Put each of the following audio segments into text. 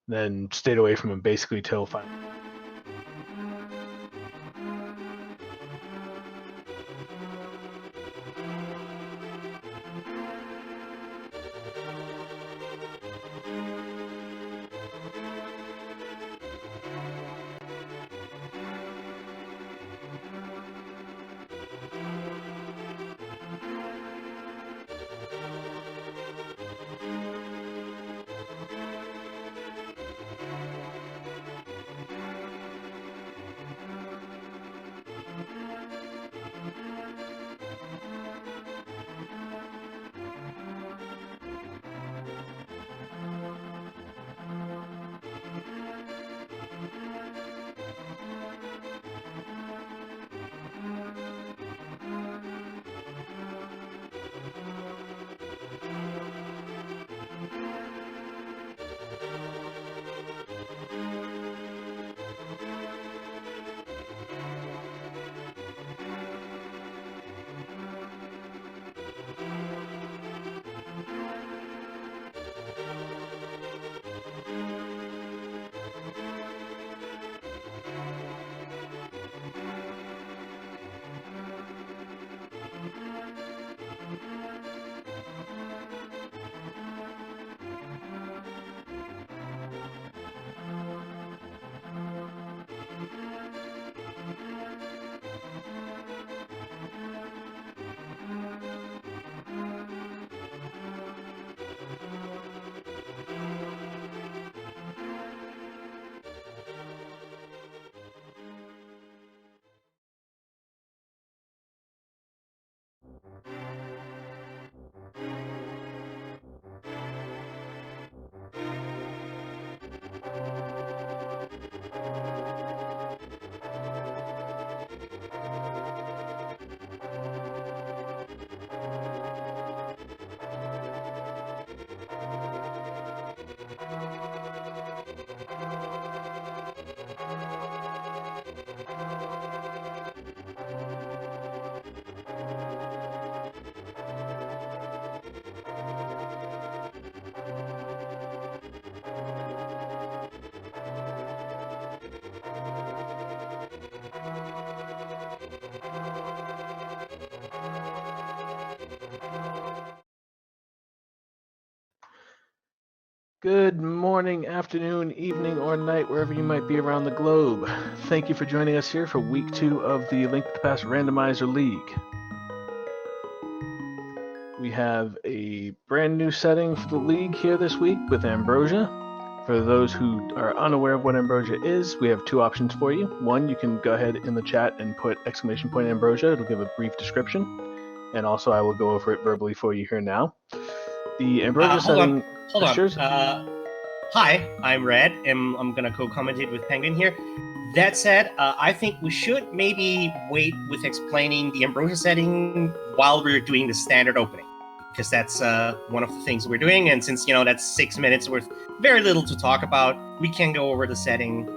then stayed away from him basically till finally. Good morning, afternoon, evening, or night, wherever you might be around the globe. Thank you for joining us here for week 2 of the Link to the Past Randomizer League. We have a brand new setting for the league here this week with Ambrosia. For those who are unaware of what Ambrosia is, we have 2 options for you. One, you can go ahead in the chat and put !Ambrosia. It'll give a brief description. And also, I will go over it verbally for you here now. The Ambrosia setting... Hold on. Hi, I'm Red, and I'm going to co-commentate with Penguin here. That said, I think we should maybe wait with explaining the Ambrosia setting while we're doing the standard opening, because that's one of the things we're doing, and since, that's 6 minutes worth very little to talk about, we can go over the setting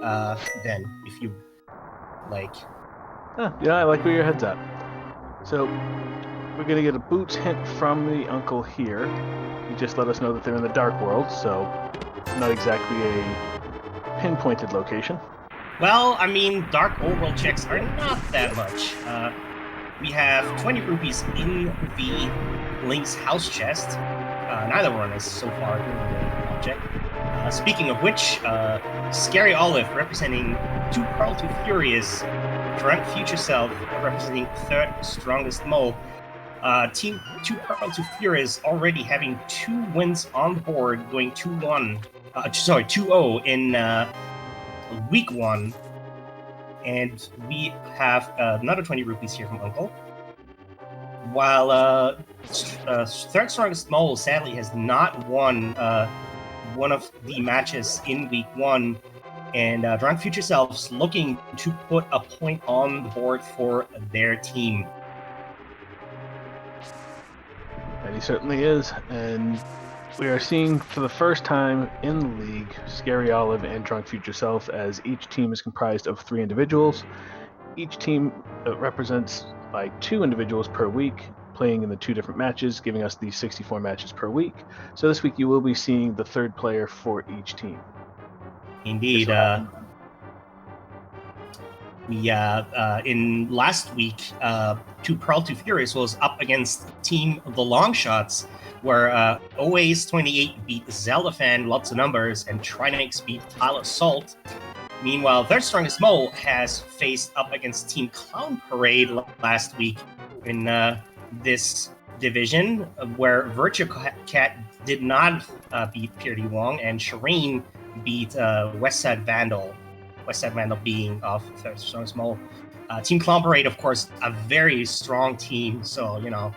then, if you like. Yeah, I like where your head's at. So, we're going to get a boots hint from the uncle here. He just let us know that they're in the Dark World, so not exactly a pinpointed location. Well, I mean, Dark Overworld checks are not that much. We have 20 rupees in the Link's house chest. Neither one is so far doing the object. Speaking of which, Scaryolive representing 2 Pearl to Furious, drunkfutureself representing 3rd strongest mole. Team 2 Pearl to Furious already having 2 wins on the board, going 2-1. 2-0 in week 1. And we have another 20 rupees here from Uncle. While 3rd strongest mole sadly has not won one of the matches in week 1, and Drunk Future Self's looking to put a point on the board for their team. And he certainly is, and we are seeing for the first time in the league Scaryolive and Drunk Future Self, as each team is comprised of 3 individuals. Each team represents by 2 individuals per week, playing in the 2 different matches, giving us the 64 matches per week. So this week you will be seeing the 3rd player for each team. Indeed. In last week, Two Pearl, Two Furious was up against Team The Longshots, where Always 28 beat Zelda-Fan, Lots of Numbers, and Trinix beat Tyler Salt. Meanwhile, their strongest mole has faced up against Team Clown Parade last week in this division, where Virtua Cat did not beat Purity Wong, and Shireen beat Westside Vandal. Westside Vandal being of their strongest mole. Team Clown Parade, of course, a very strong team, so, you know,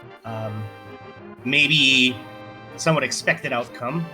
maybe somewhat expected outcome.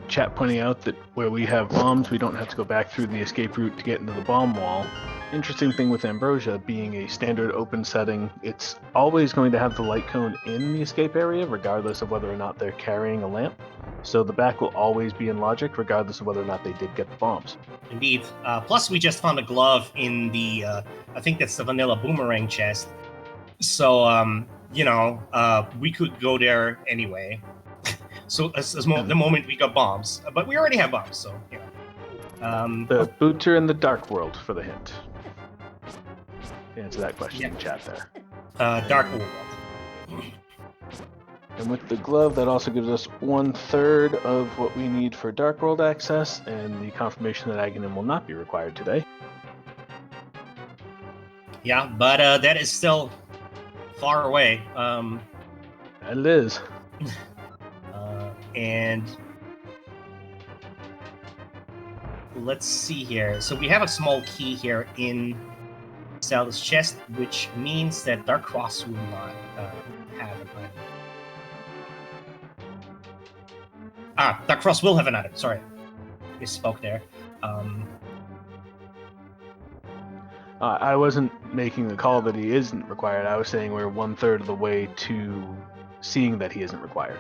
Chat pointing out that where we have bombs, we don't have to go back through the escape route to get into the bomb wall. Interesting thing with Ambrosia being a standard open setting, it's always going to have the light cone in the escape area, regardless of whether or not they're carrying a lamp. So the back will always be in logic, regardless of whether or not they did get the bombs. Indeed. Plus, we just found a glove in the, I think that's the vanilla boomerang chest. So, you know, we could go there anyway. So the moment we got bombs, but we already have bombs, so you know. The boots are in the dark world for the hint. Answer that question in chat there. Dark world. And with the glove, that also gives us 1/3 of what we need for dark world access, and the confirmation that Aghanim will not be required today. Yeah, but that is still far away. That it is. And let's see here. So we have a small key here in Zelda's chest, which means that Dark Cross will not have an item. Dark Cross will have an item. Sorry, misspoke there. I wasn't making the call that he isn't required. I was saying we're 1/3 of the way to seeing that he isn't required.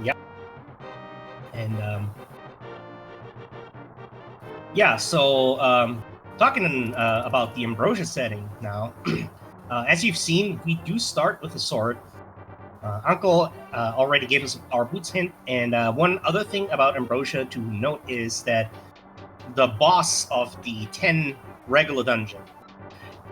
Yep. And yeah, so talking about the Ambrosia setting now, as you've seen, we do start with a sword. Uncle already gave us our boots hint, and one other thing about Ambrosia to note is that the boss of the 10 regular dungeon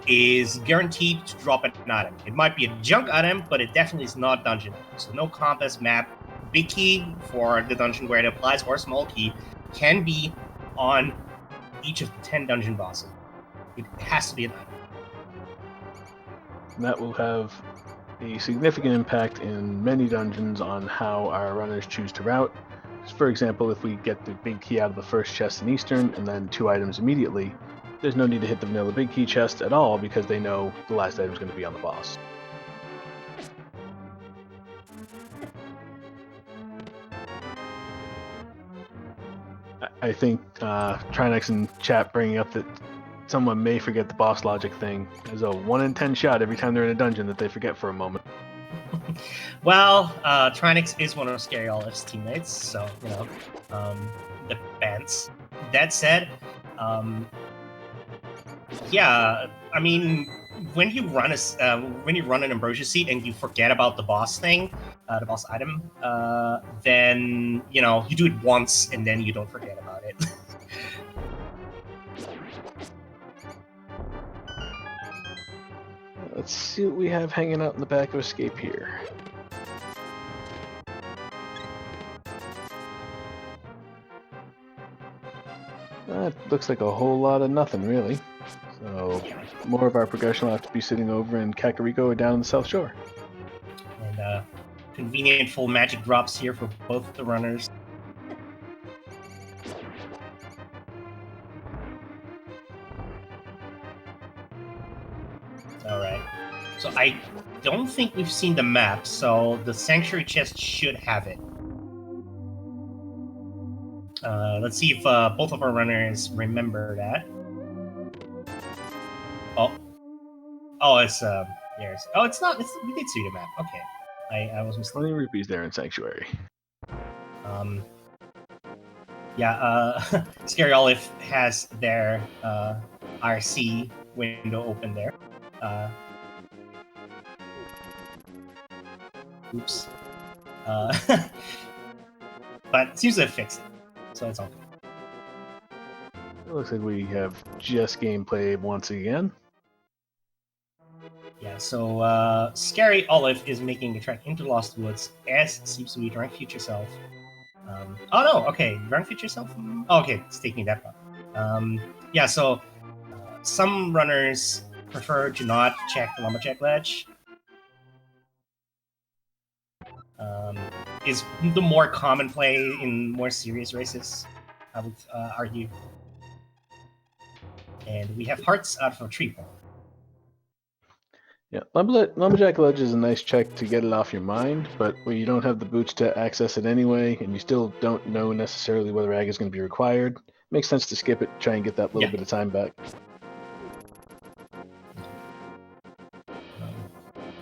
is guaranteed to drop an item. It might be a junk item, but it definitely is not dungeon. So no compass, map, big key for the dungeon where it applies, or small key can be on each of the 10 dungeon bosses. It has to be an item. That will have a significant impact in many dungeons on how our runners choose to route. For example, if we get the big key out of the first chest in Eastern and then 2 items immediately, there's no need to hit the vanilla big key chest at all because they know the last item is going to be on the boss. I think Trinix in chat bringing up that someone may forget the boss logic thing as a 1 in 10 shot every time they're in a dungeon that they forget for a moment. Well, Trinix is one of Scaryolive's teammates, so, you know, depends. That said, yeah, I mean, when you run an Ambrosia seat and you forget about the boss thing, the boss item, then, you know, you do it once and then you don't forget about it. Let's see what we have hanging out in the back of Escape here. That looks like a whole lot of nothing, really. So, more of our progression will have to be sitting over in Kakariko or down in the South Shore. And convenient full magic drops here for both the runners. Alright. So I don't think we've seen the map, so the Sanctuary chest should have it. Let's see if both of our runners remember that. Oh, it's yours. Oh, it's not. We did see the map. Okay, I was mistaken. 20 rupees there in Sanctuary. Yeah. Scaryolive has their RC window open there. Oops. But it seems to have fixed it, so it's all good. It looks like we have just gameplay once again. Yeah, so Scaryolive is making a trek into Lost Woods, as seems to be Drunk Future Self. Oh no, okay, Drunk Future Self? Oh, okay, it's taking that part. Yeah, so some runners prefer to not check the Lumberjack ledge. Is the more common play in more serious races, I would argue. And we have hearts out of a tree pole. Yeah, Lumberjack Ledge is a nice check to get it off your mind, but where you don't have the boots to access it anyway, and you still don't know necessarily whether ag is going to be required, makes sense to skip it, try and get that little bit of time back.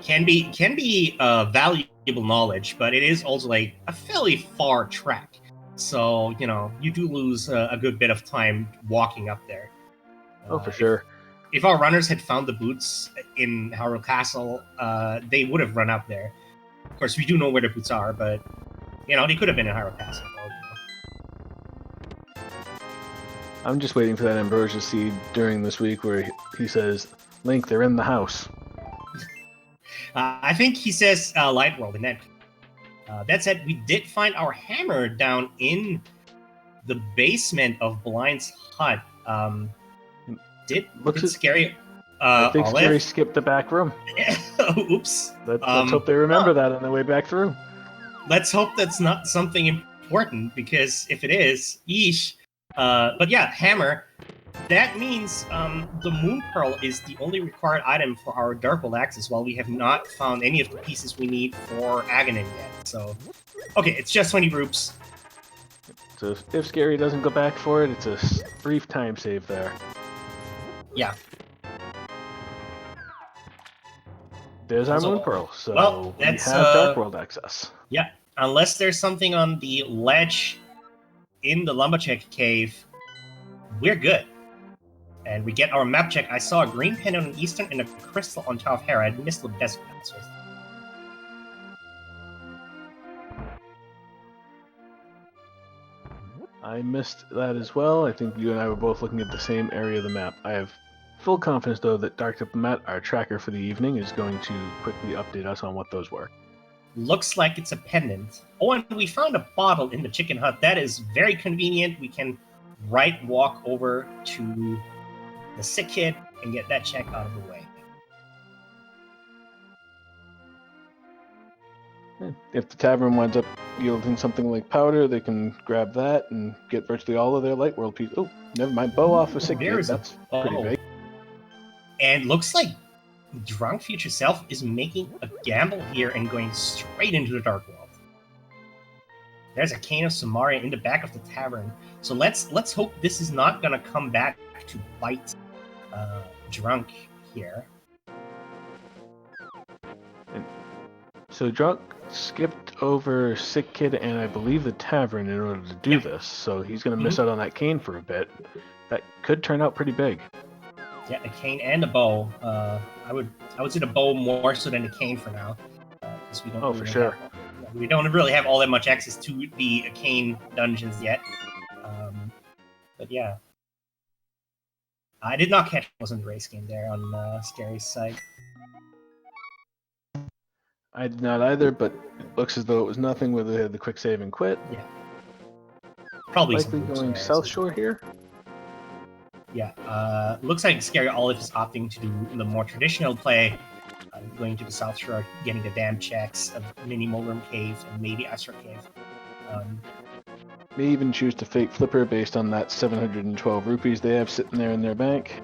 Can be valuable knowledge, but it is also like a fairly far trek. So, you know, you do lose a good bit of time walking up there. Oh, for sure. If our runners had found the boots in Harrow Castle, they would have run up there. Of course, we do know where the boots are, but, you know, they could have been in Harrow Castle. I'm just waiting for that Ambrosia seed during this week where he says, Link, they're in the house. I think he says Light World in that. That said, we did find our hammer down in the basement of Blind's hut. Did Scary? I think Scary skipped the back room. Oops. Let's hope they remember that on their way back through. Let's hope that's not something important, because if it is, yeesh. But yeah, hammer. That means the Moon Pearl is the only required item for our Darkwold access, while we have not found any of the pieces we need for Aghanim yet. So, okay, it's just 20 groups. So if Scary doesn't go back for it, it's a brief time save there. Yeah. There's our Moon Pearl, so well, we have Darkworld access. Yeah, unless there's something on the ledge in the Lumberjack cave, we're good. And we get our map check. I saw a green pin on an eastern and a crystal on top of Hera. I missed the desert pass. I missed that as well. I think you and I were both looking at the same area of the map. I have full confidence, though, that Dark Diplomat, our tracker for the evening, is going to quickly update us on what those were. Looks like it's a pendant. Oh, and we found a bottle in the chicken hut. That is very convenient. We can walk over to the sick kid and get that check out of the way. If the tavern winds up yielding something like powder, they can grab that and get virtually all of their Light World pieces. Oh, never mind. Bow off a sick kid. That's pretty big. And looks like Drunk Future Self is making a gamble here and going straight into the Dark World. There's a cane of Samaria in the back of the tavern. So let's hope this is not going to come back to bite Drunk here. So Drunk skipped over Sick Kid and I believe the tavern in order to do this, so he's going to miss out on that cane for a bit. That could turn out pretty big. Yeah, a cane and a bow. I would say the bow more so than the cane for now, because we don't. Oh, for sure. We don't really have all that much access to the cane dungeons yet. But yeah, I did not catch what was in the race game there on Scary's side. I did not either, but it looks as though it was nothing where they had the quick save and quit. Yeah. Probably likely going South Shore here. Yeah, looks like Scaryolive is opting to do the more traditional play, going to the South Shore, getting the dam checks of Mini Mulroom Cave and maybe Astra Cave. May even choose to fake Flipper based on that 712 rupees they have sitting there in their bank.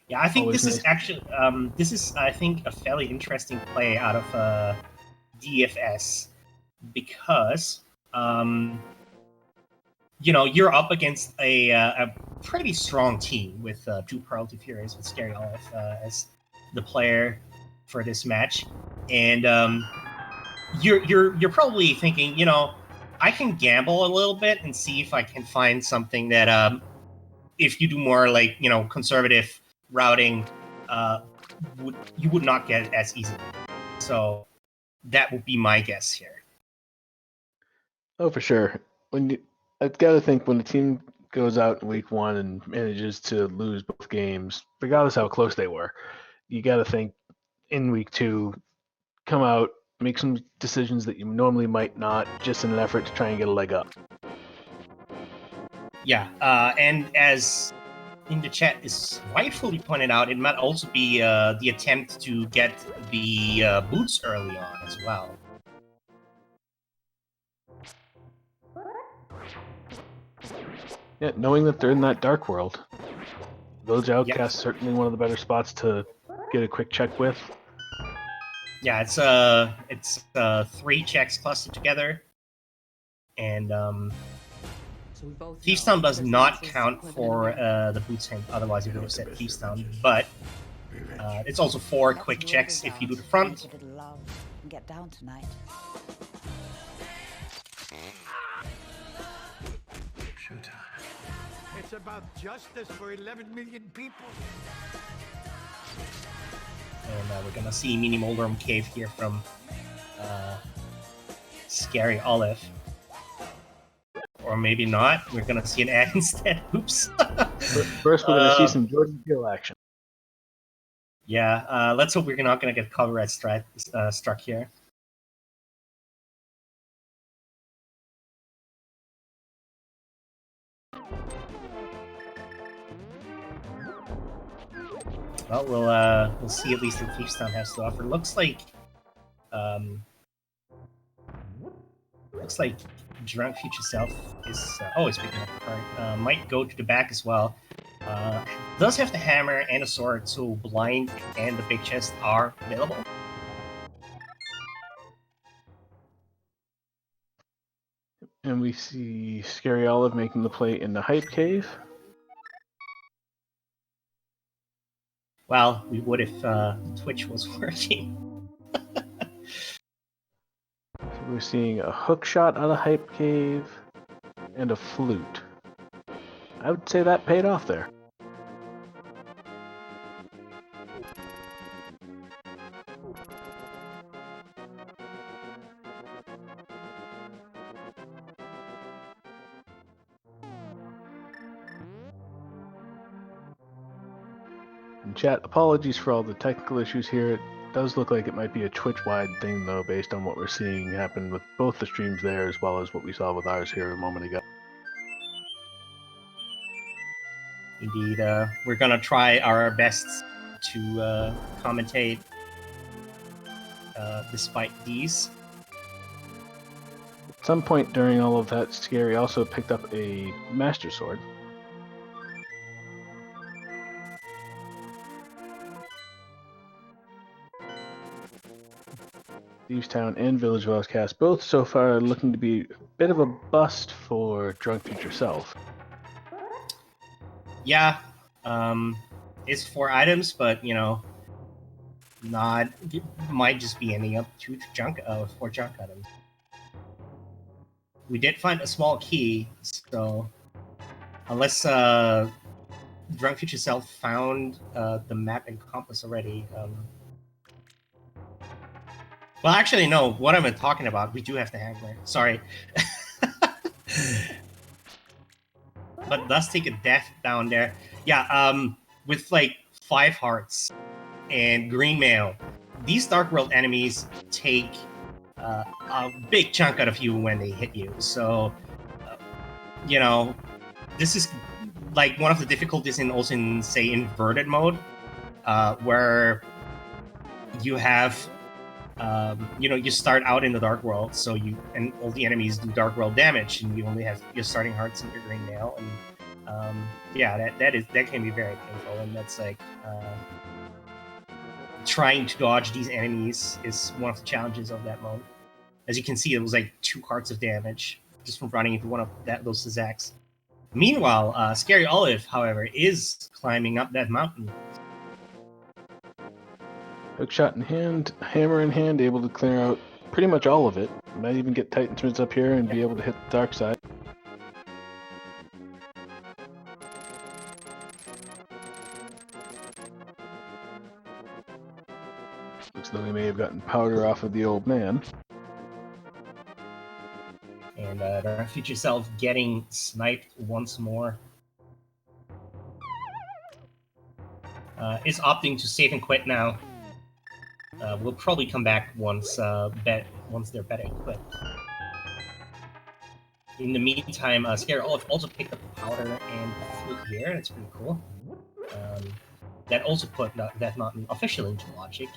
Yeah, I think this is actually I think a fairly interesting play out of DFS because you know, you're up against a pretty strong team with two Pearl, two Furies, with Scaryolive as the player for this match, and you're probably thinking, you know, I can gamble a little bit and see if I can find something that, if you do more like conservative routing, you would not get it as easily. So that would be my guess here. Oh, for sure. I've got to think when the team goes out in week 1 and manages to lose both games, regardless how close they were, you got to think in week 2, come out, make some decisions that you normally might not, just in an effort to try and get a leg up. Yeah, and as in the chat is rightfully pointed out, it might also be the attempt to get the boots early on as well. Yeah, knowing that they're in that dark world. Village Outcast, Yep. certainly one of the better spots to get a quick check with. Yeah, it's 3 checks clustered together, and Thieves Town does not count for the boots hint. Otherwise, it would have said Thieves Town. But it's also 4 quick checks if you do the front. Get down tonight. Showtime. It's about justice for 11 million people. And we're gonna see Mini Moldrum Cave here from Scaryolive. Or maybe not. We're gonna see an ad instead. Oops. First, we're gonna see some Jordan Peele action. Yeah, let's hope we're not gonna get copyright struck here. Well, we'll see at least what Thieves Town has to offer. Looks like Drunk Future Self is always picking up the card. Might go to the back as well. Does have the hammer and a sword, so blind and the big chest are available. And we see Scaryolive making the play in the Hype Cave. Well, we would if Twitch was working. So we're seeing a hook shot out of Hype Cave and a flute. I would say that paid off there. In chat, apologies for all the technical issues here. It does look like it might be a Twitch-wide thing, though, based on what we're seeing happen with both the streams there, as well as what we saw with ours here a moment ago. Indeed, we're gonna try our best to commentate despite these. At some point during all of that, Scary also picked up a Master Sword. Thieves Town and Village Outcast both so far looking to be a bit of a bust for Drunk Future Self. Yeah, it's 4 items, but not might just be ending up 4 junk items. We did find a small key, so unless Drunk Future Self found the map and compass already. Well, actually, no. What am I talking about? We do have the hammer. Sorry. But does take a death down there. Yeah, with like 5 hearts and green mail, these Dark World enemies take a big chunk out of you when they hit you. So, this is like one of the difficulties in say inverted mode, where you have you start out in the Dark World, so and all the enemies do Dark World damage, and you only have your starting hearts and your green mail, and that can be very painful, and that's like trying to dodge these enemies is one of the challenges of that mode. As you can see, it was like 2 cards of damage just from running into one of those Zags. Meanwhile, Scaryolive, however, is climbing up that mountain. Hookshot in hand, hammer in hand, able to clear out pretty much all of it. Might even get Titans up here and be able to hit the dark side. Looks like we may have gotten powder off of the old man. And our future self getting sniped once more. Is opting to save and quit now. We'll probably come back once they're better equipped. In the meantime, Scaryolive also picked up the powder and flute here. That's pretty cool. That also put Death Mountain officially into logic.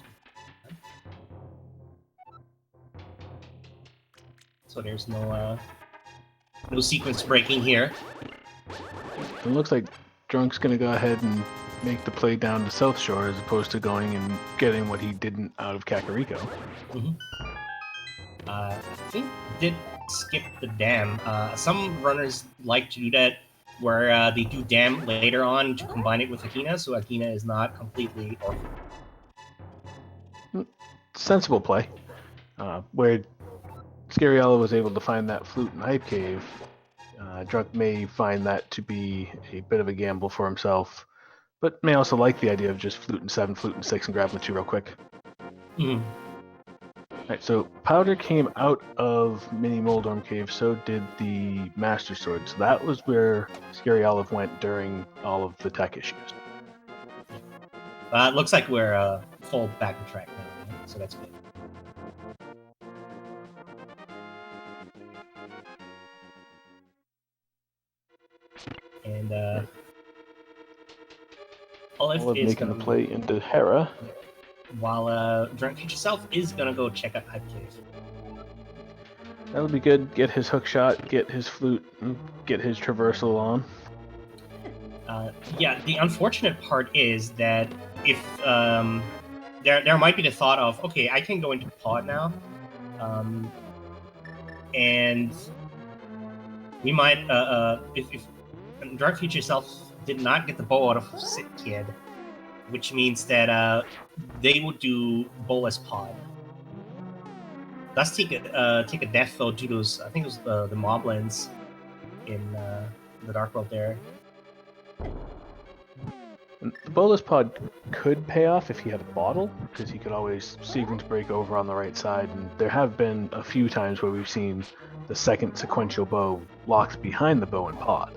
So there's no sequence breaking here. It looks like Drunk's gonna go ahead and make the play down to South Shore as opposed to going and getting what he didn't out of Kakariko. Mm-hmm. I think did skip the dam. Some runners like to do that, where they do dam later on to combine it with Akina, so Akina is not completely orphaned. Sensible play. Where Scaryolive was able to find that flute in Hype Cave, Drunk may find that to be a bit of a gamble for himself, but may also like the idea of just fluting 7, fluting 6, and grabbing the 2 real quick. Mm-hmm. Alright, so powder came out of Mini Moldorm Cave, so did the Master Sword. So that was where Scaryolive went during all of the tech issues. It looks like we're full back on track now, so that's good. And Olive is making gonna a play into Hera. While Drunk Future Self is gonna go check out Hype Cave. That'll be good. Get his hook shot, get his flute, and get his traversal on. Yeah, the unfortunate part is that if there might be the thought of, okay, I can go into pod now, and we might if Drunk Future Self did not get the bow out of Sick Kid, which means that they would do bow as pod. Let's take a death though to those. I think it was the Moblins in the Dark World there. And the Bolus Pod could pay off if he had a bottle, because he could always sequence break over on the right side, and there have been a few times where we've seen the second sequential bow locked behind the bow and pod.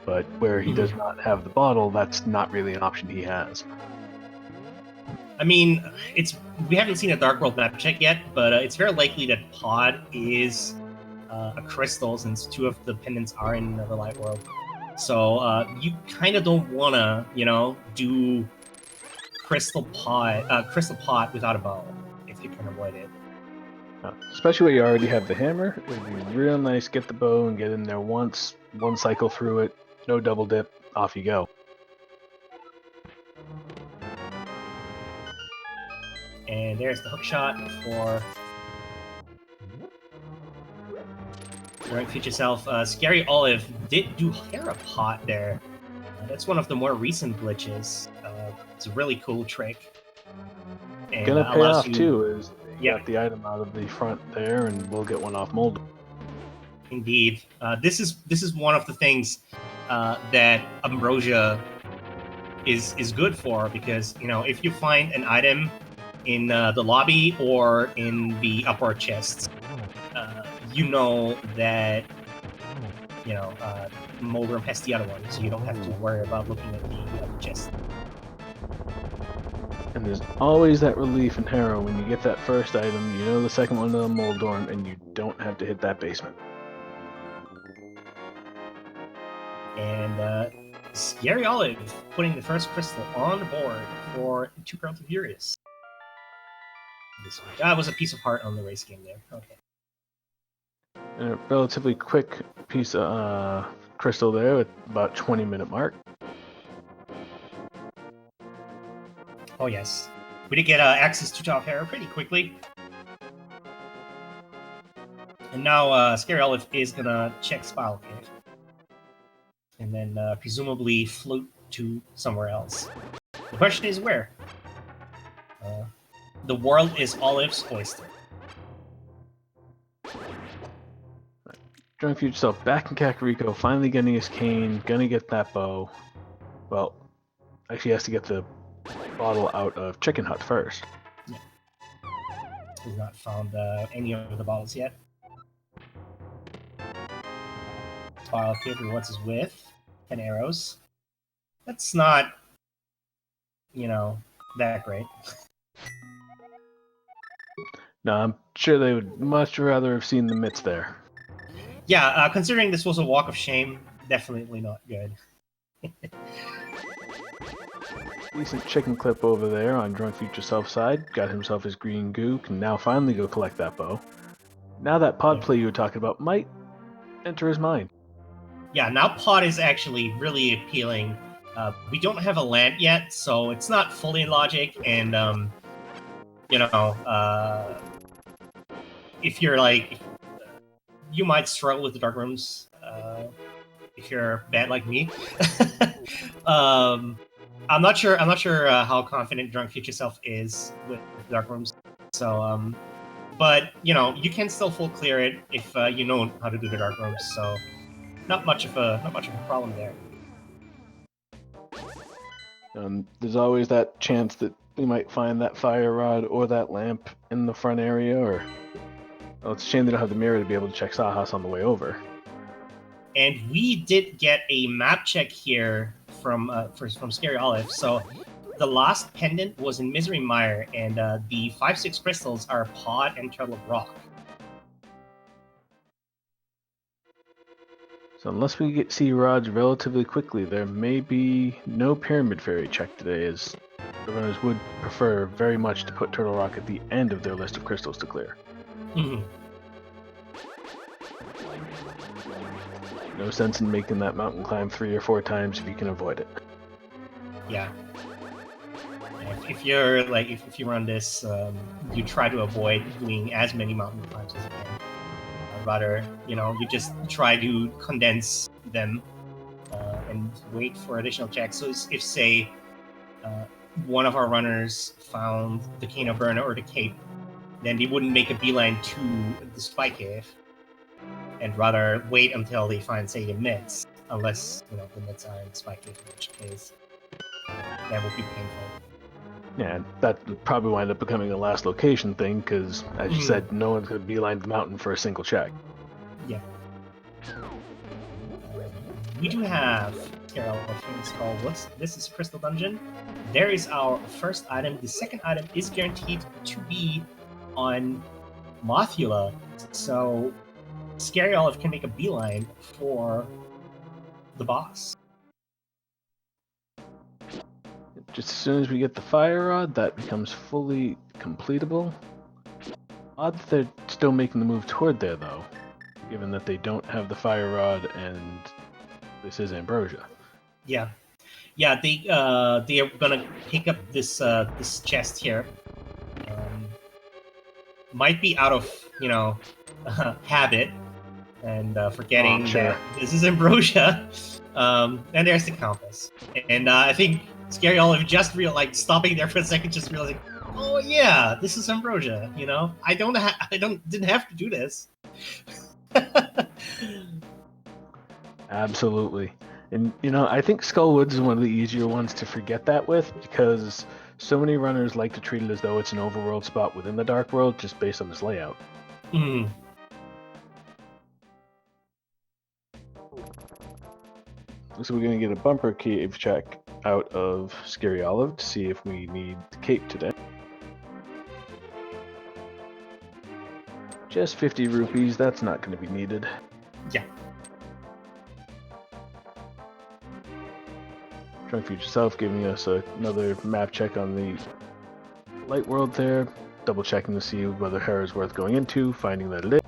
But where he does not have the bottle, that's not really an option he has. I mean, we haven't seen a Dark World map check yet, but it's very likely that pod is a crystal, since 2 of the pendants are in the Light World. So you kind of don't want to, do crystal pot without a bow if you can avoid it. Especially where you already have the hammer. It'd be real nice, get the bow and get in there once, one cycle through it, no double dip, off you go. And there's the hook shot for Drunk Future Self. Scaryolive did do Hera Pot there. That's one of the more recent glitches. It's a really cool trick. And, Gonna pay off too, is you yeah, got the item out of the front there, and we'll get one off Mold. Indeed. This is one of the things that Ambrosia is good for, because if you find an item in the lobby or in the upper chests, that Moldorm has the other one, so you don't have to worry about looking at the other chest. And there's always that relief in Hera when you get that first item, the second one to the Moldorm, and you don't have to hit that basement. And Scaryolive putting the first crystal on the board for 2 Crown to Furious. That was a piece of heart on the race game there. Okay. And a relatively quick piece of crystal there at about 20-minute mark. Oh yes, we did get access to Top Hera pretty quickly. And now Scaryolive is gonna check Spiral Cave. And then presumably float to somewhere else. The question is where? The world is Olive's oyster. Drunk Future Self back in Kakariko, finally getting his cane, gonna get that bow. Well, actually, he has to get the bottle out of Chicken Hut first. He's not found any of the bottles yet. Bottle of paper, what's his width? 10 arrows. That's not, that great. No, I'm sure they would much rather have seen the mitts there. Yeah, considering this was a walk of shame, definitely not good. Decent chicken clip over there on Drunk Future Self side. Got himself his green goo. Can now finally go collect that bow. Now that pod play you were talking about might enter his mind. Yeah, now pod is actually really appealing. We don't have a land yet, so it's not fully logic, and if you're like, you might struggle with the dark rooms if you're bad like me. I'm not sure how confident Drunk Future Self is with dark rooms. So, but you can still full clear it if you know how to do the dark rooms. So, not much of a problem there. There's always that chance that we might find that fire rod or that lamp in the front area, or it's a shame they don't have the mirror to be able to check Sahas on the way over. And we did get a map check here from Scaryolive. So the last pendant was in Misery Mire, and the 5-6 crystals are Pod and Turtle of Rock. So unless we see rods relatively quickly, there may be no Pyramid Fairy check today, as the runners would prefer very much to put Turtle Rock at the end of their list of crystals to clear. Mm-hmm. No sense in making that mountain climb 3 or 4 times if you can avoid it. Yeah. If you're like, if you run this, you try to avoid doing as many mountain climbs as you can. Rather, you just try to condense them and wait for additional checks. So if, say, one of our runners found the Kano Burner or the Cape, then they wouldn't make a beeline to the Spy Cave, and rather wait until they find, say, the mitts, unless the mitts are in the Spy Cave, in which case that would be painful. Yeah, that would probably wind up becoming a last location thing, because, as you said, no one's going to beeline the mountain for a single check. Yeah. We do have Scaryolive called this is Crystal Dungeon. There is our first item. The second item is guaranteed to be on Mothula, so Scaryolive can make a beeline for the boss. Just as soon as we get the fire rod, that becomes fully completable. Odd that they're still making the move toward there, though, given that they don't have the fire rod and this is Ambrosia. Yeah, they are gonna pick up this chest here. Might be out of habit and forgetting that this is Ambrosia. And there's the compass, and I think Scaryolive just stopping there for a second, just realizing, oh yeah, this is Ambrosia. I didn't have to do this. Absolutely. And I think Skullwoods is one of the easier ones to forget that with, because so many runners like to treat it as though it's an overworld spot within the Dark World, just based on its layout. Mm. So we're going to get a bumper cave check out of Scaryolive to see if we need the cape today. Just 50 rupees, that's not going to be needed. Yeah. Drunk Future Self giving us another map check on the light world there, double checking to see whether Hera is worth going into, finding that it is.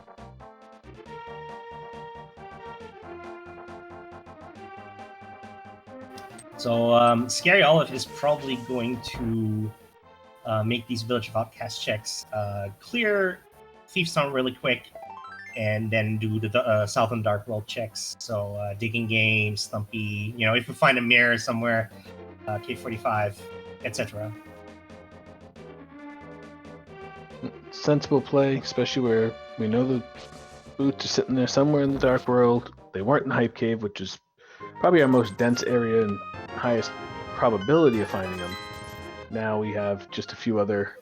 So Scaryolive is probably going to make these Village of Outcasts checks, clear Thief's Town really quick, and then do the Southern Dark World checks. So Digging Game, Stumpy, if we find a mirror somewhere, K45, etc. Sensible play, especially where we know the boots are sitting there somewhere in the Dark World. They weren't in Hype Cave, which is probably our most dense area and highest probability of finding them. Now we have just a few other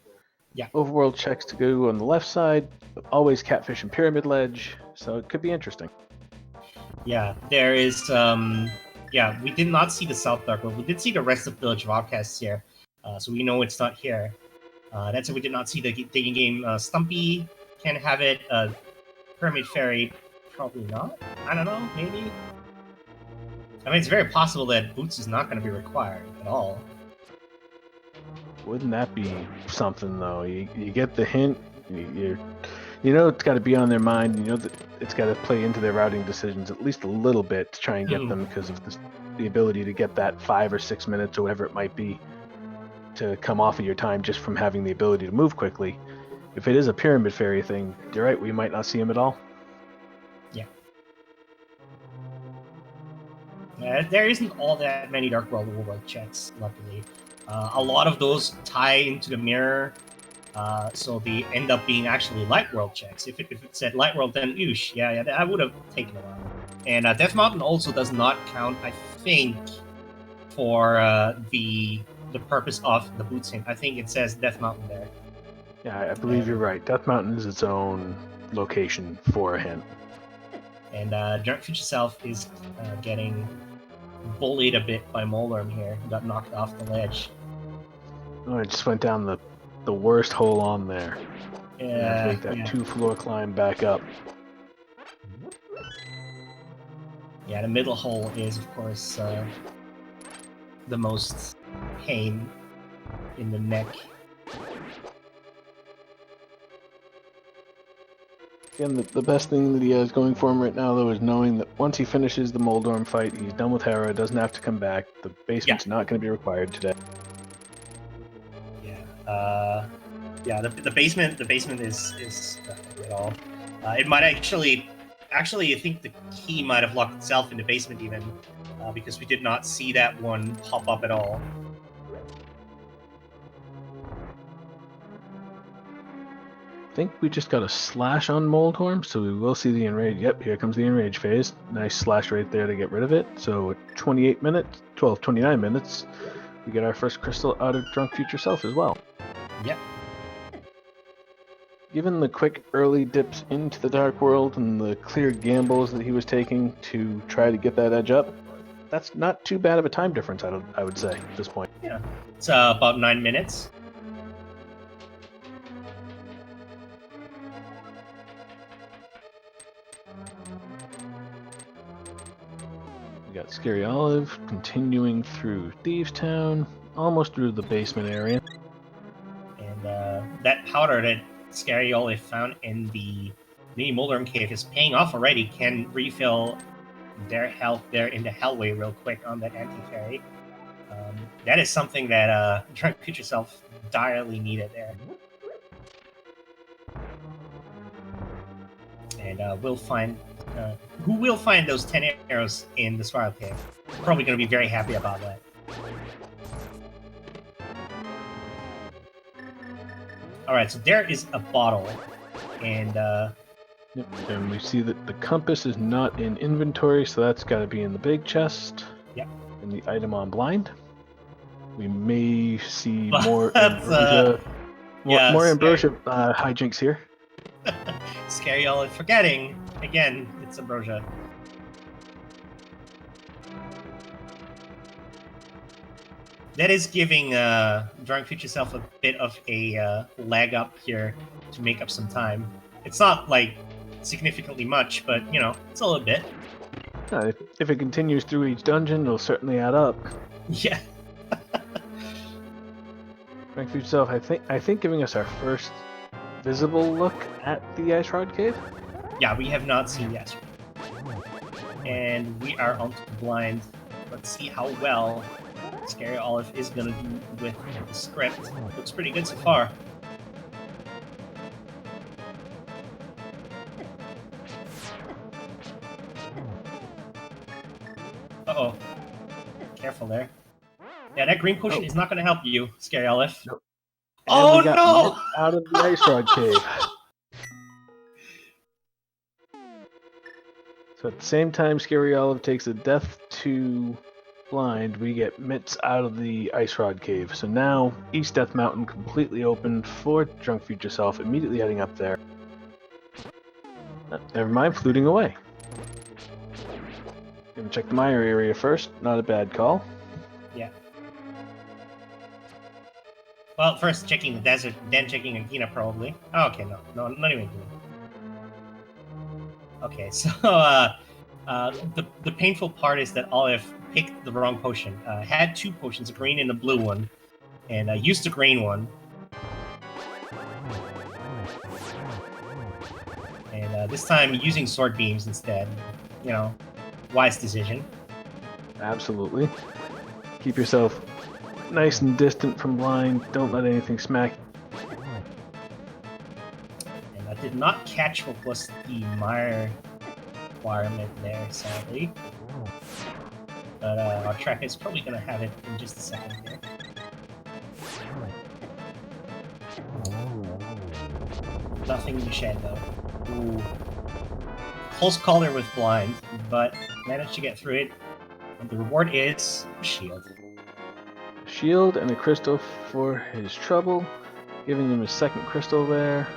overworld checks to go on the left side. Always Catfish and Pyramid Ledge, so it could be interesting. Yeah, there is. We did not see the South Dark World. We did see the rest of Village of Outcasts here, so we know it's not here. That's why we did not see the digging game. Stumpy can have it. Pyramid Fairy, probably not. I don't know, maybe. I mean, it's very possible that Boots is not going to be required at all. Wouldn't that be something, though? You get the hint. You know it's got to be on their mind. You know that it's got to play into their routing decisions at least a little bit to try and get them, because of the ability to get that 5 or 6 minutes or whatever it might be to come off of your time just from having the ability to move quickly. If it is a Pyramid Fairy thing, you're right, we might not see him at all. Yeah. There isn't all that many Dark World overworld checks, luckily. A lot of those tie into the mirror, so they end up being actually Light World checks. If it said Light World, then oosh, yeah, I would have taken a while. And Death Mountain also does not count, I think, for the purpose of the Boots hint. I think it says Death Mountain there. Yeah, I believe you're right. Death Mountain is its own location for a hint. And Drunk Future Self is getting bullied a bit by Moldorm here. He got knocked off the ledge. Oh, it just went down the worst hole on there. Yeah, make that 2-floor climb back up. Yeah, the middle hole is, of course, the most pain in the neck. Again, the best thing that he has going for him right now, though, is knowing that once he finishes the Moldorm fight, he's done with Hera, doesn't have to come back. The basement's not going to be required today. The basement is nothing at all. It might actually, I think the key might have locked itself in the basement even, because we did not see that one pop up at all. I think we just got a slash on Moldhorn, so we will see the enrage. Yep, here comes the enrage phase. Nice slash right there to get rid of it. So at 29 minutes, we get our first crystal out of Drunk Future Self as well. Yep. Given the quick early dips into the Dark World and the clear gambles that he was taking to try to get that edge up, that's not too bad of a time difference, I would say, at this point. Yeah, it's about 9 minutes. We got Scaryolive continuing through Thieves Town, almost through the basement area. And that powder that Scaryolive found in the mini Moldorm cave is paying off already. Can refill their health there in the Hellway real quick on that anti-fairy. That is something that Drunk Future Self direly needed there. And we'll find who will find those 10 arrows in the Spiral Cave. Probably going to be very happy about that. Alright, so there is a bottle, and Yep, and we see that the compass is not in inventory, so that's got to be in the big chest. Yep. And the item on blind. We may see more Ambrosia hijinks here. Scaryolive forgetting. Again, it's Ambrosia. That is giving Drunk Future Self a bit of a leg up here to make up some time. It's not, like, significantly much, but, you know, it's a little bit. If it continues through each dungeon, it'll certainly add up. Yeah. Drunk Future Self, I think giving us our first visible look at the Ice Rod Cave. Yeah, we have not seen the Ice Rod. And we are onto the blind. Let's see how well Scaryolive is going to do with the script. Looks pretty good so far. Uh-oh. Careful there. Yeah, that green potion is not going to help you, Scaryolive. Nope. Oh, no! Out of the Ice Rod Cave. So at the same time Scaryolive takes a death to blind, we get Mitts out of the Ice Rod Cave. So now East Death Mountain completely open for Drunk Future Self, immediately heading up there. Never mind, fluting away. Gonna check the mire area first, not a bad call. Yeah. Well, first checking the desert, then checking Agina probably. Oh, okay, no, not even Agina. Okay, so the painful part is that Olive picked the wrong potion. Had two potions, a green and a blue one, and used the green one. And this time using sword beams instead. You know, wise decision. Absolutely. Keep yourself nice and distant from blind. Don't let anything smack. And I did not catch what was the mire requirement there, sadly. But our track is probably going to have it in just a second here. Nothing in the shed, though. Ooh. Close caller with blind, but managed to get through it. And the reward is a shield. Shield and a crystal for his trouble, giving him his second crystal there.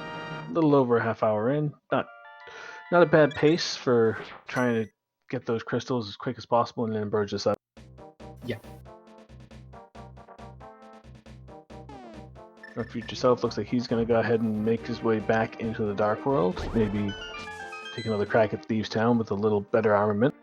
A little over a half hour in. Not a bad pace for trying to get those crystals as quick as possible and then Ambrosia this up. Yeah. Drunk Future Self looks like he's going to go ahead and make his way back into the Dark World. Maybe take another crack at Thieves Town with a little better armament.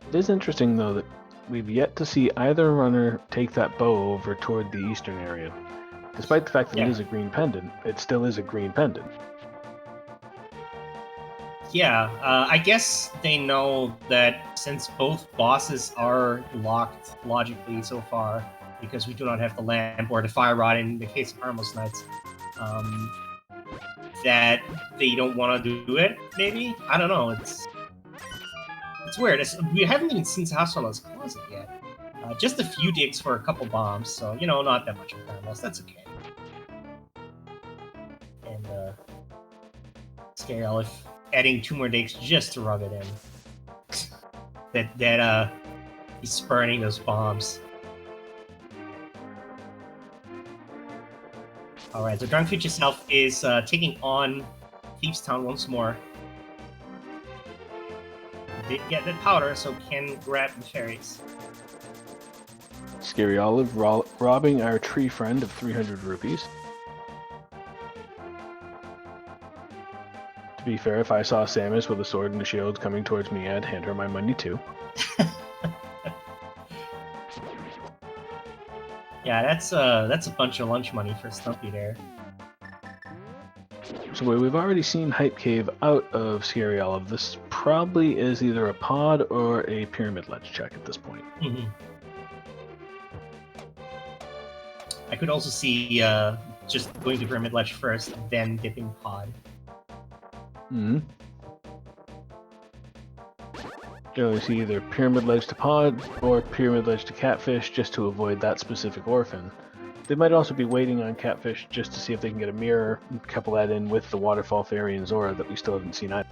It is interesting, though, that we've yet to see either runner take that bow over toward the eastern area. Despite the fact that it is a green pendant, it still is a green pendant. Yeah, I guess they know that since both bosses are locked logically so far, because we do not have the lamp or the fire rod in the case of Harmless Knights, that they don't want to do it, maybe? I don't know, it's weird. We haven't even seen Hasala's closet yet. Just a few digs for a couple bombs, so, you know, not that much of time loss. That's okay. And, Scaryolive adding 2 more digs just to rub it in. that he's spurning those bombs. Alright, so Drunk Future Self is taking on Thieves Town once more. Did get the powder, so can grab the fairies. Scaryolive robbing our tree friend of 300 rupees. To be fair, if I saw Samus with a sword and a shield coming towards me, I'd hand her my money too. Yeah, that's a bunch of lunch money for Stumpy there. So we've already seen Hype Cave out of Scaryolive. This probably is either a pod or a pyramid ledge check at this point. Mm-hmm. I could also see just going to pyramid ledge first, then dipping pod. Mm-hmm. You see either pyramid ledge to pod or pyramid ledge to catfish just to avoid that specific orphan. They might also be waiting on catfish just to see if they can get a mirror and couple that in with the waterfall fairy and Zora that we still haven't seen either.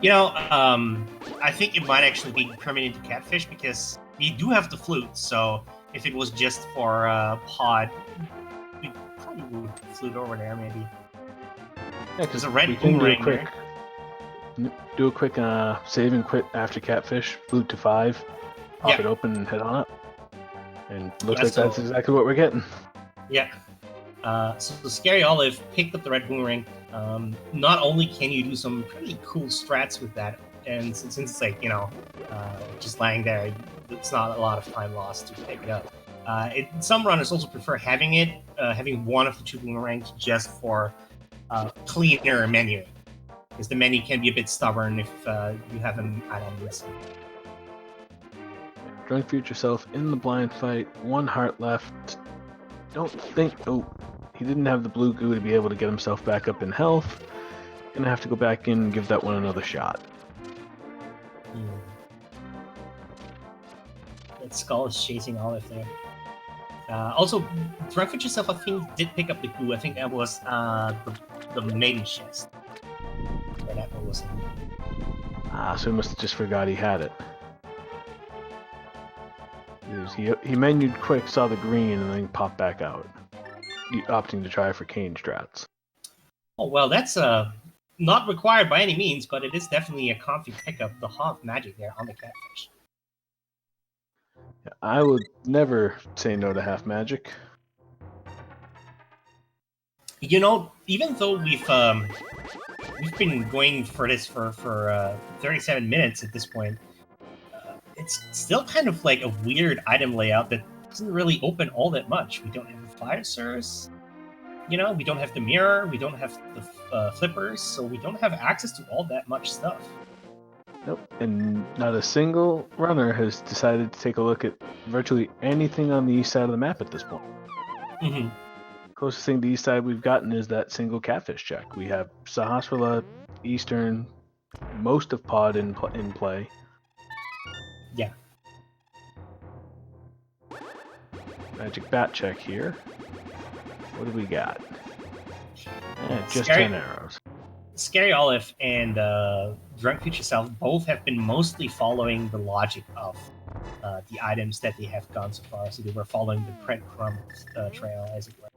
You know, I think it might actually be permanent to catfish because we do have the flute, so if it was just for pod, we probably would flute over there maybe. Yeah, because a red boomerang there. Do a quick save and quit after catfish, flute to 5, pop it open and head on up. And looks like that's exactly what we're getting. Yeah. So the Scaryolive picked up the red boomerang. Not only can you do some pretty cool strats with that, and since it's like, you know, just lying there, it's not a lot of time lost to pick it up. Some runners also prefer having one of the 2 boomerangs just for cleaner menuing. Because the menu can be a bit stubborn if you have an item missing. Drunk Future Self in the blind fight, 1 heart left. Don't think... Oh, he didn't have the blue goo to be able to get himself back up in health. Gonna have to go back in and give that one another shot. its skull is chasing Olive there. Also, drunkfutureself, I think, did pick up the clue. I think that was the maiden chest. Where that one was in. So he must have just forgot he had it. He menued quick, saw the green, and then popped back out, opting to try for cane strats. Oh, well, that's not required by any means, but it is definitely a comfy pickup, the Hawk magic there on the catfish. I would never say no to half magic. You know, even though we've been going for this for 37 minutes at this point, it's still kind of like a weird item layout that doesn't really open all that much. We don't have the fire source, you know, we don't have the mirror, we don't have the flippers, so we don't have access to all that much stuff. Nope, and not a single runner has decided to take a look at virtually anything on the east side of the map at this point. Mm-hmm. Closest thing to the east side we've gotten is that single catfish check. We have Sahasrahla, Eastern, most of Pod in play. Yeah. Magic bat check here. What do we got? Just Scary- 10 arrows. Scaryolive and drunkfutureself both have been mostly following the logic of the items that they have gone so far. So they were following the breadcrumb trail, as it were.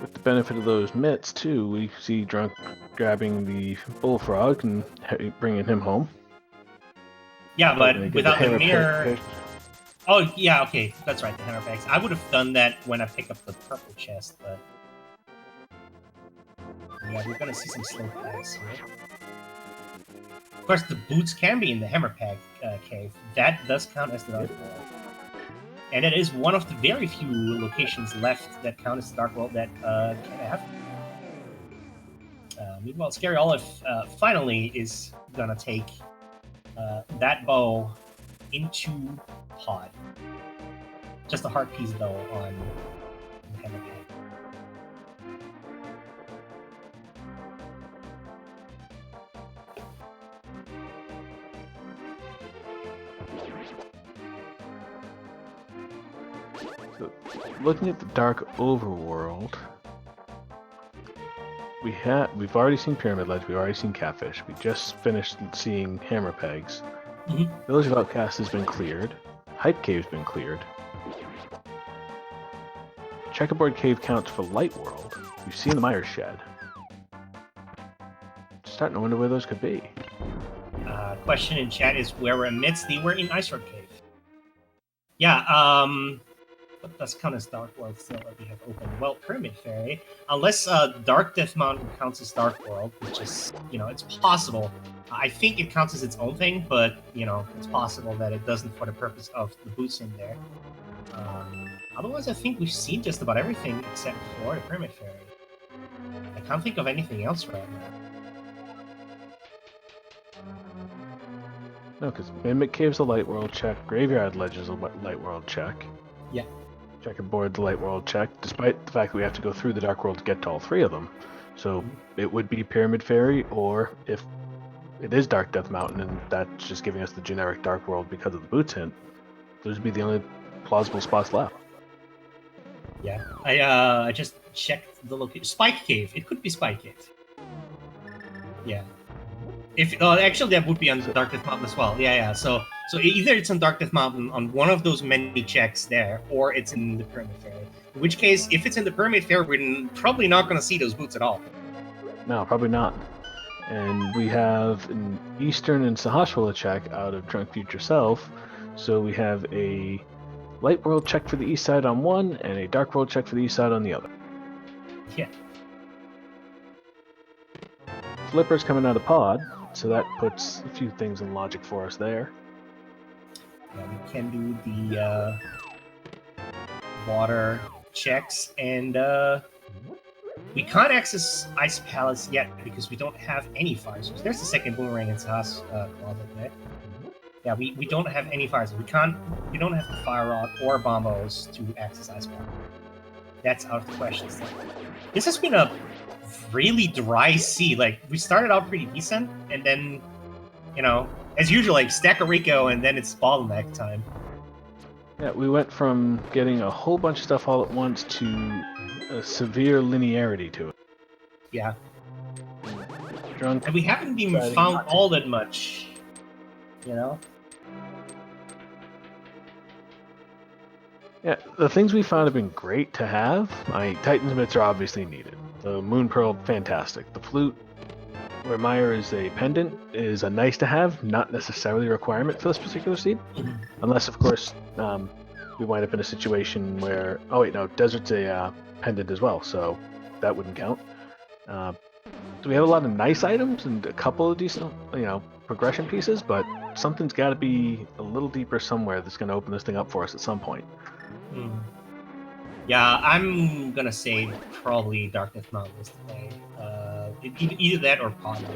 With the benefit of those mitts, too, we see Drunk grabbing the bullfrog and bringing him home. Yeah, but Get without the hammer mirror... Oh, yeah, okay, that's right, the hammer bags. I would have done that when I pick up the purple chest, but... Yeah, we're gonna see some slow bags here. Of course, the boots can be in the hammer pack cave. That does count as the Dark World. And it is one of the very few locations left that count as the Dark World that can have. Meanwhile, Scaryolive finally is gonna take that bow into Pod. Just a heart piece, though, on hammer pack. So, looking at the dark overworld, we've already seen Pyramid Ledge, we've already seen Catfish, we just finished seeing Hammer Pegs. Mm-hmm. Village of Outcasts has been cleared. Hype Cave's been cleared. Checkerboard Cave counts for Light World. We've seen the Myers Shed. Starting to wonder where those could be. Question in chat is where were Mitts? They were in Ice Road Cave. Yeah, but does count as Dark World still that we have open? Well, Pyramid Fairy, unless Dark Death Mountain counts as Dark World, which is, you know, it's possible. I think it counts as its own thing, but, you know, it's possible that it doesn't for the purpose of the boots in there. Otherwise, I think we've seen just about everything except for the Pyramid Fairy. I can't think of anything else right now. No, because Mimic Cave's a Light World check, Graveyard Ledge is a Light World check. Yeah. Checkerboard, the Light World check, despite the fact that we have to go through the Dark World to get to all three of them. So it would be Pyramid Fairy, or if it is Dark Death Mountain and that's just giving us the generic Dark World because of the boots hint, those would be the only plausible spots left. Yeah, I just checked the location. Spike Cave. It could be Spike Cave. Yeah. If actually that would be on Dark Death Mountain as well. Yeah. So either it's on Dark Death Mountain on one of those many checks there, or it's in the Pyramid Fairy. In which case, if it's in the Pyramid Fairy, we're probably not going to see those boots at all. No, probably not. And we have an Eastern and Sahasrahla check out of Drunk Future Self, so we have a Light World check for the east side on one, and a Dark World check for the east side on the other. Yeah. Flipper's coming out of Pod, so that puts a few things in logic for us there. Yeah, we can do the water checks, and we can't access Ice Palace yet because we don't have any fire source. There's the second boomerang in Sahas closet there. Yeah, we don't have any fire source. We don't have the fire rod or bombos to access Ice Palace. That's out of the question. This has been a really dry sea. Like, we started out pretty decent, and then, as usual, like, stack a Rico, and then it's bottleneck time. Yeah, we went from getting a whole bunch of stuff all at once to a severe linearity to it. Yeah. Drunk. And we haven't even Deciding found not to. all that much, Yeah, the things we found have been great to have. Titan's Mitts are obviously needed. The Moon Pearl, fantastic. The Flute, where Meyer is a pendant, is a nice to have, not necessarily a requirement for this particular seed. Unless, of course, we wind up in a situation where... Oh wait, no, Desert's a pendant as well, so that wouldn't count. So we have a lot of nice items and a couple of decent, progression pieces, but something's got to be a little deeper somewhere that's going to open this thing up for us at some point. Yeah, I'm gonna say probably Darkness Mountain is the play. Either that or Ponder.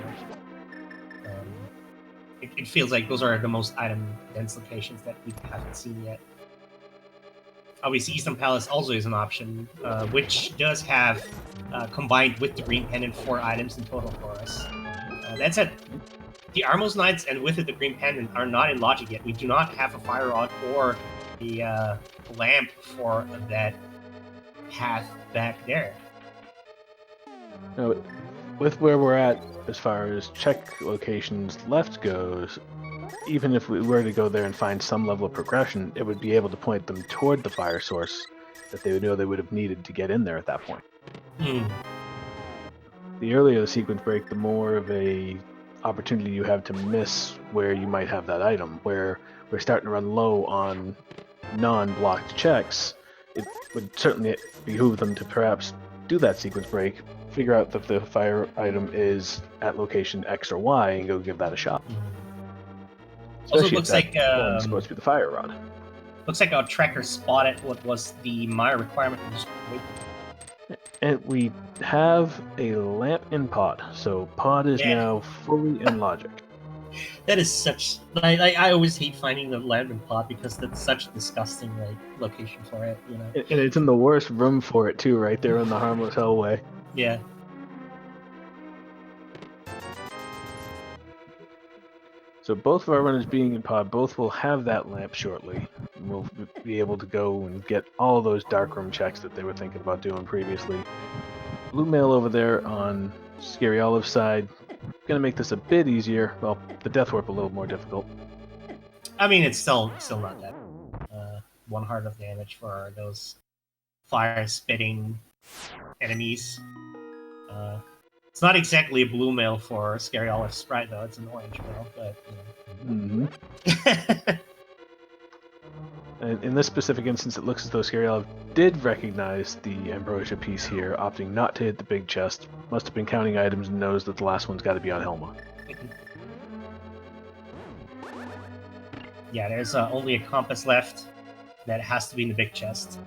It feels like those are the most item-dense locations that we haven't seen yet. Obviously, Eastern Palace also is an option, which does have, combined with the Green Pendant, 4 items in total for us. That said, the Armos Knights and with it the Green Pendant are not in logic yet. We do not have a Fire Rod or the lamp for that path back there. Now, with where we're at as far as check locations left goes, even if we were to go there and find some level of progression, it would be able to point them toward the fire source that they would know they would have needed to get in there at that point. The earlier the sequence break, the more of a opportunity you have to miss where you might have that item. Where we're starting to run low on non-blocked checks, it would certainly behoove them to perhaps do that sequence break, figure out that the fire item is at location X or Y, and go give that a shot. Also, Especially looks if like that one's supposed to be the fire rod. looks like our tracker spotted what was the Meyer requirement. And we have a lamp in pod, so pod is now fully in logic. That is such... I always hate finding the lamp in pod because that's such a disgusting location for it, And it's in the worst room for it too, right there in the harmless hellway. Yeah. So both of our runners being in pod, both will have that lamp shortly. And we'll be able to go and get all of those darkroom checks that they were thinking about doing previously. Blue mail over there on Scaryolive's side. Gonna make this a bit easier. Well, the death warp a little more difficult. I mean, it's still not that. 1 heart of damage for those fire-spitting enemies. It's not exactly a blue mail for Scaryolive Sprite, though. It's an orange mail, but, And in this specific instance, it looks as though Scaryolive did recognize the Ambrosia piece here, opting not to hit the big chest. Must have been counting items and knows that the last one's got to be on Helma. Yeah, there's only a compass left. That has to be in the big chest.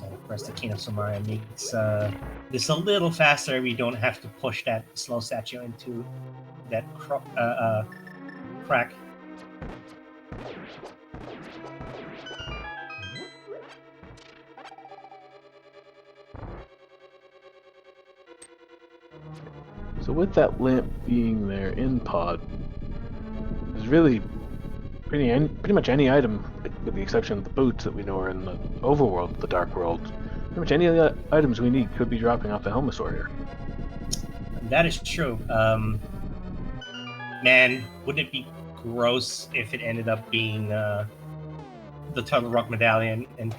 And of course, the King of Samaria makes this a little faster. We don't have to push that slow statue into that crack. So with that lamp being there in pod, there's really pretty much any item, with the exception of the boots that we know are in the overworld, the dark world. Pretty much any of the items we need could be dropping off the Helmasaur here. That is true. Man, wouldn't it be gross if it ended up being the Turtle Rock Medallion and...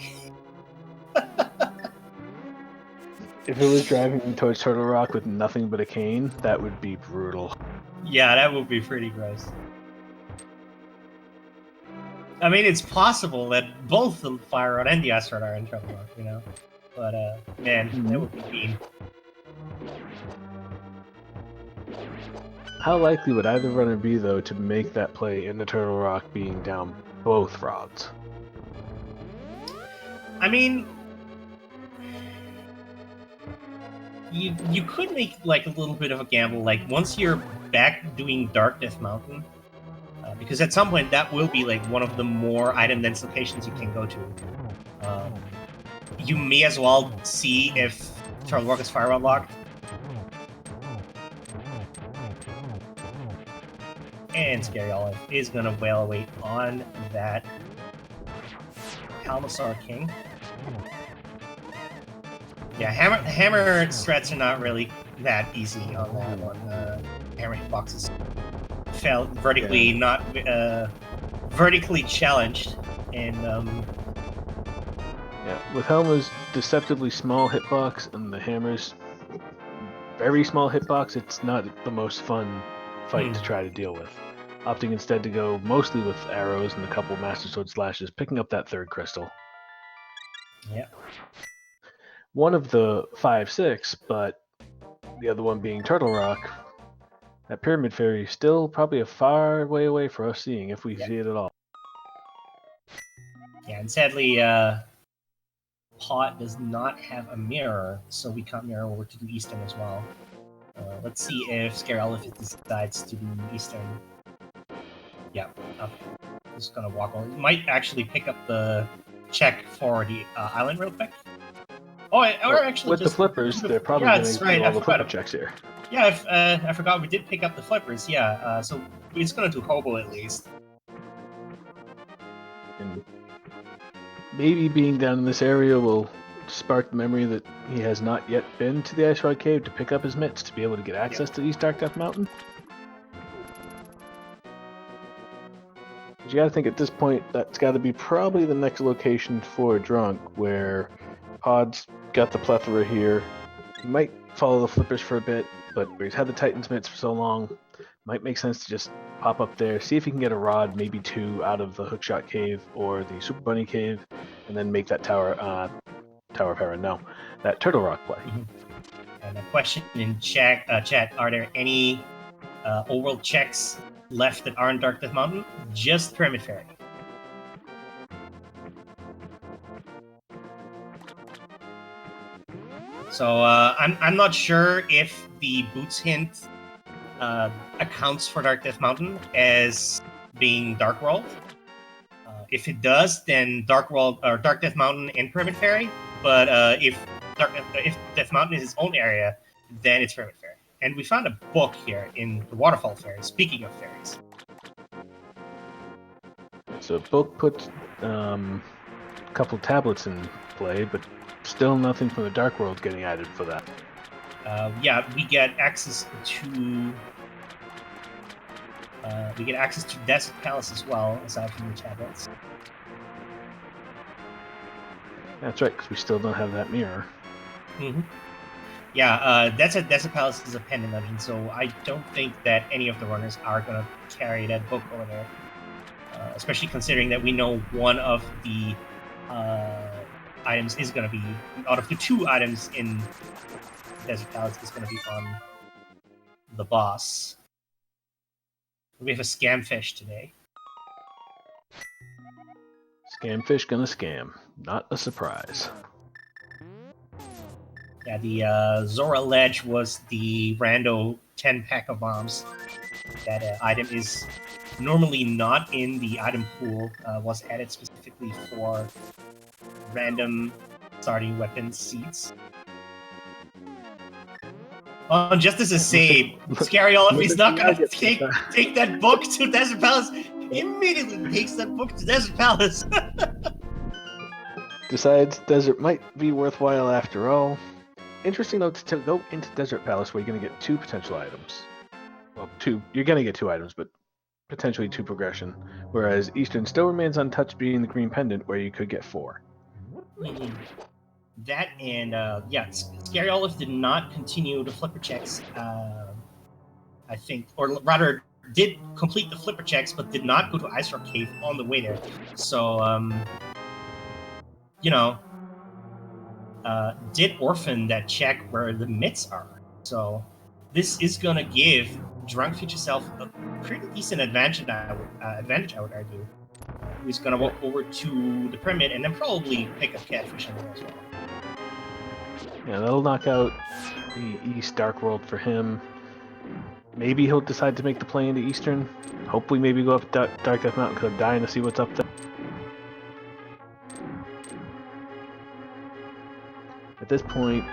If it was driving towards Turtle Rock with nothing but a cane, that would be brutal. Yeah, that would be pretty gross. I mean, it's possible that both the Fire Rod and the Ice Rod are in Turtle Rock, But, man, that would be mean. How likely would either runner be, though, to make that play in the Turtle Rock being down both rods? I mean... You could make, like, a little bit of a gamble. Like, once you're back doing Dark Death Mountain, Because at some point that will be like one of the more item-dense locations you can go to. You may as well see if Turtle Rock is firewall locked. And Scaryolive is gonna whale away on that Kalmasaur King. Yeah, hammer strats are not really that easy on that one. Hammer hitboxes felt vertically not vertically challenged, and with Helma's deceptively small hitbox and the Hammer's very small hitbox, it's not the most fun fight to try to deal with. Opting instead to go mostly with arrows and a couple Master Sword slashes, picking up that third crystal. Yeah. One of the 5/6, but the other one being Turtle Rock. That Pyramid Fairy still probably a far way away for us seeing, if we see it at all. Yeah, and sadly, Pot does not have a mirror, so we can't mirror over to the Eastern as well. Let's see if Scaryolive decides to do Eastern. Yeah, okay. Just gonna walk over. Might actually pick up the check for the island real quick. Oh, or actually with just the flippers, they're probably going to do all the flipper checks here. Yeah, I forgot we did pick up the flippers. Yeah, so he's gonna do Hobo at least. And maybe being down in this area will spark the memory that he has not yet been to the Ice Rod Cave to pick up his mitts to be able to get access to East Dark Death Mountain. But you gotta think at this point, that's gotta be probably the next location for Drunk, where Pod's got the plethora here. He might follow the flippers for a bit, but where he's had the Titan's mitts for so long, might make sense to just pop up there, see if he can get a rod, maybe two, out of the Hookshot Cave or the Super Bunny Cave, and then make that Tower of Heron, no, that Turtle Rock play. And a question in chat, are there any overworld checks left that aren't Dark Death Mountain? Just Pyramid Fairy. So I'm not sure if the Boots hint accounts for Dark Death Mountain as being Dark World. If it does, then Dark World or Dark Death Mountain and Pyramid Fairy. But if Death Mountain is its own area, then it's Pyramid Fairy. And we found a book here in the Waterfall Fairy. Speaking of fairies, so book puts a couple tablets in play, but still nothing from the Dark World getting added for that. Yeah, we get access to Desert Palace as well, aside from the tablets. That's right, because we still don't have that mirror. Mm-hmm. Yeah, Desert Palace is a pendant dungeon, so I don't think that any of the runners are going to carry that book over there. Especially considering that we know one of the items is going to be, out of the two items in Desert Palace, is going to be on the boss. We have a Scamfish today. Scamfish gonna scam. Not a surprise. Yeah, the Zora Ledge was the rando 10-pack of bombs. That item is normally not in the item pool, was added specifically for random starting weapon seeds. Just as a save, Scaryolive is not gonna take that book to Desert Palace. Immediately takes that book to Desert Palace. Decides Desert might be worthwhile after all. Interesting though to go into Desert Palace where you're gonna get two potential items. Well, two. You're gonna get two items, but potentially two progression. Whereas Eastern still remains untouched, being the green pendant where you could get four. Mm-hmm. That and Scaryolive did not continue the flipper checks. I think, or rather, did complete the flipper checks, but did not go to Ice Rock Cave on the way there. So, did orphan that check where the mitts are. So, this is gonna give Drunk Future Self a pretty decent advantage. I would argue. He's gonna walk over to the pyramid and then probably pick up Catfish in there as well. Yeah, that'll knock out the East Dark World for him. maybe he'll decide to make the play into Eastern. Hopefully, maybe go up Dark Death Mountain because I'm dying to see what's up there. At this point,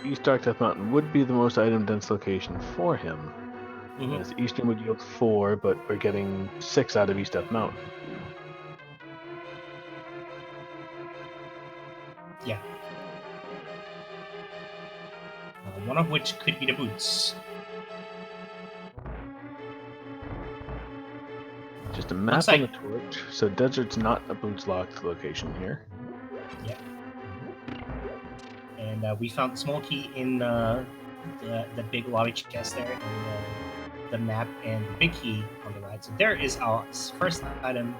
East Dark Death Mountain would be the most item-dense location for him. As Eastern would yield 4, but we're getting 6 out of East Death Mountain. Yeah. One of which could be the boots. Just a map on the torch, so desert's not a boots locked location here. Yeah. And we found the small key in the big lobby chest there, and the map and the big key on the right. So there is our first item,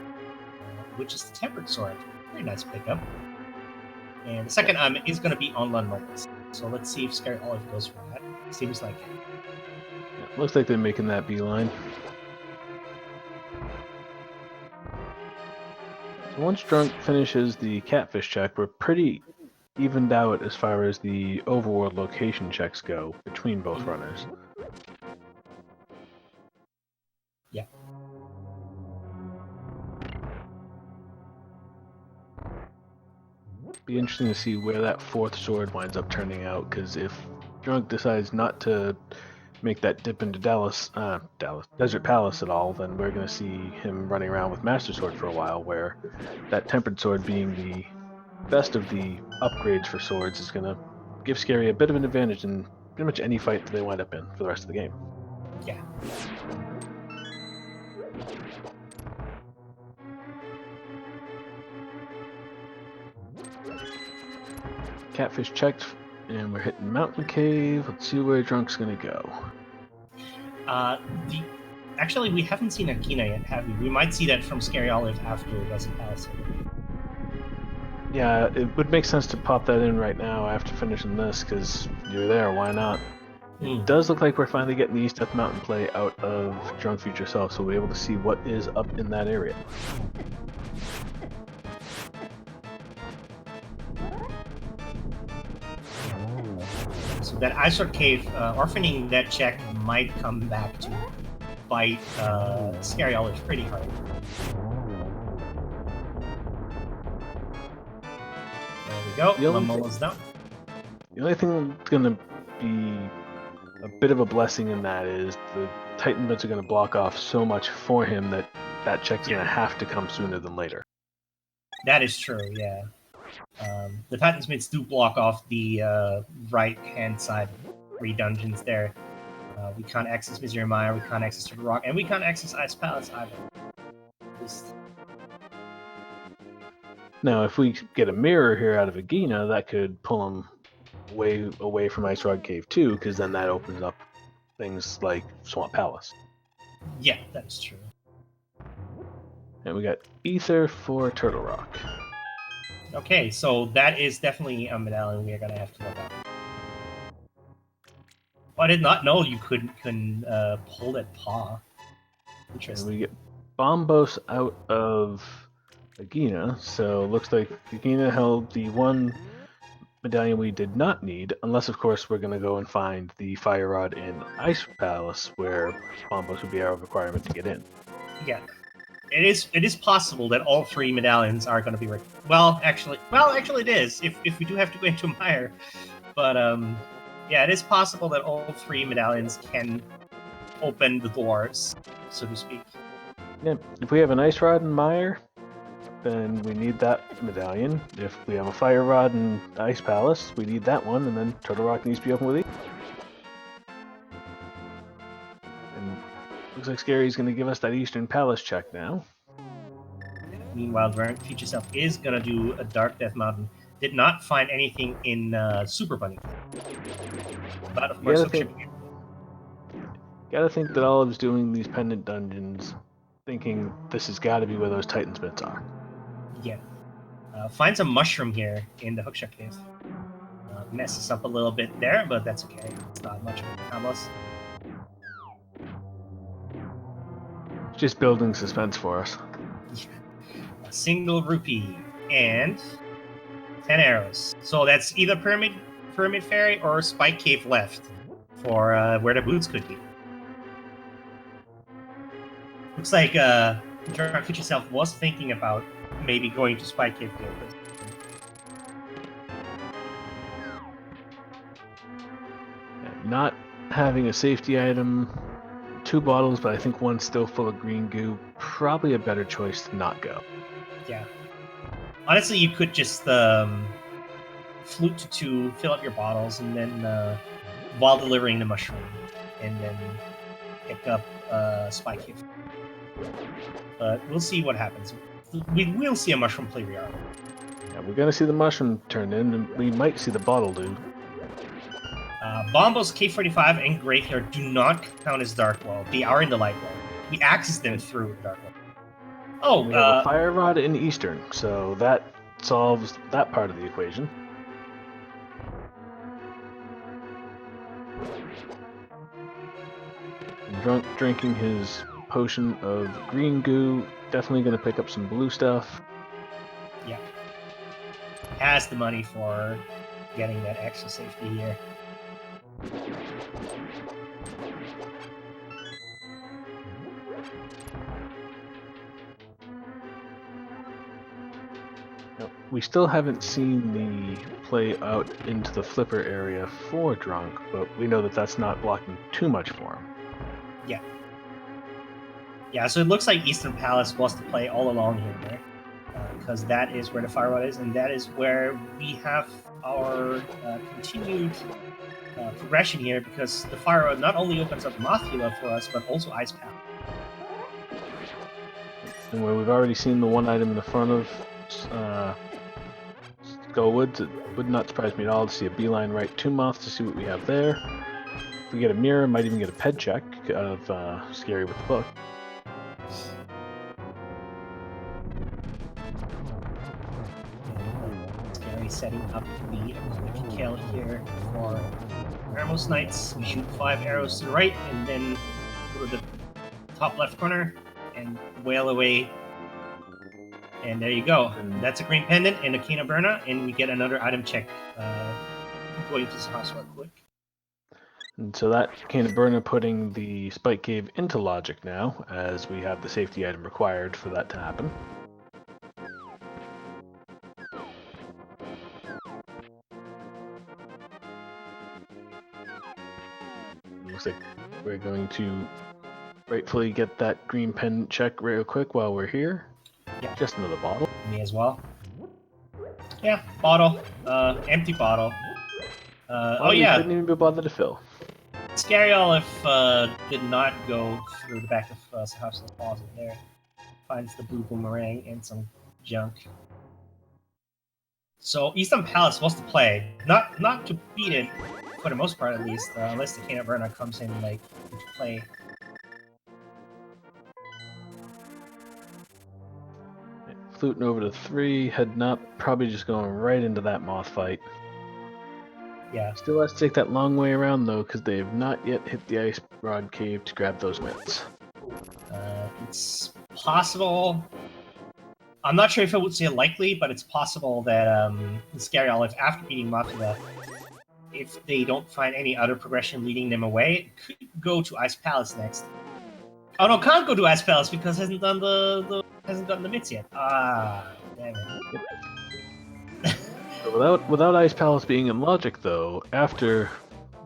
which is the tempered sword. Very nice pickup. And the second item is going to be on Lund Mobiles. So let's see if Scaryolive goes for that. Seems like it. Yeah, looks like they're making that beeline. So once Drunk finishes the catfish check, we're pretty evened out as far as the overworld location checks go between both runners. Yeah. Be interesting to see where that fourth sword winds up turning out, because if Drunk decides not to make that dip into Desert Palace at all, then we're going to see him running around with Master Sword for a while, where that tempered sword being the best of the upgrades for swords is going to give Scary a bit of an advantage in pretty much any fight that they wind up in for the rest of the game. Yeah. Catfish checked, and we're hitting Mountain Cave. Let's see where Drunk's going to go. Actually, we haven't seen Akina yet, have we? We might see that from Scaryolive after Desert Palace. Yeah, it would make sense to pop that in right now after finishing this, because you're there, why not? It does look like we're finally getting the East Death Mountain play out of Drunk Future Self, so we'll be able to see what is up in that area. So that Isor Cave, orphaning that check might come back to bite Scaryolive pretty hard. There we go. Momo's down. The only thing that's going to be a bit of a blessing in that is the Titan bits are going to block off so much for him that that check's going to have to come sooner than later. That is true, yeah. The Titan's Mids do block off the right-hand side 3 dungeons there. We can't access Misery Mire, we can't access Turtle Rock, and we can't access Ice Palace either. Now, if we get a mirror here out of Agina, that could pull him way away from Ice Rod Cave too, because then that opens up things like Swamp Palace. Yeah, that's true. And we got Ether for Turtle Rock. Okay, so that is definitely a medallion we are going to have to look at. Oh, I did not know you couldn't pull that paw. Interesting. And we get Bombos out of Agina, so looks like Agina held the one medallion we did not need, unless of course we're going to go and find the Fire Rod in Ice Palace, where Bombos would be our requirement to get in. Yeah. It is possible that all 3 medallions are going to be well, actually it is if we do have to go into Mire, but yeah, it is possible that all 3 medallions can open the doors, so to speak. Yeah, if we have an Ice Rod in Mire, then we need that medallion. If we have a Fire Rod in Ice Palace, we need that one, and then Turtle Rock needs to be open with it. And looks like Scary's going to give us that Eastern Palace check now. Meanwhile, Drunk Future Self is going to do a Dark Death Mountain. Did not find anything in Super Bunny. But of course, Gotta think that Olive's doing these pendant dungeons thinking this has got to be where those Titan Smiths are. Yeah. Finds a mushroom here in the Hookshot Cave. Messes up a little bit there, but that's okay. It's not much of a combos. Just building suspense for us. A single rupee and 10 arrows. So that's either Pyramid Fairy or Spike Cave left for where the boots could be. Looks like Drunk Future Self was thinking about maybe going to Spike Cave here. Not having a safety item, 2 bottles, but I think one's still full of green goo. Probably a better choice to not go. Yeah. Honestly, you could just flute to 2, fill up your bottles, and then while delivering the mushroom, and then pick up Spike Cave. But we'll see what happens. We will see a mushroom play regardless. Yeah, we're gonna see the mushroom turn in, and we might see the bottle dude. Bombos, K45, and Graveyard do not count as Dark World. They are in the Light World. We access them through the Dark World. Oh, we have a Fire Rod in Eastern, so that solves that part of the equation. Drunk drinking his potion of green goo, definitely going to pick up some blue stuff. Yeah. Has the money for getting that extra safety here. We still haven't seen the play out into the flipper area for Drunk, but we know that that's not blocking too much for him. Yeah. Yeah, so it looks like Eastern Palace was the play all along here, because that is where the Fire Rod is, and that is where we have our continued progression here, because the Fire Rod not only opens up Mothula for us, but also Ice Palace. And where we've already seen the one item in the front of Skullwoods, it would not surprise me at all to see a beeline right to Moth to see what we have there. If we get a mirror, might even get a ped check out of Scary with the book. Scary setting up the quick kill here for Ramos Knights. We shoot 5 arrows to the right, and then go to the top left corner and wail away. And there you go. That's a green pendant and a Kena Burna, and we get another item check going to this house real quick. And so that Kena Burna putting the Spike Cave into logic now, as we have the safety item required for that to happen. Looks like we're going to rightfully get that green pendant check real quick while we're here. Yeah. Just another bottle. Me as well. Yeah, bottle. Empty bottle. Oh yeah. Didn't even be bothered to fill. Scaryolive did not go through the back of Sahaf's closet there. Finds the blue boomerang and some junk. So Eastern Palace was the play. Not to beat it, for the most part at least, unless the Kena Burna comes in like into play. Fluting over to 3, heading up, probably just going right into that moth fight. Yeah. Still has to take that long way around though, because they have not yet hit the Ice Rod Cave to grab those mitts. It's possible. I'm not sure if I would say likely, but it's possible that Scaryolive, after beating Mothula, if they don't find any other progression leading them away, could go to Ice Palace next. Oh no, can't go to Ice Palace because hasn't done hasn't gotten the mitts yet. Ah, damn it. So without Ice Palace being in logic though, after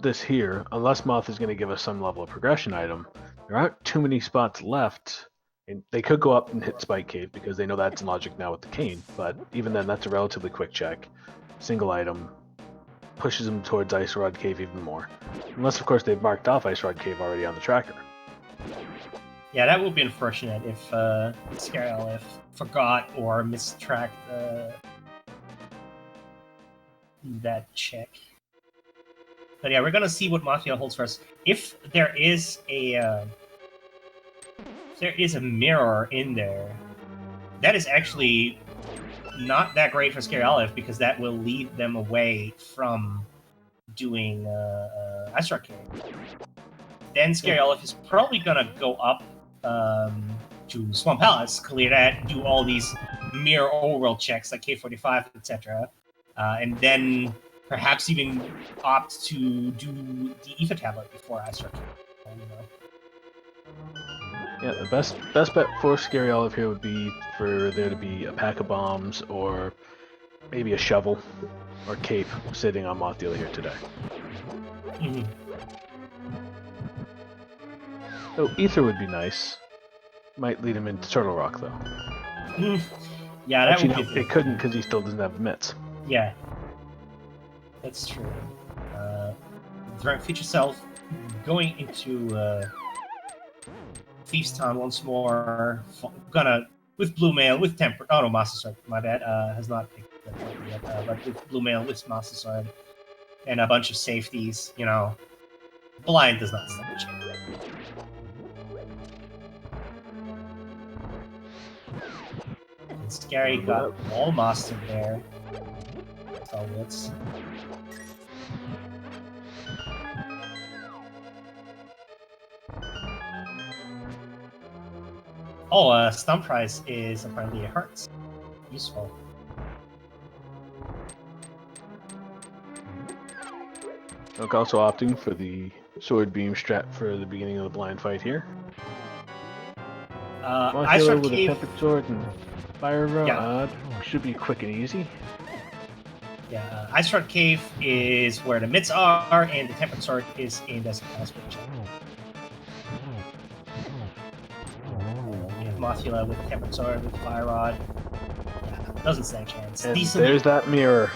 this here, unless Moth is going to give us some level of progression item, there aren't too many spots left. And they could go up and hit Spike Cave because they know that's in logic now with the cane, but even then that's a relatively quick check. Single item pushes them towards Ice Rod Cave even more. Unless of course they've marked off Ice Rod Cave already on the tracker. Yeah, that would be unfortunate if Scaryolive forgot or mistracked that check. But yeah, we're gonna see what Mafia holds for us. If there is a mirror in there, that is actually not that great for Scaryolive because that will lead them away from doing Ice Rock Cave. Then Scaryolive is probably gonna go up to Swamp Palace, clear that, do all these mirror overworld checks like K45, etc. And then perhaps even opt to do the Ether Tablet before Ice Rock Cave. Yeah, the best bet for Scaryolive here would be for there to be a pack of bombs or maybe a shovel or cape sitting on Mothdeal here today. Mhm. So Ether would be nice. Might lead him into Turtle Rock though. Yeah, that Actually, would no, be. it couldn't because he still doesn't have the mitts. Yeah, that's true. Drunk Future Self going into Thieves Town once more. Gonna with Blue Mail with Temper. Oh no, Master Sword. My bad. Has not picked that up yet. But with Blue Mail with Master Sword and a bunch of safeties. You know, blind does not stand a chance. And Scary got all mastered there. Stalwarts. Oh, Stump Prize is apparently a heart. Useful. Look, also opting for the sword beam strat for the beginning of the blind fight here. Ice Mothdeal Rock with a Cave. tempered sword and fire Yeah. rod should be quick and easy. Yeah, Ice Rock Cave is where the mitts are, and the Tempered Sword is in the Spell Check. We have Mothula with Tempered Sword with Fire Rod. Yeah, doesn't stand a chance. And Decently. there's that mirror.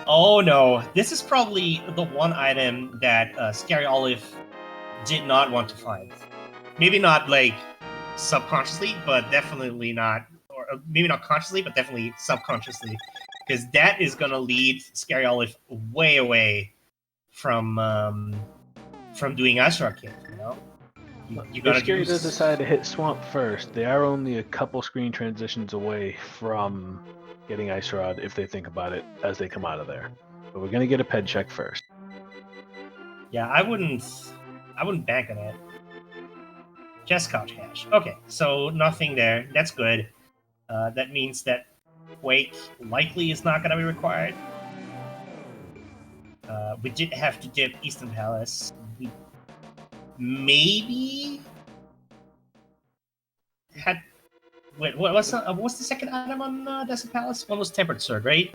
Oh no, this is probably the one item that Scaryolive did not want to find. Maybe not like subconsciously, but definitely not, or maybe not consciously, but definitely subconsciously, because that is gonna lead Scaryolive way away from doing Ice Rock Cave. You know, you gotta If Scary use. does decide to hit Swamp first, they are only a couple screen transitions away from getting Ice Rod if they think about it as they come out of there. But we're gonna get a ped check first. Yeah, I wouldn't bank on it. Just couch hash. Okay, so nothing there. That's good. That means that Quake likely is not going to be required. We did have to dip Eastern Palace. We maybe had. Wait, what's the second item on Desert Palace? One was Tempered Sword, right?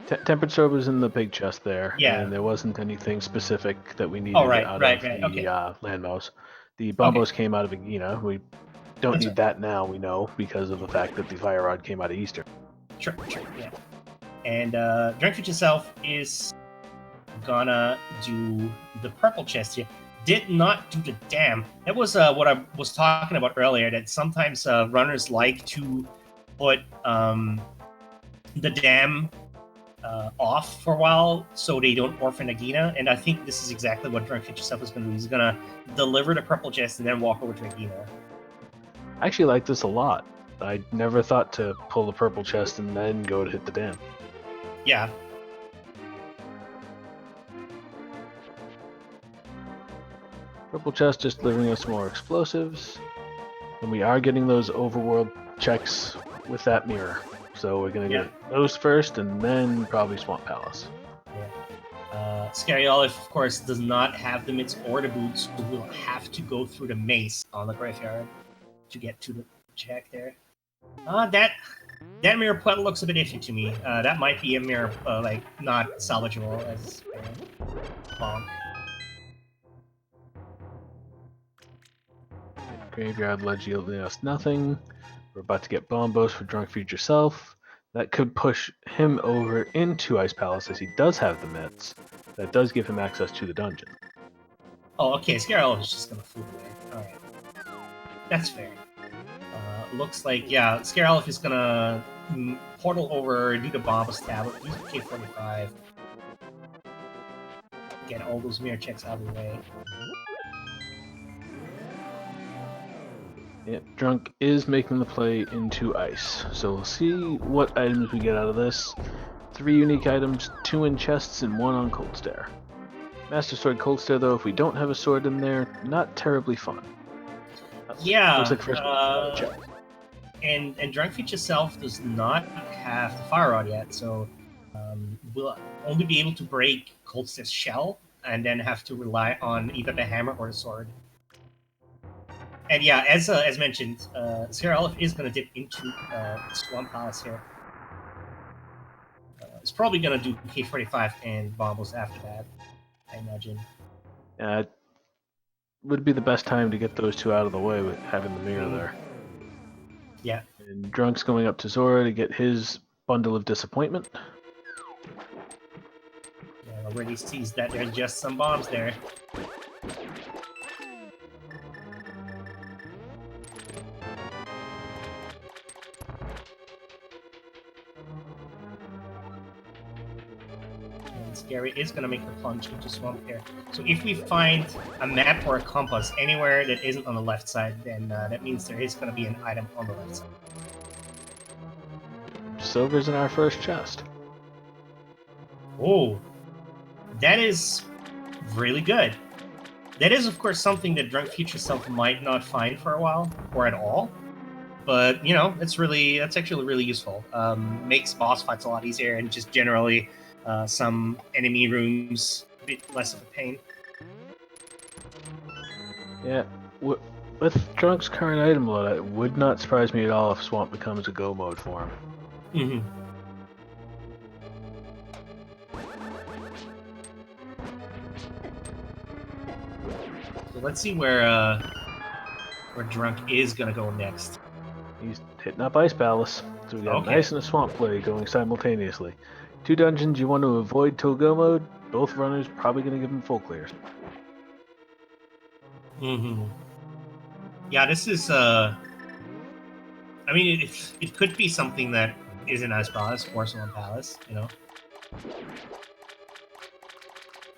Tempered Sword was in the big chest there, Yeah. and there wasn't anything specific that we needed Oh, right, out right, of right, the okay. landmouse. The bombos came out of Agena. We don't That's need right. that now, we know, because of the fact that the Fire Rod came out of Eastern. Sure, yeah. And Drink Future Self is gonna do the purple chest here. Did not do the dam. That was what I was talking about earlier, that sometimes runners like to put the dam off for a while so they don't orphan Agena, and I think this is exactly what Drunk Future Self is going to do. He's going to deliver the purple chest and then walk over to Agena. I actually like this a lot. I never thought to pull the purple chest and then go to hit the dam. Yeah. Purple chest just delivering us more explosives. And we are getting those overworld checks with that mirror. So we're going to get those first and then probably Swamp Palace. Scaryolive, of course, does not have the mitts or the boots, so we'll have to go through the maze on the graveyard to get to the check there. That mirror puddle looks a bit iffy to me. That might be a mirror, like, not salvageable as bonk. Graveyard ledge yielding us nothing. We're about to get bombos for Drunk Future Self. That could push him over into Ice Palace as he does have the mitts. That does give him access to the dungeon. Oh, okay, Scaryolive is just gonna fool away. Alright. That's fair. Looks like, yeah, Scaryolive is gonna portal over, do the bombos tablet, use the K45. Get all those mirror checks out of the way. Yeah, Drunk is making the play into Ice, so we'll see what items we get out of this. 3 unique items, 2 in chests and 1 on Cold Stare. Master Sword Cold Stare, though, if we don't have a sword in there, not terribly fun. Yeah, looks like first check. And Drunk Future Self does not have the Fire Rod yet, so we'll only be able to break Cold Stare's shell and then have to rely on either the hammer or the sword. And yeah, as mentioned, Scaryolive is going to dip into Swamp Palace here. It's probably going to do K45 and Bombos after that, I imagine. Would be the best time to get those two out of the way with having the mirror there. Yeah. And Drunk's going up to Zora to get his bundle of disappointment. Yeah, already sees that there's just some bombs there. Scary is going to make the plunge into Swamp here. So if we find a map or a compass anywhere that isn't on the left side, then that means there is going to be an item on the left side. Silver's in our first chest. Oh, that is really good. That is, of course, something that Drunk Future Self might not find for a while, or at all. But, you know, that's actually really useful. Makes boss fights a lot easier, and just generally some enemy rooms a bit less of a pain. Yeah, with Drunk's current item load, it would not surprise me at all if Swamp becomes a go mode for him. Mm-hmm. So let's see where Drunk is gonna go next. He's hitting up Ice Palace, so we got Okay. a nice and a Swamp play going simultaneously. 2 dungeons you want to avoid till go mode. Both runners probably going to give him full clears. Mm-hmm. Yeah, this is. I mean, it could be something that isn't as broad as Porcelain Palace, you know.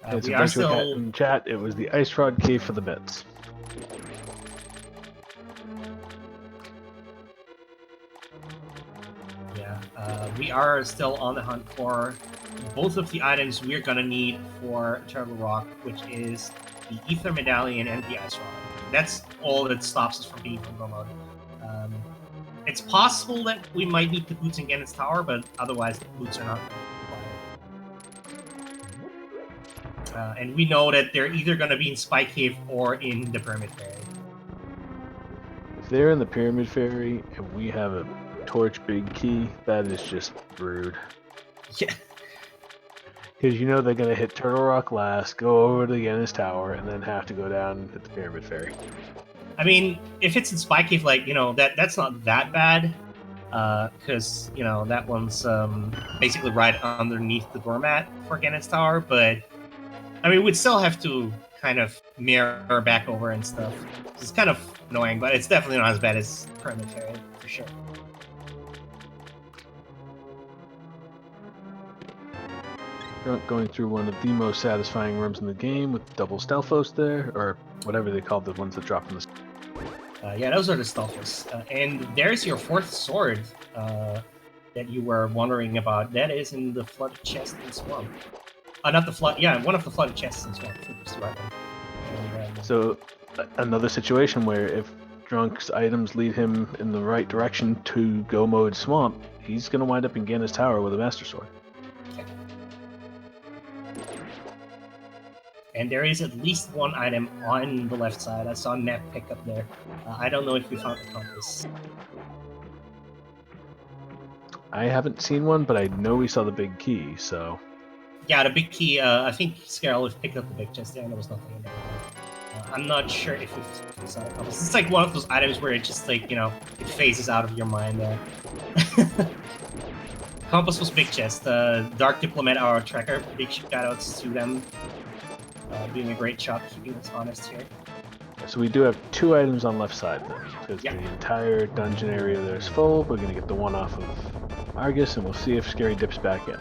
It's We a are bunch still. of in chat. It was the Ice Rod Cave for the bits. Yeah, we are still on the hunt for both of the items we're gonna need for Turtle Rock, which is the Ether Medallion and the Ice Rod. That's all that stops us from being from go mode. It's possible that we might need the boots in Ganon's Tower, but otherwise the boots are not required. And we know that they're either going to be in Spy Cave or in the Pyramid Fairy. If they're in the Pyramid Fairy and we have a Torch Big Key, that is just rude. Yeah. Because you know they're going to hit Turtle Rock last, go over to Ganon's Tower, and then have to go down at the Pyramid Fairy. I mean, if it's in Spy Cave, like, you know, that's not that bad. Because, you know, that one's basically right underneath the doormat for Ganon's Tower, but I mean, we'd still have to kind of mirror back over and stuff. It's kind of annoying, but it's definitely not as bad as Pyramid Fairy, for sure. Drunk going through one of the most satisfying rooms in the game with double Stealthos there, or whatever they call the ones that drop from the... Yeah, those are the Stealthos. And there's your 4th sword that you were wondering about. That is in the flooded chest in Swamp. Not the flood. Yeah, one of the flooded chests in Swamp. I think it's the right one. And, So, another situation where if Drunk's items lead him in the right direction to go mode Swamp, he's going to wind up in Ganon's Tower with a Master Sword. And there is at least one item on the left side. I saw a map pick up there. I don't know if we found the compass. I haven't seen one, but I know we saw the big key, so... Yeah, the big key, I think Scaryolive picked up the big chest there and there was nothing in there. I'm not sure if we saw the compass. It's like one of those items where it just, like, you know, it phases out of your mind there. Compass was big chest. Dark Diplomat, our tracker, big shoutouts to them. Doing a great job keeping us honest here. So we do have 2 items on left side then, because Yeah. the entire dungeon area there is full. We're going to get the one off of Argus, and we'll see if Scary dips back in.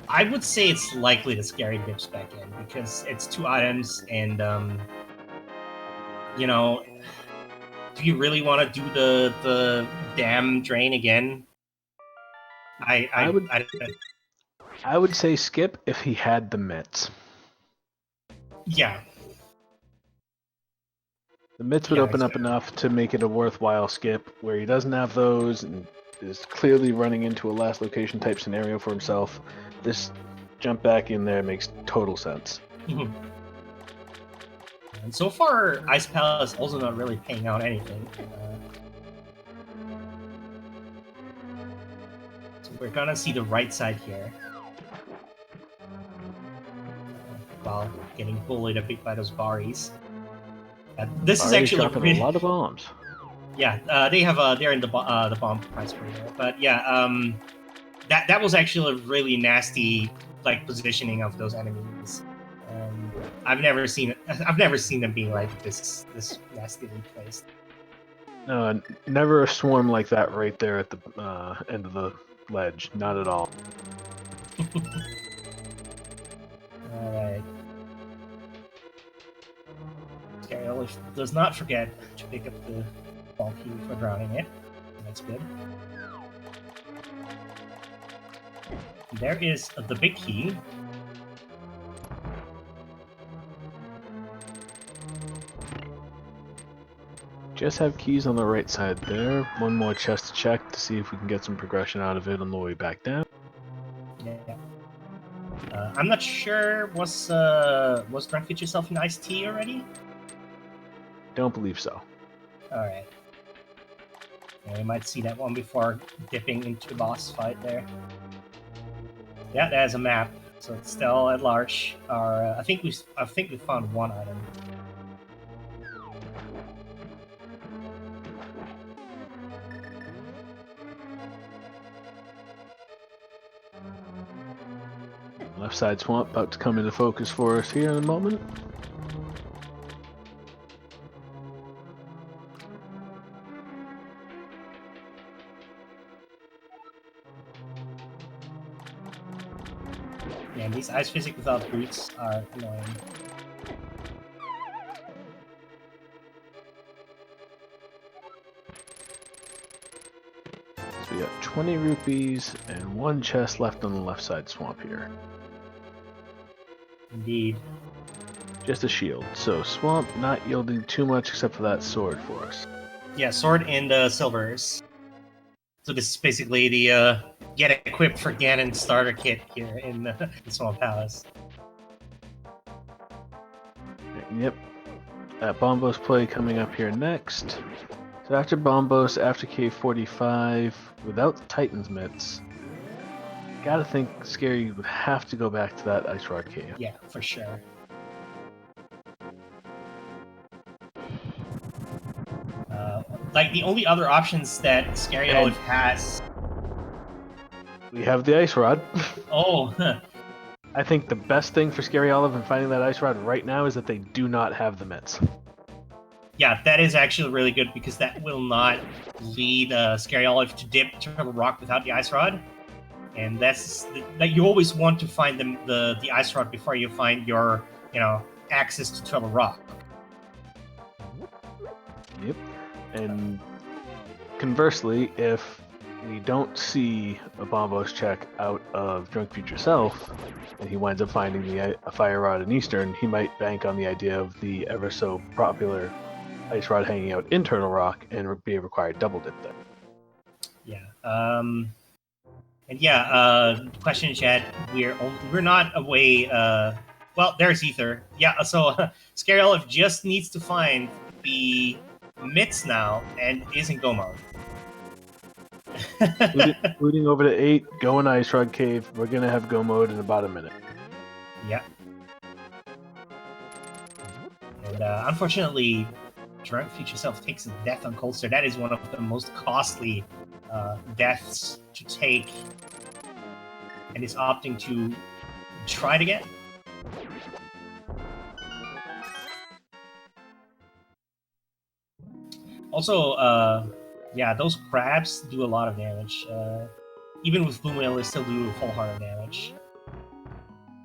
I would say it's likely that Scary dips back in, because it's 2 items, and, you know, do you really want to do the dam drain again? I would say skip if he had the mitts. Yeah. The mitts would Yeah, open up exactly. enough to make it a worthwhile skip, where he doesn't have those and is clearly running into a last location type scenario for himself. This jump back in there makes total sense. And so far, Ice Palace also not really paying out anything. So we're gonna see the right side here. While getting bullied a bit by those Baris. This is actually dropping a lot of bombs. Yeah, they have they're in the bomb price per year. But yeah, that was actually a really nasty like positioning of those enemies. I've never seen them being like this nastily placed. Never a swarm like that right there at the end of the ledge. Not at all. Alright. Scaryolive does not forget to pick up the ball key for drowning it. That's good. There is the big key. Just have keys on the right side there. One more chest to check to see if we can get some progression out of it on the way back down. Yeah. I'm not sure. Was Drunk Future Self in Iced Tea already? Don't believe so. Alright. Yeah, we might see that one before dipping into the boss fight there. Yeah, that has a map, so it's still at large. I think we found one item. Left side swamp about to come into focus for us here in a moment. Yeah, these ice physics without boots are annoying. So we got 20 rupees and one chest left on the left side swamp here. Indeed. Just a shield. So swamp not yielding too much except for that sword for us. Yeah, sword and silvers. So this is basically the get equipped for Ganon starter kit here in the Swamp Palace. Yep. Bombos play coming up here next. So after Bombos, after K45, without Titan's mitts, gotta think Scary would have to go back to that Ice Rod Cave. Yeah, for sure. Like the only other options that Scaryolive has. We have the Ice Rod. Oh, I think the best thing for Scaryolive in finding that Ice Rod right now is that they do not have the mitts. yeah, that is actually really good because that will not lead Scaryolive to dip Turtle Rock without the Ice Rod. And that's that you always want to find the Ice Rod before you find your access to Turtle Rock. Yep. And conversely, if we don't see a Bombos check out of Drunk Future Self, and he winds up finding a Fire Rod in Eastern, he might bank on the idea of the ever so popular Ice Rod hanging out in Turtle Rock and be a required double dip there. Yeah. And yeah, question in chat, we're not away. Well, there's Ether. Yeah, so Scaryolive just needs to find the mitts now and is in go mode. Looting over to 8, going Ice Rod Cave. We're gonna have go mode in about a minute. Yeah. And unfortunately, Drunk Future Self takes a death on Coldster. That is one of the most costly deaths to take, and is opting to try it again. Also, yeah, those crabs do a lot of damage. Even with Blue Whale, they still do full heart of damage.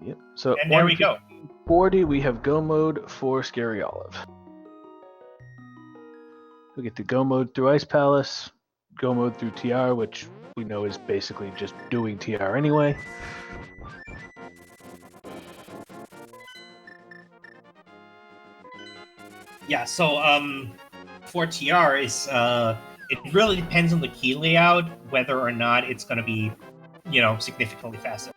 Yep. So and there we go. 40, we have go mode for Scaryolive. We get to go mode through Ice Palace, go mode through TR, which we know is basically just doing TR anyway. Yeah, so for TR is it really depends on the key layout whether or not it's going to be, significantly faster.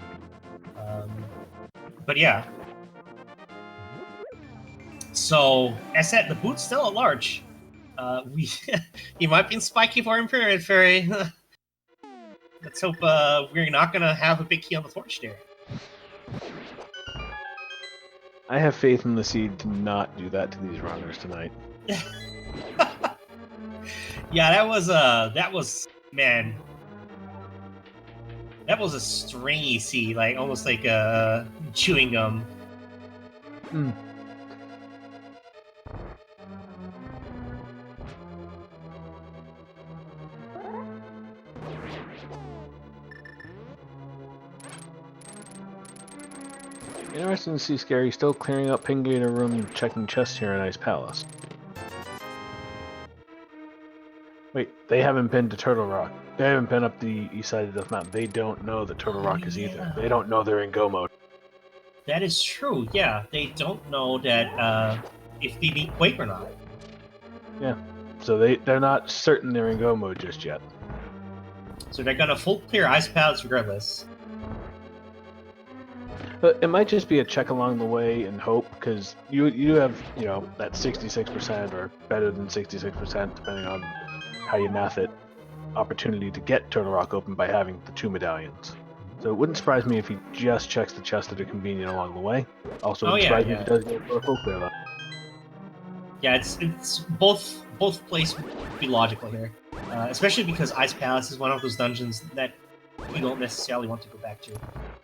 But yeah. So, as said, the boot's still at large. He might be in spiky for Imperial Fairy. Let's hope we're not gonna have a big key on the torch there. I have faith in the seed to not do that to these runners tonight. Yeah, that was man. That was a stringy seed, like almost like chewing gum. Mm. Interesting to see Scary still clearing up Pingator room, checking chests here in Ice Palace. Wait, they haven't been to Turtle Rock. They haven't been up the east side of Death Mountain. They don't know that Turtle Rock is either. They don't know they're in go mode. That is true, yeah. They don't know that if they beat Quake or not. Yeah, so they're not certain they're in go mode just yet. So they're gonna full clear Ice Palace regardless. But it might just be a check along the way and hope, because you have, you know, that 66% or better than 66%, depending on how you math it, opportunity to get Turtle Rock open by having the 2 medallions. So it wouldn't surprise me if he just checks the chests that are convenient along the way. Also, wouldn't surprise me if he does get a full clear though. Yeah, it's both plays would be logical here, especially because Ice Palace is one of those dungeons that you don't necessarily want to go back to.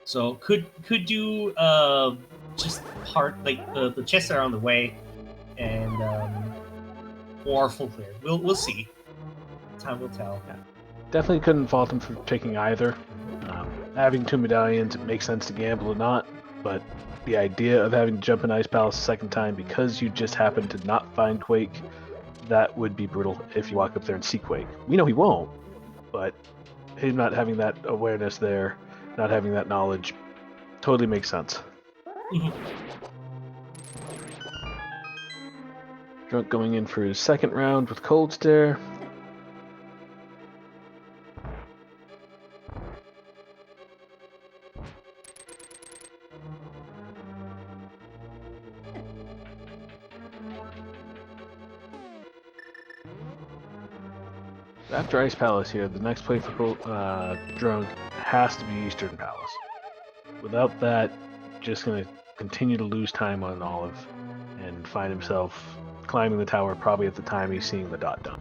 So could do just part like the chests that are on the way, and or full clear. We'll see. Time will tell. Yeah. Definitely couldn't fault him for taking either. Having 2 medallions, it makes sense to gamble or not, but the idea of having to jump in Ice Palace a second time because you just happen to not find Quake, that would be brutal if you walk up there and see Quake. We know he won't, but him not having that awareness there, not having that knowledge, totally makes sense. Drunk going in for his second round with Cold Stare. After Ice Palace here, the next play for Drunk has to be Eastern Palace. Without that, just going to continue to lose time on Olive and find himself climbing the tower probably at the time he's seeing the dot done.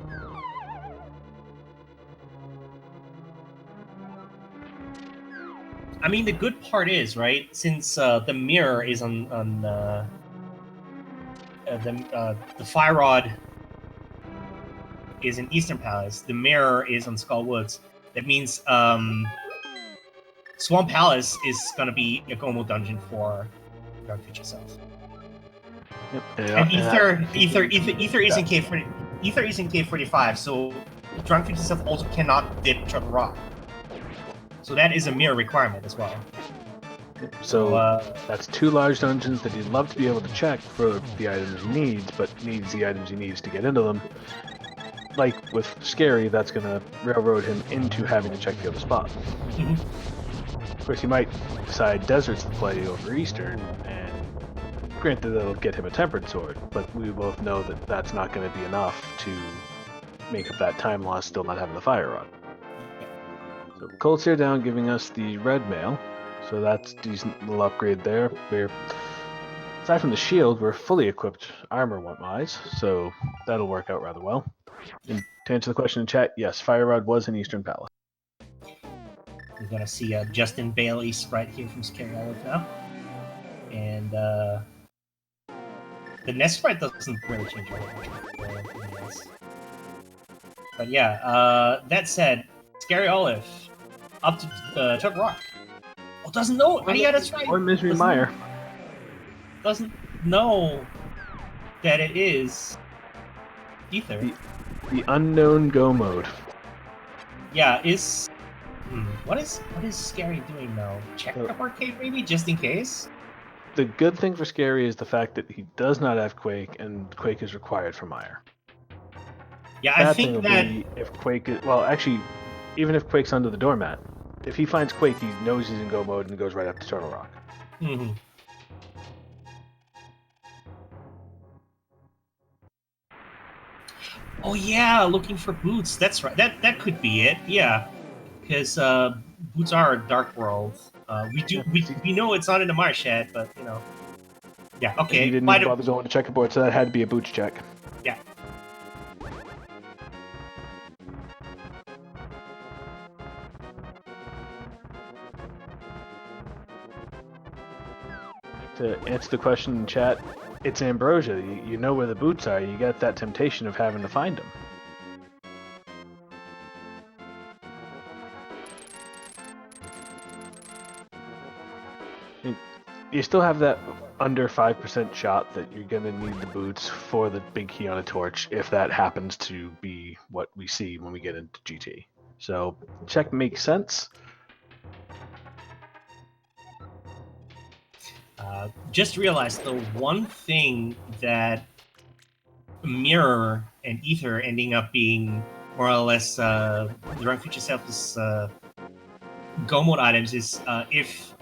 I mean, the good part is, right, since the mirror is on the Fire Rod is in Eastern Palace, the mirror is on Skull Woods. That means Swamp Palace is gonna be a Gomo dungeon for Drunk Future Self. Yep. And Ether is in K45, so Drunk Future Self also cannot dip Turtle Rock. So that is a mirror requirement as well. So that's 2 large dungeons that he'd love to be able to check for the items he needs, but needs the items he needs to get into them. Like with Scary, that's going to railroad him into having to check the other spot. Of course, he might decide Desert's the play over Eastern, and granted that'll get him a Tempered Sword, but we both know that that's not going to be enough to make up that time loss still not having the Fire Rod. So Cold Stare down, giving us the red mail, so that's a decent little upgrade there. Aside from the shield, we're fully equipped armor-wise, so that'll work out rather well. And to answer the question in chat, yes, Fire Rod was in Eastern Palace. We're gonna see a Justin Bailey sprite here from Scaryolive now, and the Nest sprite doesn't really change anything. But yeah, that said, Scaryolive up to Chuck Rock. Oh, doesn't know. Oh, yeah, that's right. Or Misery Meyer. Doesn't know that it is Ether. The unknown go mode. Yeah, is what is Scary doing now? Check the arcade maybe, just in case. The good thing for Scary is the fact that he does not have Quake, and Quake is required for Meyer. Yeah, Bad I think that if Quake is, well, actually, even if Quake's under the doormat, if he finds Quake, he knows he's in go mode and goes right up to Turtle Rock. Oh yeah, looking for boots. That's right. That could be it. Yeah, because boots are a dark world. We know it's not in the marsh yet, but you know. Yeah. And Okay. you didn't even bother going to checkerboard, so that had to be a boots check. Yeah. To answer the question in chat, it's Ambrosia. You know where the boots are. You get that temptation of having to find them. You still have that under 5% shot that you're going to need the boots for the big key on a torch if that happens to be what we see when we get into GT. So check makes sense. Just realized the one thing that Mirror and Ether ending up being more or less the Drunk Future Self's Go mode items is if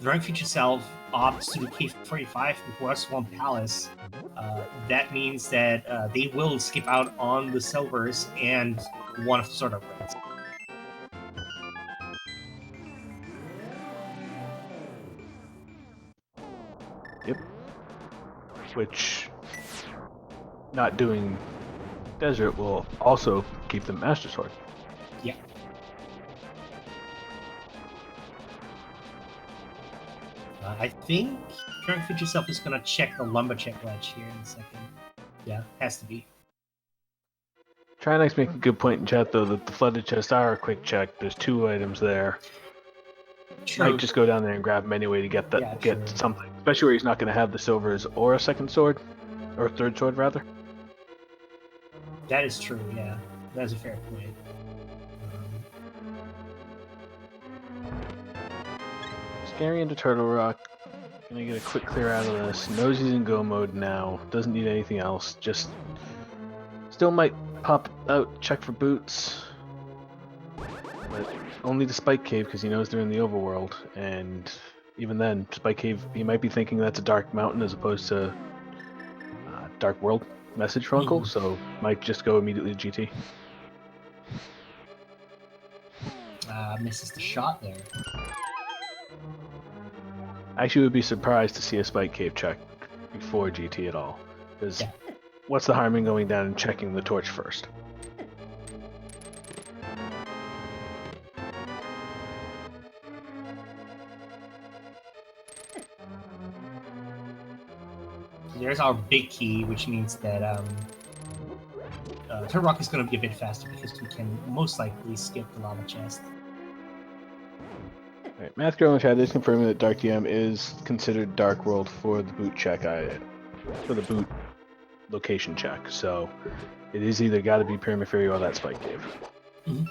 Drunk Future Self opts to do K45 before Swamp Palace, that means that they will skip out on the silvers and one of the sort of reds. Yep. Which, not doing Desert will also keep them Master Sword. Yeah. I think Drunk Future Self is gonna check the Lumberjack ledge here in a second. Yeah, has to be. Trinex make a good point in chat though that the flooded chests are a quick check. There's 2 items there. True. Might just go down there and grab them anyway to get Yeah, get true. something. Especially where he's not going to have the silvers or a second sword, or a third sword rather. That is true. Yeah, that's a fair point. Scary into Turtle Rock. Gonna get a quick clear out of this. Knows he's in go mode now. Doesn't need anything else. Just still might pop out, check for boots. But only the Spike Cave because he knows they're in the overworld. And even then, Spike Cave, he might be thinking that's a dark mountain as opposed to dark world message from Uncle. So might just go immediately to GT. Misses the shot there. I actually would be surprised to see a Spike Cave check before GT at all. Because what's the harm in going down and checking the torch first? There's our big key, which means that Turtle Rock is going to be a bit faster because we can most likely skip the lava chest. Alright, Math Girl in chat is confirming that Dark DM is considered Dark World for the boot check, for the boot location check. So it is either got to be Pyramid Fairy or that Spike Cave. Mm-hmm.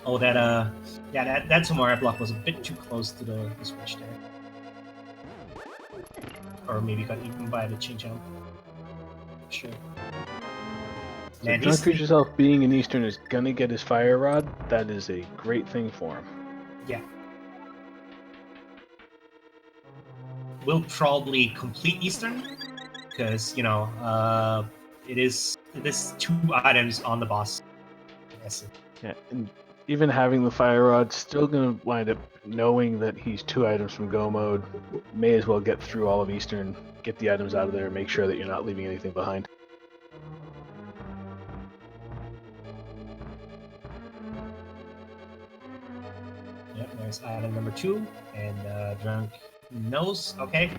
Oh, that Samara block was a bit too close to the switch there. Or maybe got eaten by the chain jump. Sure. So Drunk Futureself being an Eastern is gonna get his Fire Rod. That is a great thing for him. Yeah. We'll probably complete Eastern because it is 2 items on the boss. Yes. Yeah, and even having the Fire Rod, still gonna wind up knowing that he's 2 items from Go mode. May as well get through all of Eastern, get the items out of there, make sure that you're not leaving anything behind. Yep, there's item number 2, and Drunk knows. Okay,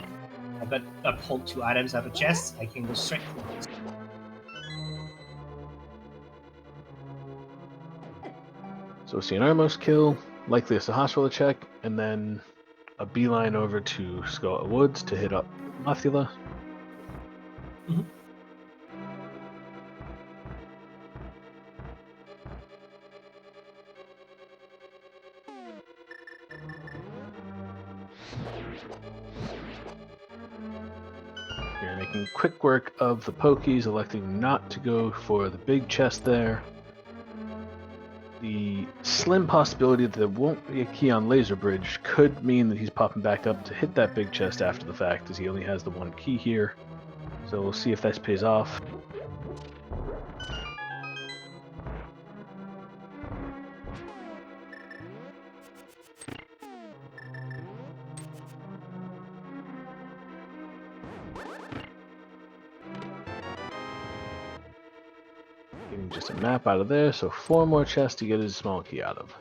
I've pulled 2 items out of the chest. I can go straight for it. So Cianarmos kill, likely a Sahasrahla check, and then a beeline over to Skull Woods to hit up Mothula. Mm-hmm. You're gonna making quick work of the pokies, electing not to go for the big chest there. The slim possibility that there won't be a key on Laser Bridge could mean that he's popping back up to hit that big chest after the fact, as he only has the one key here. So we'll see if this pays off. Getting just a map out of there, so 4 more chests to get his small key out of.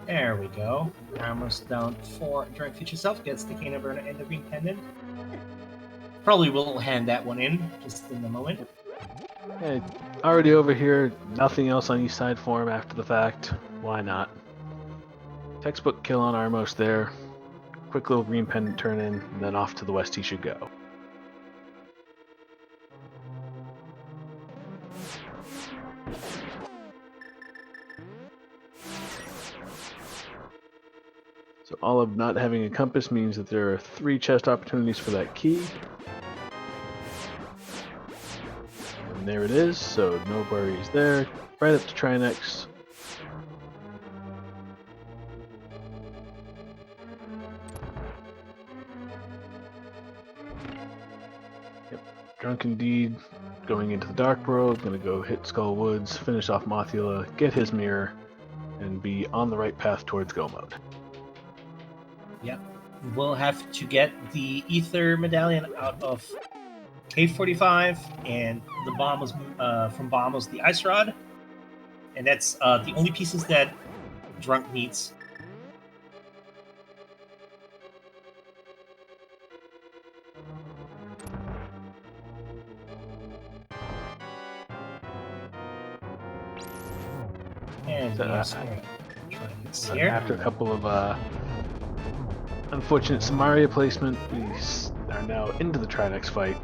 There we go. Almost down for Drunk Future Self. Gets the Cannon Burner and the Green Pendant. Probably will hand that one in just in a moment. Yeah, already over here, nothing else on east side for him after the fact. Why not? Textbook kill on Armos there. Quick little green pendant turn in, and then off to the west he should go. So all of not having a compass means that there are 3 chest opportunities for that key. And there it is, so no worries there. Right up to Trinex. Yep, Drunk indeed. Going into the Dark World, gonna go hit Skull Woods, finish off Mothula, get his mirror, and be on the right path towards go mode. Yep. We'll have to get the Ether Medallion out of Cave 45, and the Bombos, from Bombos, the Ice Rod. And that's the only pieces that Drunk needs. And So, after a couple of unfortunate Samaria placement, we are now into the Trinex fight.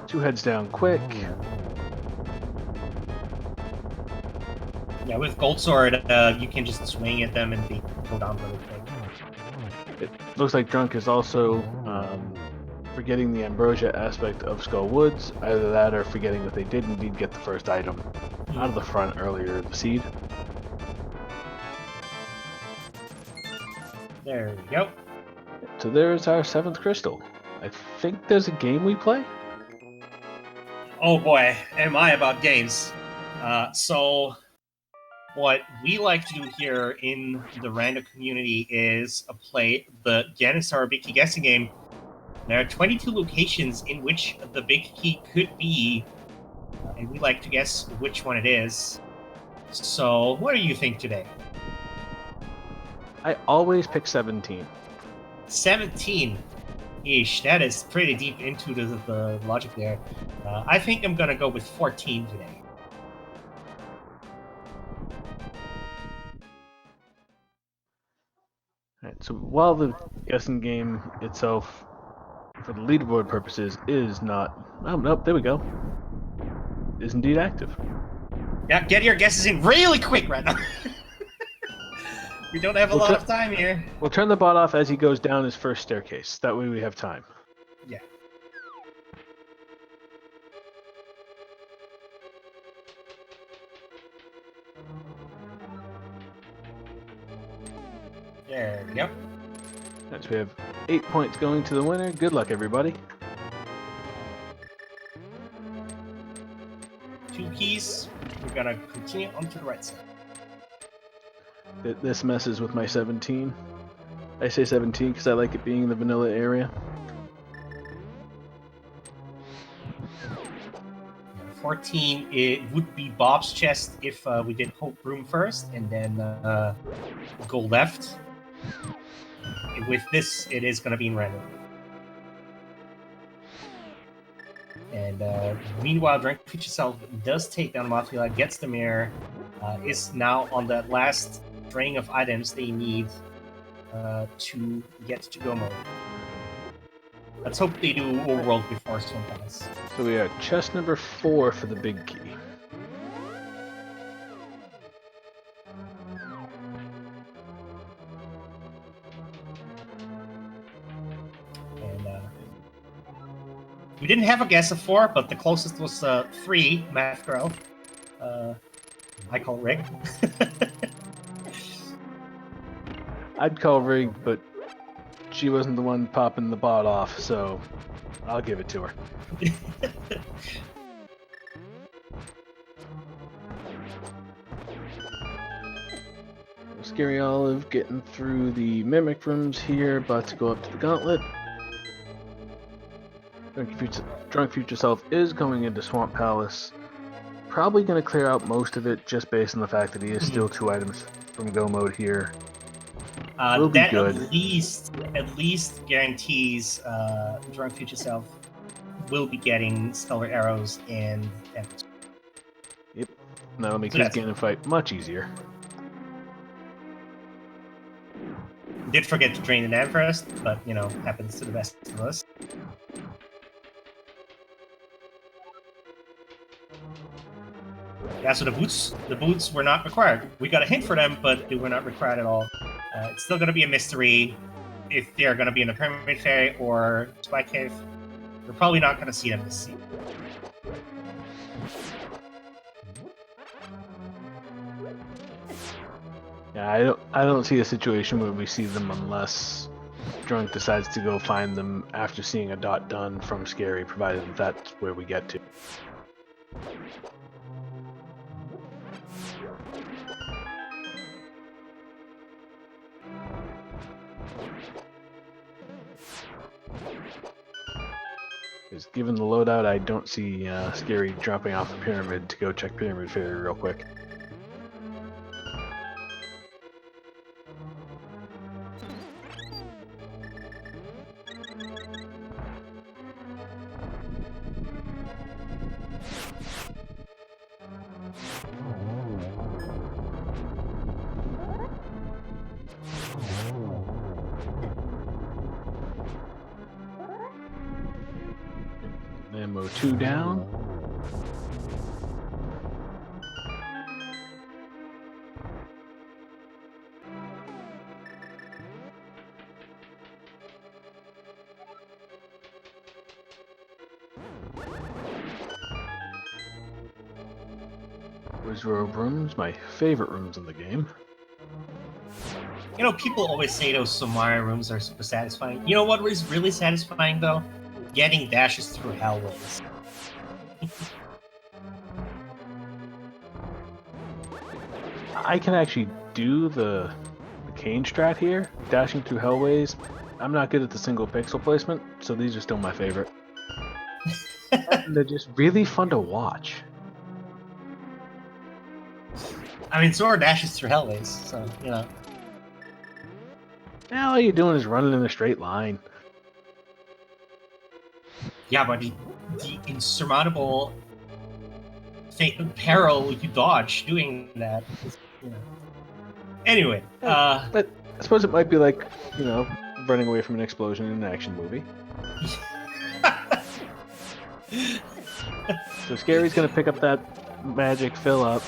2 heads down quick. Yeah, with Gold Sword, you can just swing at them and they go down really quick. It looks like Drunk is also forgetting the Ambrosia aspect of Skull Woods. Either that or forgetting that they did indeed get the first item out of the front earlier, the seed. There we go. So there's our 7th crystal. I think there's a game we play? Oh boy, am I about games. So what we like to do here in the random community is play the Janissar Big Key guessing game. There are 22 locations in which the big key could be, and we like to guess which one it is. So what do you think today? I always pick 17. 17. Eesh, that is pretty deep into the logic there. I think I'm gonna go with 14 today. Alright, so while the guessing game itself, for the leaderboard purposes, is not... Oh, nope, there we go. Is indeed active. Yeah, get your guesses in really quick right now. We don't have a lot of time here. We'll turn the bot off as he goes down his first staircase. That way we have time. Yeah. There we go. Right, so we have 8 points going to the winner. Good luck, everybody. 2 keys. We're gonna continue on to the right side. This messes with my 17. I say 17 because I like it being in the vanilla area. 14, it would be Bob's chest if we did Hope Room first, and then go left. With this, it is going to be in random. And meanwhile, Drunk Future Self does take down Mothula, gets the mirror, is now on that last string of items they need to get to go mode. Let's hope they do overworld before Swim Pass. So we are chest number 4 for the big key. We didn't have a guess of 4, but the closest was 3, Math Girl. I call Rick. I'd call Rig, but she wasn't the one popping the bot off, so I'll give it to her. Scaryolive getting through the mimic rooms here, about to go up to the gauntlet. Drunk Future Self is going into Swamp Palace. Probably going to clear out most of it just based on the fact that he is still 2 items from go mode here. Will be that good. at least guarantees Drunk Future Self will be getting Stellar Arrows and damage. Yep. That'll make So his that's- Ganon fight much easier. Did forget to drain the Nan first, but you know, happens to the best of us. Yeah, so the boots were not required. We got a hint for them, but they were not required at all. It's still going to be a mystery if they're going to be in the Pyramid Fairy or Spy Cave. We're probably not going to see them this season. Yeah, I don't see a situation where we see them unless Drunk decides to go find them after seeing a dot done from Scary, provided that that's where we get to. Because given the loadout, I don't see Scary dropping off the pyramid to go check Pyramid Fairy real quick. Ammo 2 down. Wizrobe rooms, my favorite rooms in the game. You know, people always say those Samara rooms are super satisfying. You know what is really satisfying, though? Getting dashes through hallways. I can actually do the cane strat here, dashing through hellways. I'm not good at the single pixel placement, so these are still my favorite. And they're just really fun to watch. I mean, so are dashes through hallways, so, you know. Now all you're doing is running in a straight line. Yeah, but the insurmountable peril you dodge doing that is, you know. Anyway, But I suppose it might be like, you know, running away from an explosion in an action movie. So Scary's gonna pick up that magic fill up,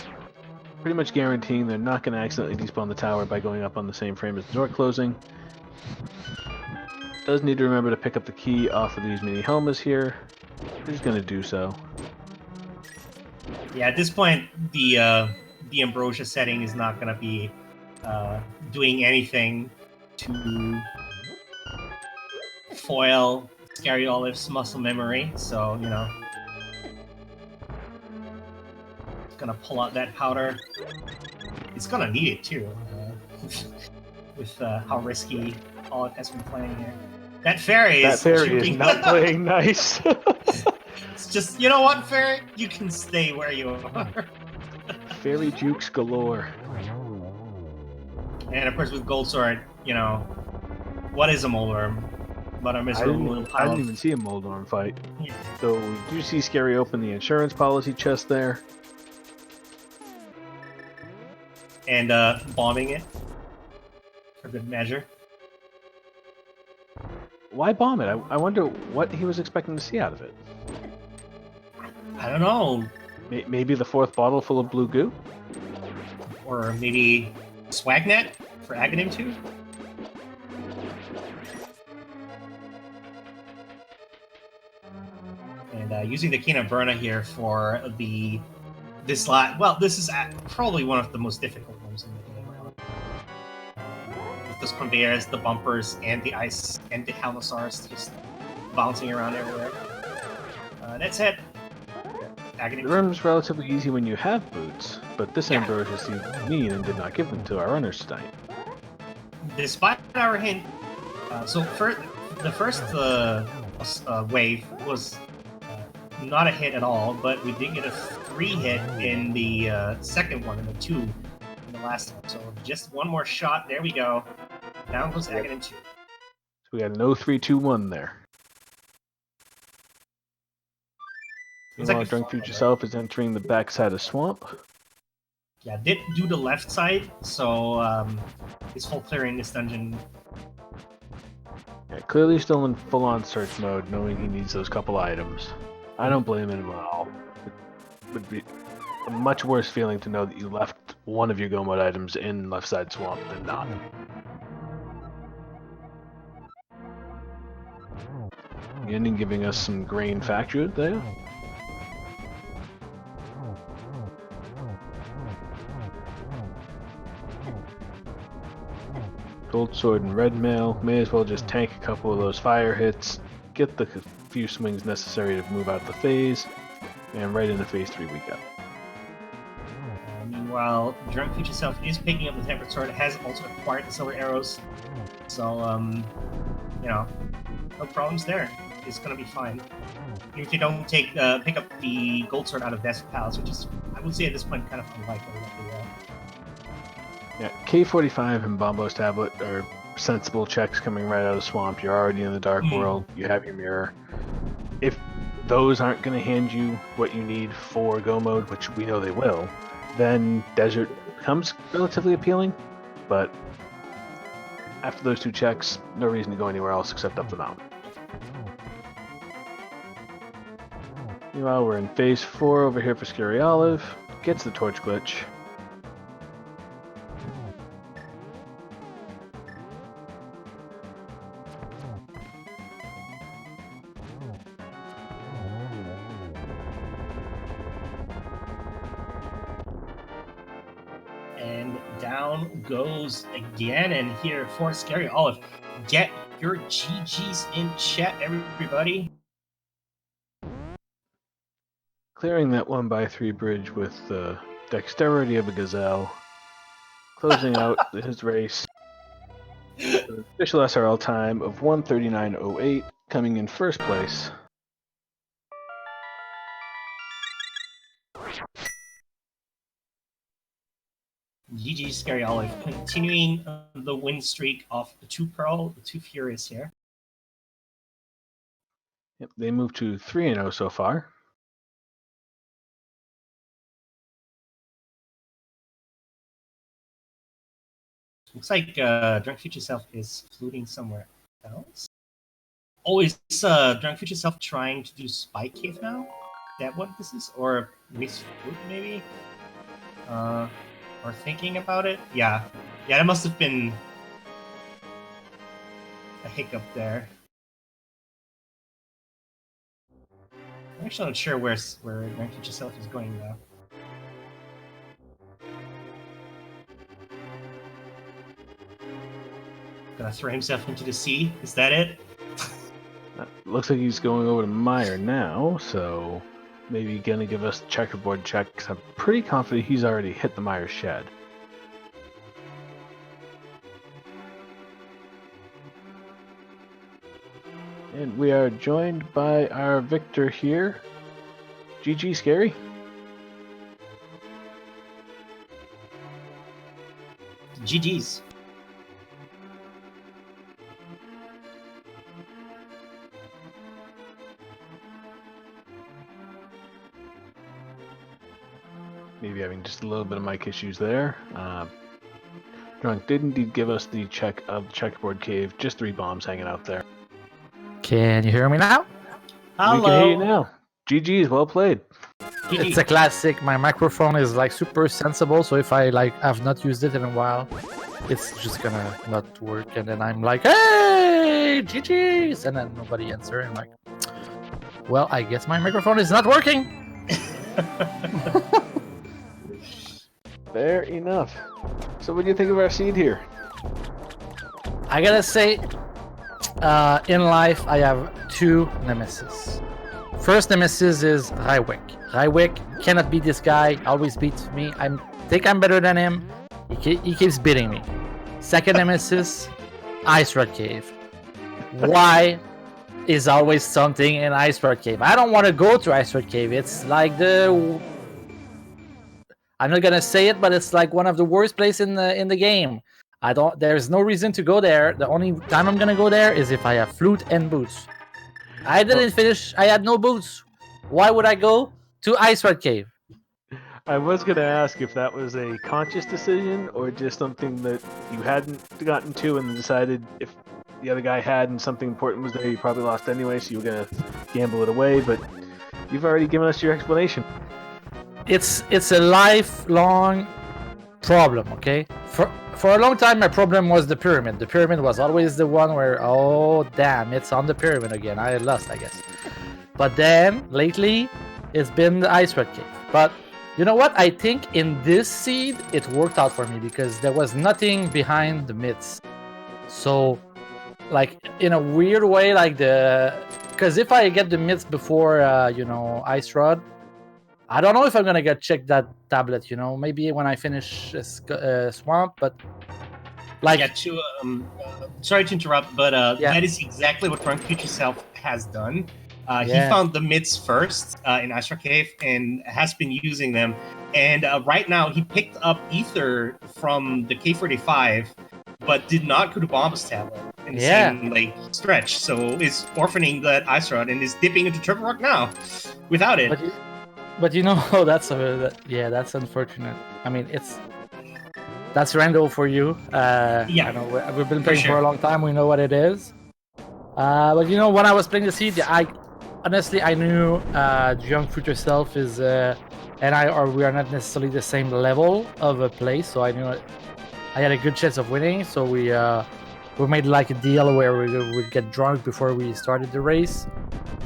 pretty much guaranteeing they're not gonna accidentally despawn the tower by going up on the same frame as the door closing. Does need to remember to pick up the key off of these mini helmets here. He's gonna do so. yeah, at this point, the Ambrosia setting is not going to be doing anything to foil Scaryolive's muscle memory, so, you know. It's going to pull out that powder. It's going to need it, too, with how risky all it has been playing here. That fairy is shooting. not playing nice. It's just, you know what, fairy? You can stay where you are. Fairy jukes galore. And of course, with Gold Sword, you know, what is a Moldworm? But a miserable little I pile didn't of... even see a Moldorm fight. Yeah. So we do see Scary open the insurance policy chest there. And bombing it for good measure. Why bomb it? I wonder what he was expecting to see out of it. I don't know. Maybe the 4th bottle full of blue goo? Or maybe Swagnet for Aghanim 2? using the Kina Burna here for this lot. Well, this is probably one of the most difficult ones in the game. With those conveyors, the bumpers, and the ice, and the Halnosaurs just bouncing around everywhere. That's it. The room's relatively easy when you have boots, but this Ambrosia seemed mean and did not give them to our runners tonight. Despite our hint, the first wave was not a hit at all, but we did get a 3 hit in the second one and a 2 in the last one. So just one more shot. There we go. Down goes Aghanim 2. So we got an 0-3-2-1 there. Meanwhile, Drunk Future Self is entering the backside of Swamp. Yeah, did do the left side, so he's full clearing this dungeon. Yeah, clearly still in full-on search mode, knowing he needs those couple items. I don't blame him at all. It would be a much worse feeling to know that you left one of your go mode items in left side Swamp than not. Ending giving us some grain factory there. Gold Sword and Red Mail. May as well just tank a couple of those fire hits, get the few swings necessary to move out the phase, and right into phase 3 we go. Meanwhile, Drunk Future Self is picking up the Tempered Sword, has also acquired the Silver Arrows, so, you know, no problems there. It's gonna be fine. Even if you don't pick up the Gold Sword out of Desert Palace, which is, I would say at this point, kind of unlikely. Yeah, K45 and Bombo's Tablet are sensible checks coming right out of Swamp. You're already in the Dark World. You have your mirror. If those aren't going to hand you what you need for Go Mode, which we know they will, then Desert becomes relatively appealing. But after those 2 checks, no reason to go anywhere else except up the mountain. Meanwhile, we're in phase 4 over here for Scaryolive. Gets the torch glitch. And down goes again, and here for Scaryolive. Get your GGs in chat, everybody. Clearing that 1x3 bridge with the dexterity of a gazelle. Closing out his race. The official SRL time of 1:39.08, coming in first place. GG Scaryolive, continuing the win streak of the 2 Pearl, the 2 Furious here. Yep, they moved to 3-0 so far. Looks like Drunk Future Self is floating somewhere else. Oh, is Drunk Future Self trying to do Spy Cave now? Is that what this is? Or Miss Fruit, maybe? Or thinking about it? Yeah. Yeah, that must have been a hiccup there. I'm actually not sure where Drunk Future Self is going now. Gonna throw himself into the sea? Is that it? Looks like he's going over to Meyer now, so maybe gonna give us the checkerboard check, because I'm pretty confident he's already hit the Meyer shed. And we are joined by our victor here. GG Scary. GG's. Maybe having just a little bit of mic issues there. Drunk did indeed give us the check of the checkerboard cave. Just 3 bombs hanging out there. Can you hear me now? Hello. We can hear you now. GG's, well played. GG. It's a classic. My microphone is like super sensible, so if I like have not used it in a while, it's just gonna not work. And then I'm like, "Hey, GG's!" and then nobody answers. I'm like, Well, I guess my microphone is not working. Fair enough. So what do you think of our seed here? I gotta say, in life, I have two nemesis. First nemesis is Raiwick. Raiwick cannot beat this guy, always beats me. I think I'm better than him. He keeps beating me. Second nemesis, Ice Red Cave. Why is always something in Ice Red Cave? I don't want to go to Ice Red Cave. It's like I'm not gonna say it, but it's like one of the worst places in the game. There's no reason to go there. The only time I'm gonna go there is if I have flute and boots. I didn't finish. I had no boots. Why would I go to Ice Red Cave? I was going to ask if that was a conscious decision or just something that you hadn't gotten to and decided if the other guy had and something important was there, you probably lost anyway, so you were going to gamble it away, but you've already given us your explanation. It's a lifelong problem, okay? For a long time, my problem was the pyramid. The pyramid was always the one where, oh, damn, it's on the pyramid again. I lost, I guess. But then, lately, it's been the Ice Red Cave. But you know what? I think in this seed, it worked out for me because there was nothing behind the myths. So, like, in a weird way, like because if I get the myths before, Ice Rod, I don't know if I'm gonna get checked that tablet. Maybe when I finish Swamp, but like. Yeah. Sorry to interrupt, but that is exactly what drunkfutureself has done. He found the myths first in Astro Cave and has been using them. And right now, he picked up Ether from the K45, but did not go to Bomb's tablet in the same stretch. So is orphaning that Ice Rod and is dipping into Triple Rock now without it. But that's unfortunate. I mean, that's Rando for you. I know we've been playing for a long time. We know what it is. But when I was playing the seed, honestly, I knew drunkfutureself is we are not necessarily the same level of play, so I knew I had a good chance of winning. So we made like a deal where we would get drunk before we started the race.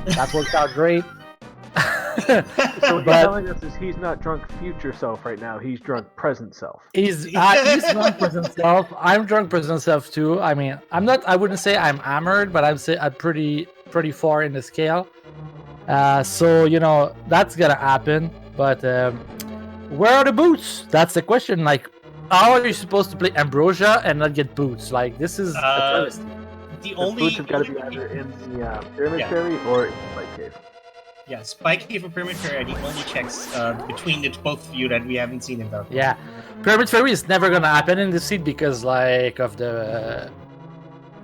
That worked out great. So what you're telling us is he's not drunk future self right now. He's drunk present self. He's drunk present self. I'm drunk present self too. I mean, I'm not. I wouldn't say I'm hammered, but I'm pretty far in the scale. So that's gonna happen. But where are the boots? That's the question. Like, how are you supposed to play Ambrosia and not get boots? Like, this is the boots have got to be either in the Pyramid Fairy or in the Spike Cave. Yeah, Spike Cave or Pyramid Fairy are the only checks between the both of you that we haven't seen in Dark. Yeah, Pyramid Fairy is never gonna happen in the seed because of the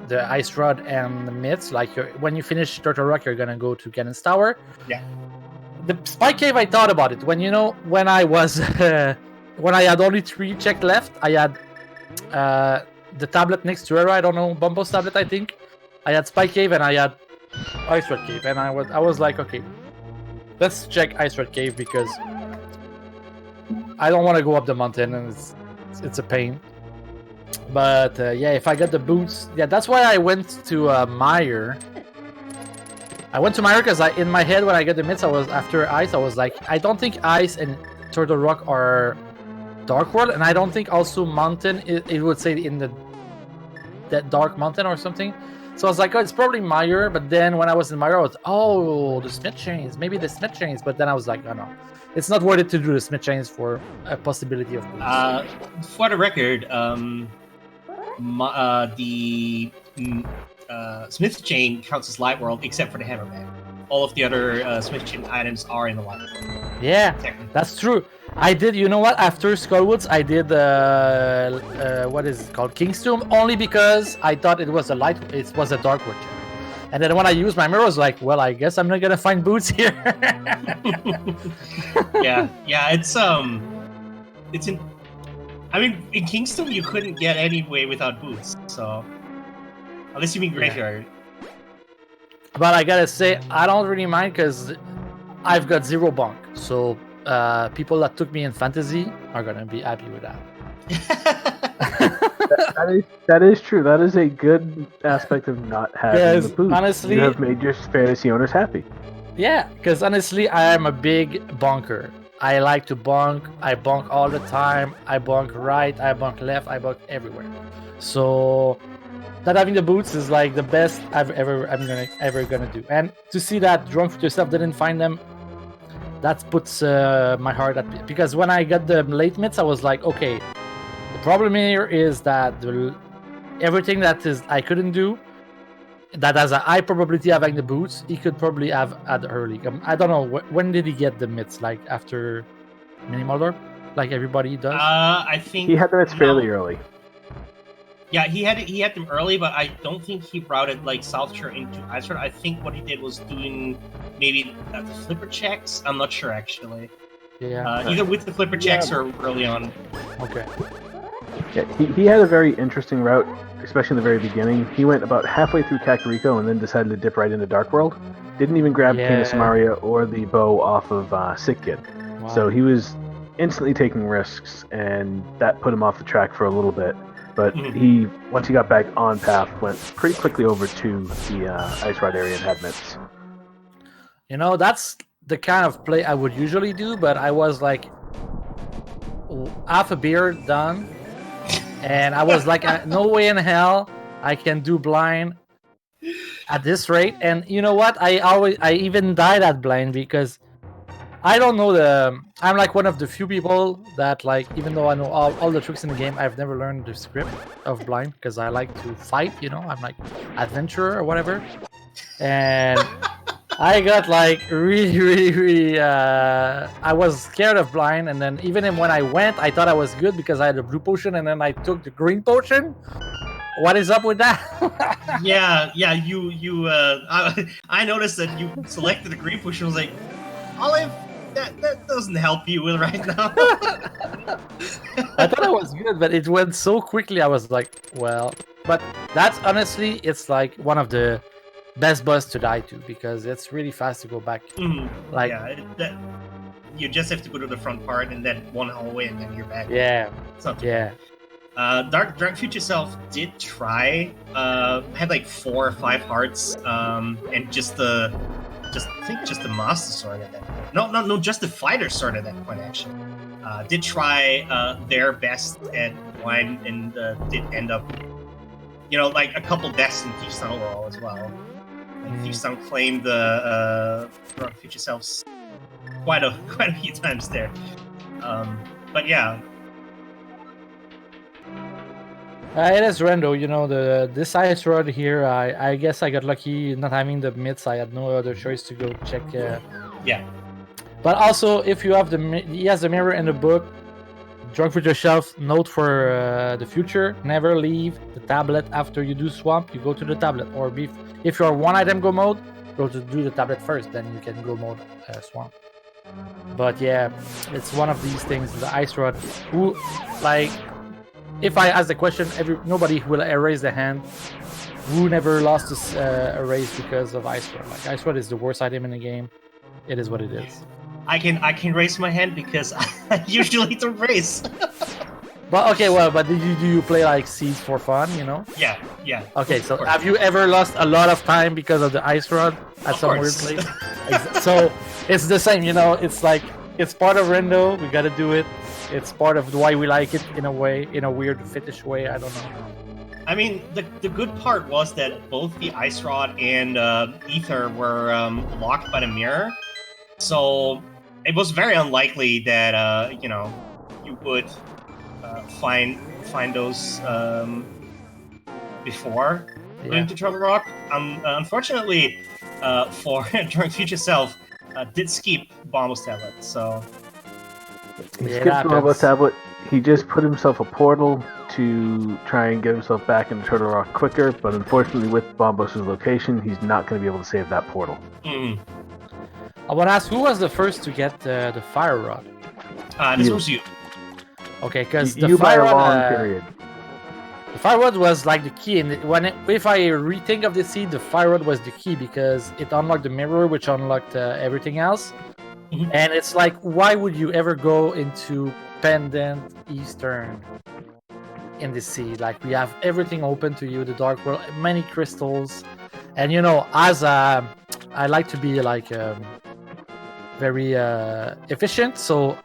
Ice Rod and the myths. Like, when you finish Turtle Rock, you're gonna go to Cannon's Tower. Yeah. The Spike Cave, I thought about it when I was when I had only 3 check left. I had the tablet next to her. I don't know, Bumbo's tablet, I think. I had Spike Cave and I had Ice Red Cave, and I was like, okay, let's check Ice Red Cave because I don't want to go up the mountain and it's a pain. But if I get the boots, that's why I went to Meyer. I went to Meyer because in my head when I get the myths, I was after Ice. I was like, I don't think Ice and Turtle Rock are Dark World, and I don't think also Mountain. It would say in that Dark Mountain or something. So I was like, oh, it's probably Meyer. But then when I was in Meyer, I was, the Smith Chains, maybe the Smith Chains. But then I was like, oh no, it's not worth it to do the Smith Chains for a possibility of boots. For the record, the Smith Chain counts as Light World except for the Hammerman. All of the other Smith Chain items are in the Light World. Yeah, that's true. I did, you know what? After Skullwoods, I did what is it called, King's Tomb, only because I thought it was a Dark World. And then when I used my mirror, I was like, well, I guess I'm not gonna find boots here. yeah, it's in. I mean, in King's Tomb, you couldn't get anyway without boots. So unless you mean graveyard. But I gotta say, I don't really mind because I've got 0 bonk. So people that took me in fantasy are gonna be happy with that. that is true. That is a good aspect of not having the boots. Honestly, you have made your fantasy owners happy. Yeah, because honestly, I am a big bonker. I like to bonk. I bonk all the time. I bonk right. I bonk left. I bonk everywhere. So not having the boots is like the best I'm ever gonna do. And to see that Drunk Future Self didn't find them, that puts my heart at, because when I got the late mitts, I was like, okay, the problem here is that everything that is I couldn't do, that has a high probability of having the boots, he could probably have had early. I don't know when did he get the mitts? Like after minimal orb, like everybody does. I think He had them fairly early. Yeah, he had them early, but I don't think he routed like Southshore into Ice Road. I think what he did was doing maybe the flipper checks. I'm not sure actually. Yeah. Either with the flipper checks or early on. Okay. Yeah, he had a very interesting route, especially in the very beginning. He went about halfway through Kakariko and then decided to dip right into Dark World. Didn't even grab Kena Samaria or the bow off of Sick Kid. Wow. So he was instantly taking risks, and that put him off the track for a little bit. But he, once he got back on path, went pretty quickly over to the Ice Rod area and had mitts. You know, that's the kind of play I would usually do, but I was like half a beer done, and I was like, no way in hell I can do blind at this rate. And you know what? I even died at blind because I don't know I'm like one of the few people that, like, even though I know all the tricks in the game, I've never learned the script of blind because I like to fight, you know, I'm like adventurer or whatever. And I got like really I was scared of blind, and then even when I went, I thought I was good because I had a blue potion, and then I took the green potion. What is up with that? Yeah, you I noticed that you selected the green potion. I was like, Olive, that doesn't help you right now. I thought I was good, but it went so quickly. I was like, well, but that's honestly, it's like one of the best boss to die to because it's really fast to go back. Like, yeah, you just have to go to the front part and then one hallway and then you're back. Yeah, it's not too yeah. Drunk Future Self did try. Had like 4 or 5 hearts, and just the Master Sword at that point. No, just the Fighter Sword at that point, actually. Did try their best at blind and did end up, you know, like a couple deaths in Thief's Town overall as well. Like Thief's Town claimed the Drunk Future Selves quite a few times there. But yeah. It is rando, you know, this ice rod here, I guess I got lucky not having the mitts. I had no other choice to go check. Yeah. But also, if you have he has the mirror in the book, Drunk Future Self, note for the future, never leave the tablet after you do swamp, you go to the tablet. Or if you're one item go mode, go to do the tablet first, then you can go mode swamp. But yeah, it's one of these things, the ice rod, who, like, if I ask the question, nobody will raise their hand. Who never lost a race because of Ice Rod? Like, Ice Rod is the worst item in the game. It is what it is. I can raise my hand because I usually don't race. But okay, well, but do you play like Seeds for fun? You know? Yeah. Okay, so have you ever lost a lot of time because of the Ice Rod at some weird place? So it's the same, you know. It's like it's part of Rendo. We gotta do it. It's part of why we like it in a way, in a weird fetish way. I don't know. I mean, the good part was that both the Ice Rod and Ether were locked by the mirror, so it was very unlikely that you know, you would find those before going to Turtle Rock. Unfortunately, for Drunk Future Self, did skip Bombos Tablet, so. He skipped Bombos Tablet. He just put himself a portal to try and get himself back into Turtle Rock quicker, but unfortunately with Bombos' location, he's not going to be able to save that portal. I want to ask, who was the first to get the Fire Rod? This was you. Okay, because the Fire Rod period. The Fire Rod was like the key, and if I rethink of the seed, the Fire Rod was the key because it unlocked the mirror, which unlocked everything else. And it's like, why would you ever go into Pendant Eastern in the sea? Like, we have everything open to you, the Dark World, many crystals, and you know, as a I like to be like very efficient. So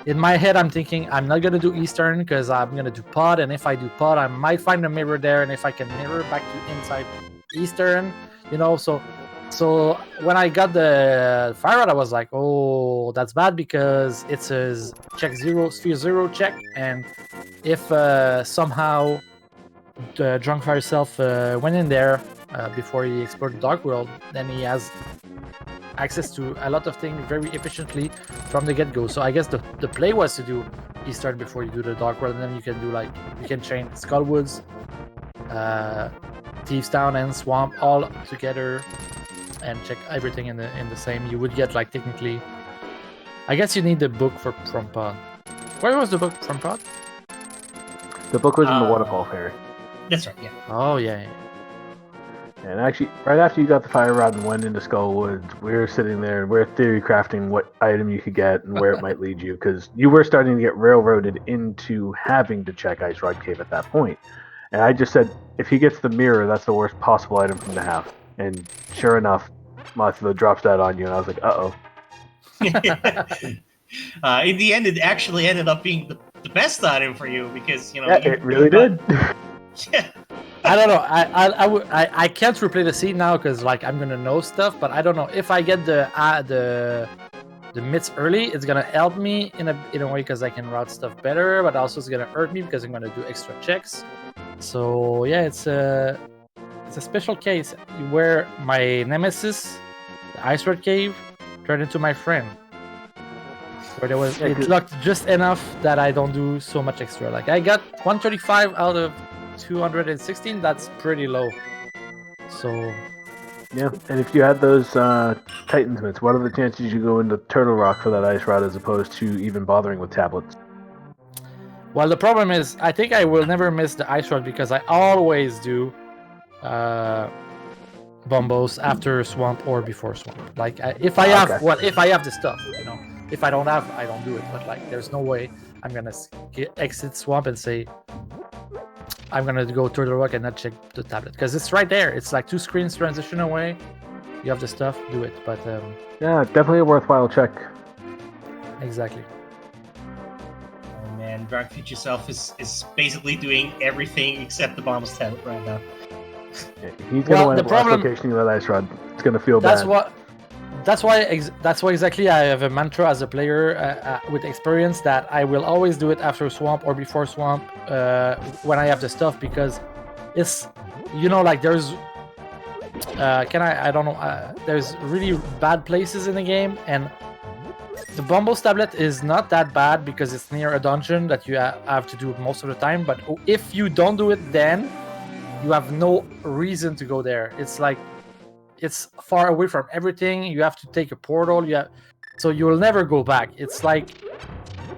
in my head, I'm thinking I'm not gonna do Eastern because I'm gonna do pod, and if I do pod, I might find a mirror there, and if I can mirror back to inside Eastern, So when I got the fire rod, I was like, oh, that's bad because it says check 0, sphere 0 check, and if somehow the drunkfutureself went in there before he explored the dark world, then he has access to a lot of things very efficiently from the get-go. So I guess the play was to do Eastern before you do the dark world, and then you can chain Skullwoods, Thieves Town, and Swamp all together and check everything in the same. You would get like technically, I guess you need the book from pod. Where was the book from pod? The book was in the Waterfall Fair. That's right, yeah. Oh yeah. And actually, right after you got the fire rod and went into Skullwoods, we were sitting there and we're theory crafting what item you could get and where it might lead you, because you were starting to get railroaded into having to check Ice Rod Cave at that point. And I just said, if he gets the mirror, that's the worst possible item for him to have. And sure enough, Matsuo drops that on you, and I was like, uh-oh. In the end, it actually ended up being the best item for you because, Yeah, it really did. Yeah. I don't know. I can't replay the scene now because like I'm gonna know stuff, but I don't know if I get the myths early, it's gonna help me in a way because I can route stuff better, but also it's gonna hurt me because I'm gonna do extra checks. So yeah, it's a special case where my nemesis, the Ice Rod Cave, turned into my friend. Where there was it lucked just enough that I don't do so much extra. Like I got 135 out of 216. That's pretty low. So yeah, and if you had those Titan's mitts, what are the chances you go into Turtle Rock for that ice rod as opposed to even bothering with tablets? Well, the problem is I think I will never miss the ice rod because I always do bombos after swamp or before swamp. Like if I have if I have the stuff, If I don't have, I don't do it. But like, there's no way I'm gonna exit swamp and say I'm gonna go to the rock and not check the tablet because it's right there. It's like 2 screens transition away. You have the stuff, do it. But yeah, definitely a worthwhile check. Exactly. Oh man, drunkfutureself is basically doing everything except the bombs tablet right now. Yeah, he's gonna wind up last location with that ice rod. It's gonna feel bad. That's why exactly I have a mantra as a player with experience that I will always do it after swamp or before swamp when I have the stuff because it's like there's I don't know there's really bad places in the game and the Bumble's tablet is not that bad because it's near a dungeon that you have to do most of the time, but if you don't do it then you have no reason to go there. It's like it's far away from everything. You have to take a portal. So you will never go back. It's like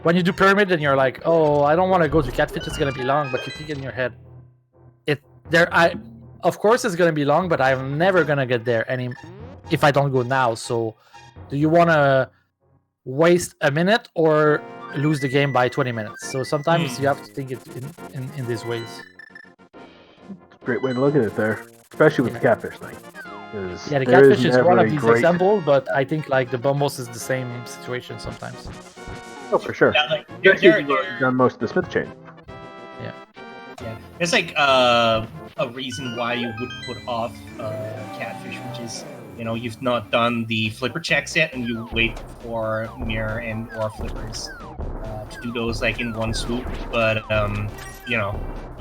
when you do pyramid and you're like, oh, I don't want to go to Catfish. It's gonna be long. But you think in your head, of course it's gonna be long, but I'm never gonna get there if I don't go now. So, do you want to waste a minute or lose the game by 20 minutes? So sometimes you have to think it in these ways. Great way to look at it there, especially with the Catfish thing. Yeah, the Catfish is one of these examples, but I think like the Bumbles is the same situation sometimes. Oh, for sure. Yeah, like, you've done most of the Smith chain. Yeah. It's like a reason why you would put off Catfish, which is you've not done the flipper checks yet, and you wait for mirror and or flippers to do those like in one swoop. But you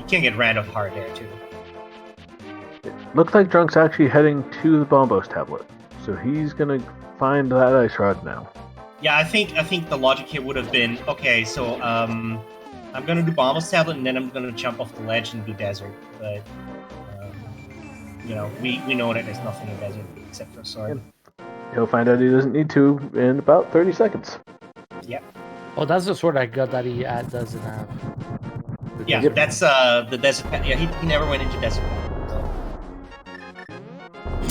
can get random hard there too. Looks like Drunk's actually heading to the Bombos tablet, so he's gonna find that ice rod now. Yeah, I think the logic here would have been okay. So I'm gonna do Bombos tablet, and then I'm gonna jump off the ledge and do desert. But we know that there's nothing in desert except for a sword. He'll find out he doesn't need to in about 30 seconds. Yep. Oh, that's the sword I got that he doesn't have. Yeah, that's the desert. Yeah, he never went into desert.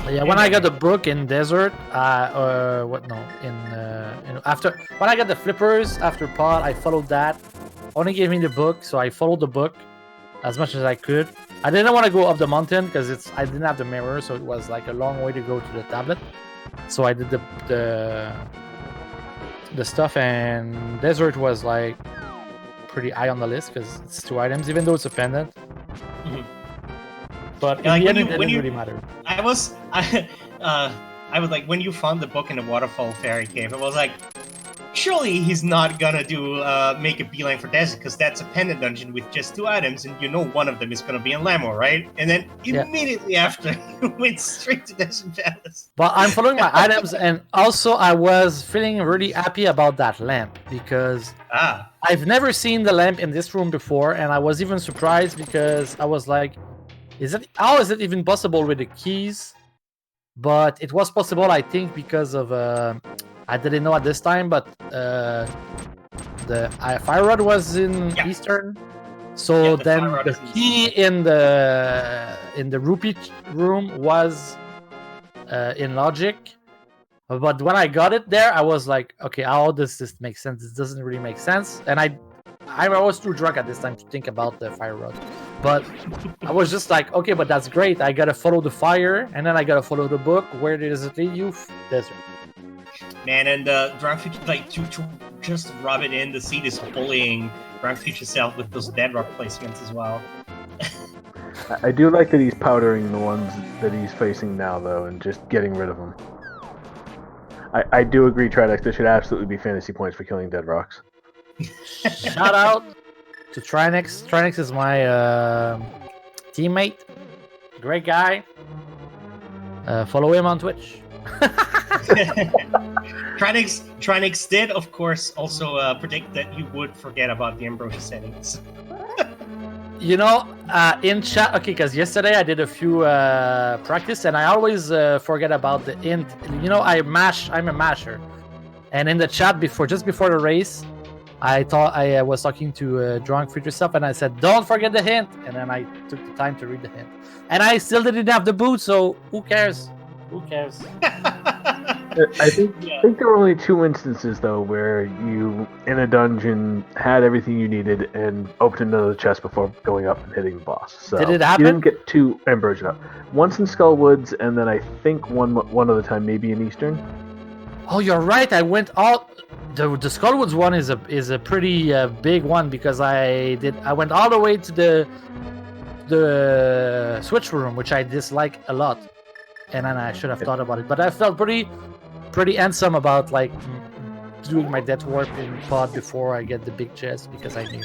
Yeah, when I got the book in desert, after when I got the flippers after pod, I followed that. Only gave me the book, so I followed the book as much as I could. I didn't want to go up the mountain because I didn't have the mirror, so it was like a long way to go to the tablet. So I did the stuff, and desert was like pretty high on the list because it's 2 items, even though it's a pendant. Mhm. But Yeah, in the like, end, it didn't really matter. I was like, when you found the book in the Waterfall Fairy Cave, I was like, surely he's not gonna make a beeline for desert, because that's a pendant dungeon with just 2 items, and you know one of them is gonna be in Lamor, right? And then immediately after, he went straight to Desert Palace. But I'm following my items, and also I was feeling really happy about that lamp because I've never seen the lamp in this room before, and I was even surprised because I was like, how is it even possible with the keys? But it was possible, I think, because of I didn't know at this time, but the fire rod was in Eastern, so then the key in the rupee room was in Logic. But when I got it there, I was like, okay, how does this make sense? This doesn't really make sense, and I was too drunk at this time to think about the fire rod. But I was just like, okay, but that's great. I gotta follow the fire, and then I gotta follow the book. Where does it lead you? Desert. Man, and Drunk Future, like, to just rub it in, the seed is bullying Drunk Future Self with those deadrock placements as well. I do like that he's powdering the ones that he's facing now, though, and just getting rid of them. I do agree, Tridex, there should absolutely be fantasy points for killing dead rocks. Shout out to Trinex. Trinex is my teammate. Great guy. Follow him on Twitch. Trinex did, of course, also predict that you would forget about the Ambrosia settings. You know, in chat, okay, because yesterday I did a few practice, and I always forget about the int. You know, I'm a masher, and in the chat just before the race, I thought I was talking to Drunk Future Self, and I said, "Don't forget the hint," and then I took the time to read the hint, and I still didn't have the boot, so who cares? Who cares? I think there were only 2 instances, though, where you, in a dungeon, had everything you needed and opened another chest before going up and hitting the boss. So did it happen? You didn't get 2 Ambrosia. Once in Skullwoods, and then I think one other time maybe in Eastern. Oh, you're right. I went all the Skullwoods one is a pretty big one because I went all the way to the switch room, which I dislike a lot, and then I should have thought about it. But I felt pretty handsome about like doing my death warp in pod before I get the big chest because I knew.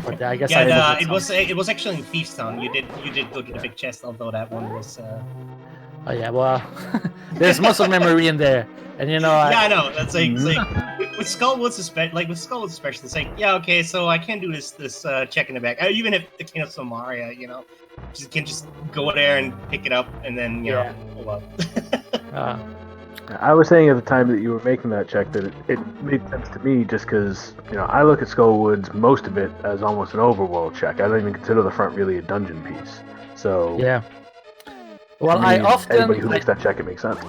But I guess it was actually in Thieves Town. You did go to the big chest, although that one was. Oh yeah, well, there's muscle memory in there, and you know. I know. That's like, with Skullwoods especially. It's like, yeah, okay, so I can't do this check in the back. Even if the King of Somaria, you know, you can just go there and pick it up, and then you know, pull up. I was saying at the time that you were making that check that it made sense to me just because, you know, I look at Skullwoods, most of it, as almost an overworld check. I don't even consider the front really a dungeon piece. So yeah. Well, anybody who makes that check, it makes sense.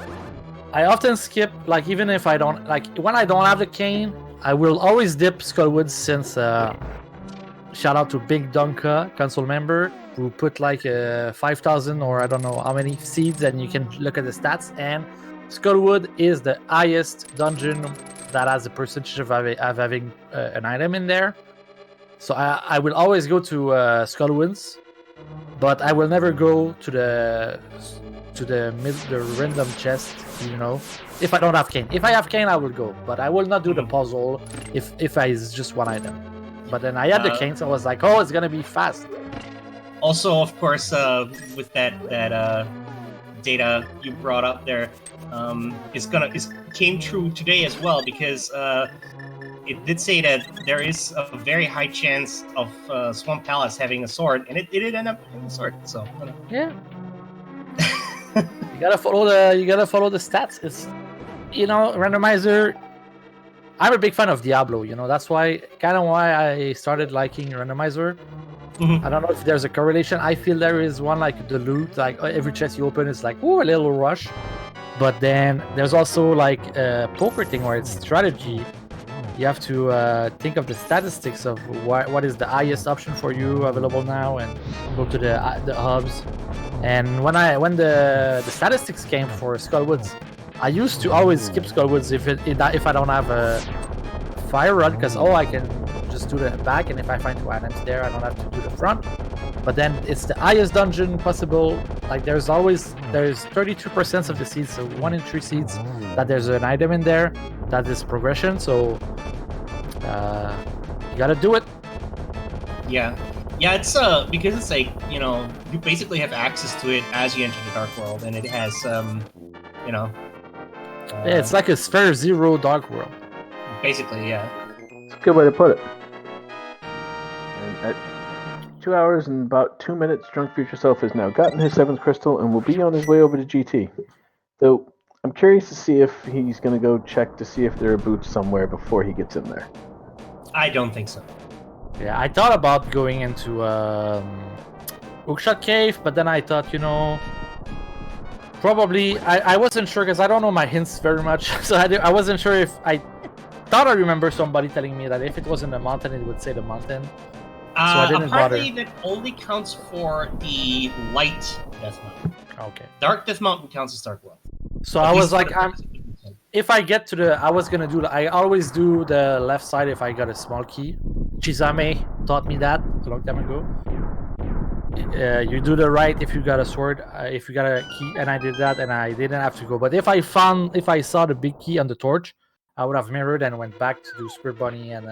I often skip, like, even if I don't, like, when I don't have the cane, I will always dip Skullwoods since, shout out to Big Donka, console member, who put like 5,000 or I don't know how many seeds, and you can look at the stats, and Skullwood is the highest dungeon that has a percentage of having an item in there. So I will always go to Skullwoods, but I will never go to the random chest, you know, if I don't have cane. If I have cane, I will go, but I will not do the puzzle if it's just one item. But then I had the cane, so I was like, oh, it's gonna be fast. Also, of course, with that data you brought up there, it came true today as well, because it did say that there is a very high chance of Swamp Palace having a sword, and it did end up having a sword. So you know. Yeah, you gotta follow the stats. It's, you know, randomizer. I'm a big fan of Diablo. You know, that's why I started liking randomizer. Mm-hmm. I don't know if there's a correlation. I feel there is one, like the loot, like every chest you open is like, ooh, a little rush. But then there's also like a poker thing where it's strategy. You have to think of the statistics of what is the highest option for you available now, and go to the hubs. And when the statistics came for Skullwoods, I used to always skip Skullwoods if I don't have a fire rod, because I can just do the back, and if I find 2 items there, I don't have to do the front. But then it's the highest dungeon possible. Like there's 32% of the seeds, so 1 in 3 seeds that there's an item in there that is progression. So you gotta do it. Yeah, it's because it's like, you know, you basically have access to it as you enter the Dark World, and it has you know. Yeah, it's like a Sphere Zero Dark World. Basically, yeah. It's a good way to put it. And at 2 hours and about 2 minutes, Drunk Future Self has now gotten his 7th crystal and will be on his way over to GT. Though I'm curious to see if he's going to go check to see if there are boots somewhere before he gets in there. I don't think so. Yeah, I thought about going into Hookshot Cave, but then I thought, you know, probably I wasn't sure because I don't know my hints very much, so I wasn't sure if I thought I remember somebody telling me that if it was in the mountain, it would say the mountain. So I didn't apparently bother. that only counts for the light Death Mountain. Okay. Dark Death Mountain counts as Dark World. So I was like, if I get to I was gonna do. I always do the left side if I got a small key. Chizame taught me that a long time ago. You do the right if you got a sword, if you got a key, and I did that, and I didn't have to go. But if I saw the big key on the torch, I would have mirrored and went back to do Spirit Bunny and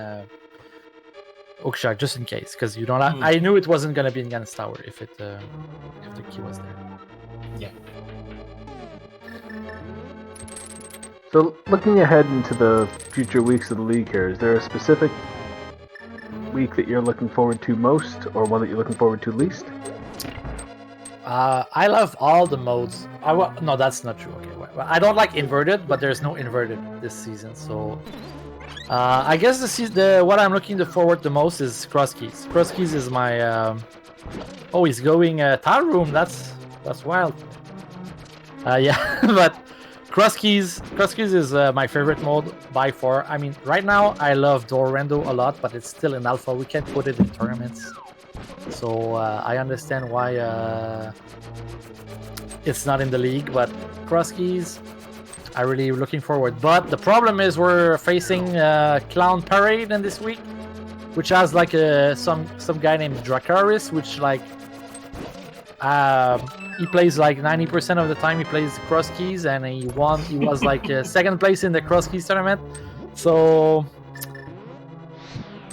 Hookshot just in case, because you don't. I knew it wasn't gonna be in Gans Tower if the key was there. Yeah. So looking ahead into the future weeks of the league here, is there a specific week that you're looking forward to most, or one that you're looking forward to least? I love all the modes. No, that's not true. Okay, well, I don't like inverted, but there's no inverted this season. So I guess what I'm looking forward the most is Cross Keys. Cross Keys is my oh, he's going Tower Room. That's wild. Yeah, but Cross Keys is my favorite mode by far. I mean, right now I love Door Rando a lot, but it's still in alpha. We can't put it in tournaments. So I understand why it's not in the league, but Cross Keys, I really looking forward. But the problem is we're facing Clown Parade in this week, which has like some guy named Dracaris, which like he plays like 90% of the time he plays Cross Keys, and he was like second place in the Cross Keys tournament. So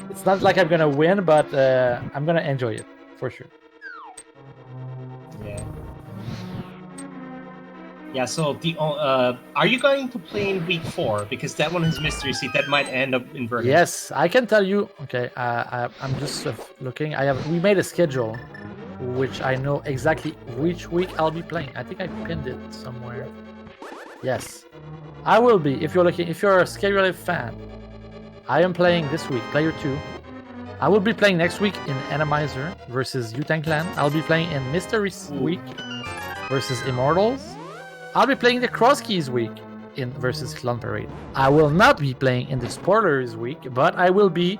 it's not like I'm gonna win, but I'm gonna enjoy it for sure. Yeah. So the are you going to play in week 4? Because that one is mystery seed. That might end up inverted. Yes, I can tell you. Okay, I'm just looking. We made a schedule, which I know exactly which week I'll be playing. I think I pinned it somewhere. Yes, I will be. If you're a Scaryolive fan, I am playing this week, Player 2. I will be playing next week in Enemizer versus Yutang Clan. I'll be playing in Mystery Week versus Immortals. I'll be playing the Cross Keys week versus Clown Parade. I will not be playing in the Spoilers week, but I will be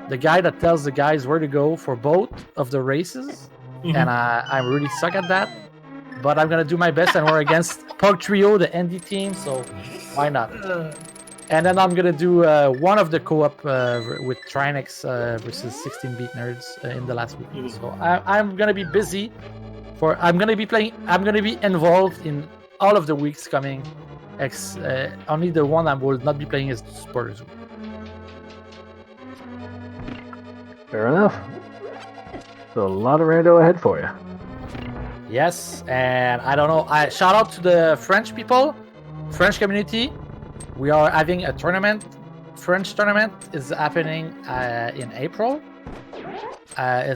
the guy that tells the guys where to go for both of the races. Mm-hmm. And I really suck at that. But I'm going to do my best, and we're against Pug Trio, the ND team, so why not? And then I'm going to do one of the co-op with Trinex versus 16-Beat Nerds in the last week. Mm-hmm. So I'm going to be busy. I'm going to be involved in all of the weeks coming. Only the one I will not be playing is the Spoilers week. Fair enough. So a lot of rando ahead for you. Yes, and I don't know. Shout out to the French people, French community. We are having a tournament. French tournament is happening in April. I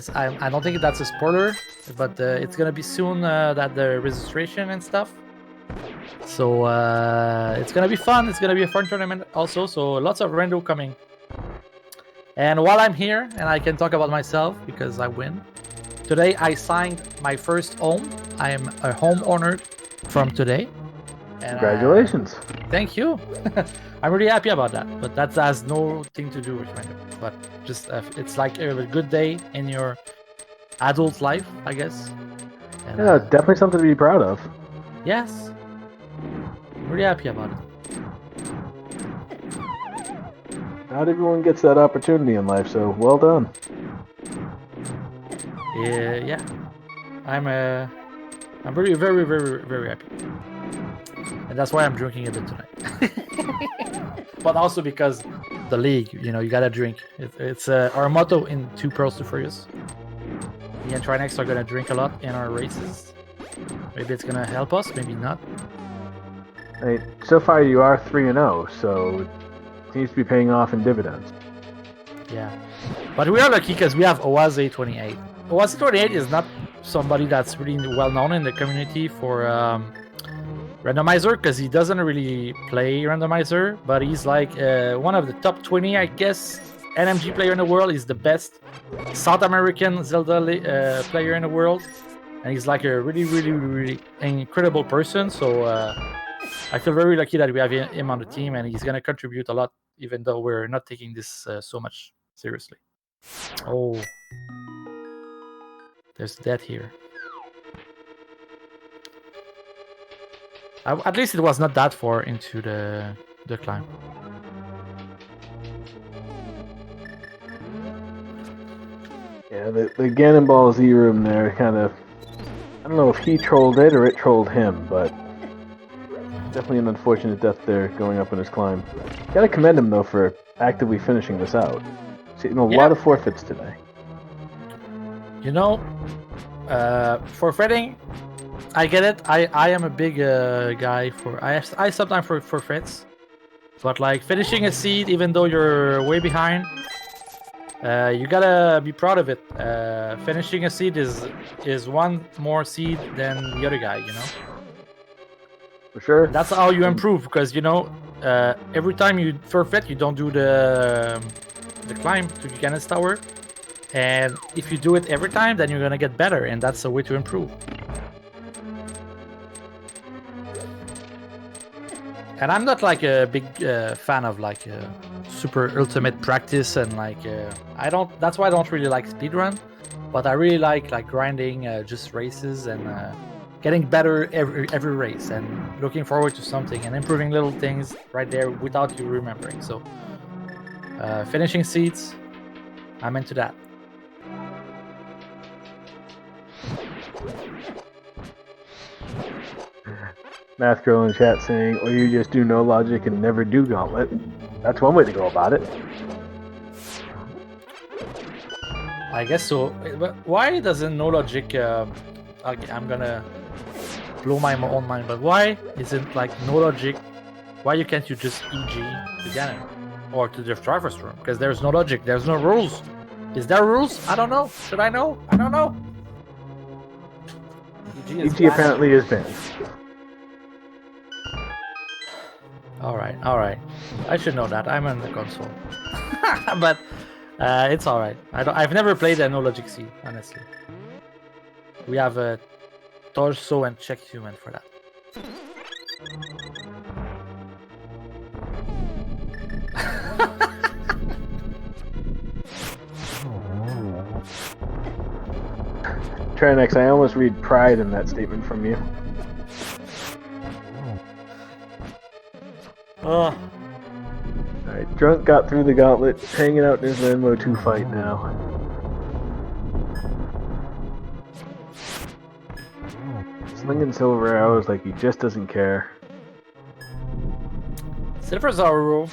don't think that's a spoiler, but it's gonna be soon. That the registration and stuff. So it's gonna be fun. It's gonna be a fun tournament also. So lots of rando coming. And while I'm here, and I can talk about myself because I win. Today I signed my first home. I am a homeowner from today. And, congratulations. Thank you. I'm really happy about that. But that has nothing to do with random. But just it's like a good day in your adult life, I guess. And, yeah, definitely something to be proud of. Yes. really happy about it. Not everyone gets that opportunity in life, so well done. Yeah. I'm very, very, very, very happy. And that's why I'm drinking a bit tonight. But also because the league, you gotta drink. It's our motto in Two Pearls to Furious. Me and Trinex are gonna drink a lot in our races. Maybe it's gonna help us, maybe not. So far you are 3-0, so it seems to be paying off in dividends. Yeah. But we are lucky because we have Oaze28. Oaze28 is not somebody that's really well known in the community for randomizer, because he doesn't really play randomizer, but he's like one of the top 20, I guess, NMG player in the world. He's the best South American Zelda player in the world, and he's like a really, really, really incredible person. So I feel very lucky that we have him on the team, and he's gonna contribute a lot, even though we're not taking this so much seriously. Oh, there's death here. At least it was not that far into the climb. Yeah, the Ganonball Z room there kind of... I don't know if he trolled it or it trolled him, but... Definitely an unfortunate death there going up in his climb. Gotta commend him, though, for actively finishing this out. See, a lot of forfeits today. Forfeiting... I get it. I am a big guy for... I sometimes forfeits. But like finishing a seed, even though you're way behind, you gotta be proud of it. Finishing a seed is one more seed than the other guy, For sure. That's how you improve, because every time you forfeit, you don't do the climb to Gigan's Tower. And if you do it every time, then you're gonna get better, and that's a way to improve. And I'm not like a big fan of like super ultimate practice, and like that's why I don't really like speedrun, but I really like grinding just races and getting better every race and looking forward to something and improving little things right there without you remembering. So finishing seats, I'm into that. Math Girl in chat saying, or you just do no logic and never do gauntlet. That's one way to go about it. I guess so. But why doesn't no logic... okay, I'm gonna blow my own mind, but why isn't like no logic? Why can't you just EG to Ganon? Or to the driver's room? Because there's no logic, there's no rules. Is there rules? I don't know. Should I know? I don't know. EG apparently is banned. Alright. I should know that. I'm on the console. But it's alright. I've never played a no logic seed, honestly. We have a torso and check human for that. Trinex, I almost read pride in that statement from you. Oh. Alright, Drunk got through the gauntlet, hanging out in his Lambo 2 fight now. Slinging silver arrows like he just doesn't care. Silvers are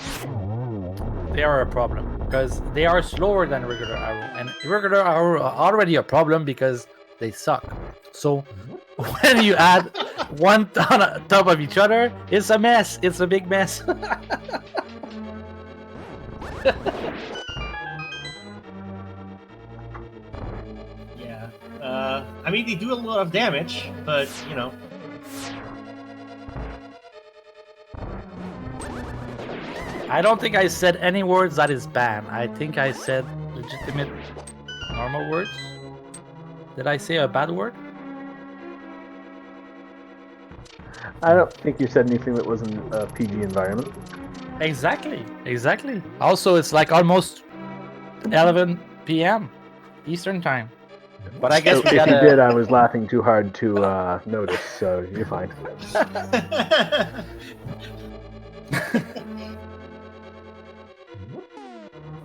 they are a problem because they are slower than regular arrow, and regular arrow are already a problem because they suck. So when you add one on top of each other, it's a mess. It's a big mess. Yeah. I mean, they do a lot of damage, but I don't think I said any words that is banned. I think I said legitimate, normal words. Did I say a bad word? I don't think you said anything that wasn't a PG environment. Exactly. Also, it's like almost 11 p.m. Eastern time. But I guess so if you did, I was laughing too hard to notice, so you're fine.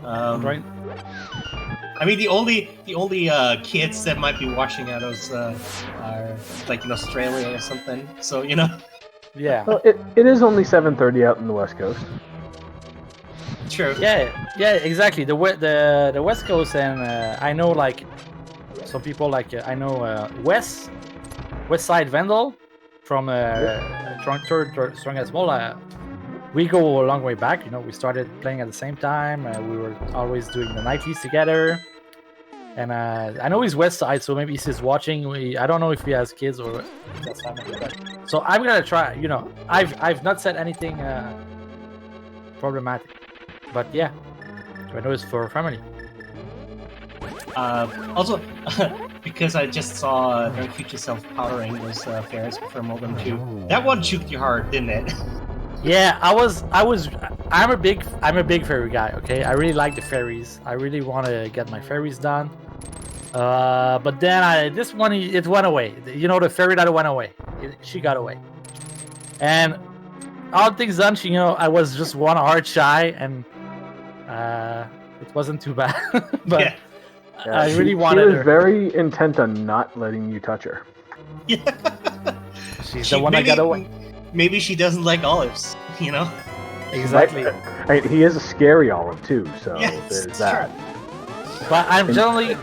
Right. I mean, the only kids that might be watching us are like in Australia or something. So Yeah. Well, it is only 7:30 out in the West Coast. true. Yeah, exactly. The West Coast, and I know like some people like I know West Side Vandal from Strong and Small. We go a long way back. We started playing at the same time. We were always doing the nightlies together. And I know he's West Side, so maybe he's watching. I don't know if he has kids or if that's family. So I'm gonna try. I've not said anything problematic, but yeah, I know it's for family. Also, because I just saw Drunk Future Self powering those fairs for Modem 2. That one juked you hard, didn't it? Yeah, I'm a big fairy guy. Okay, I really like the fairies. I really want to get my fairies done. But then this one it went away. The fairy that went away. She got away. And all things done, I was just one heart shy, and it wasn't too bad. But Yeah. I really wanted She was her. very intent on not letting you touch her. Yeah. She's the one that got away. Maybe she doesn't like olives, Exactly. He is a scary olive too, so Yes, there's it's that. But I'm generally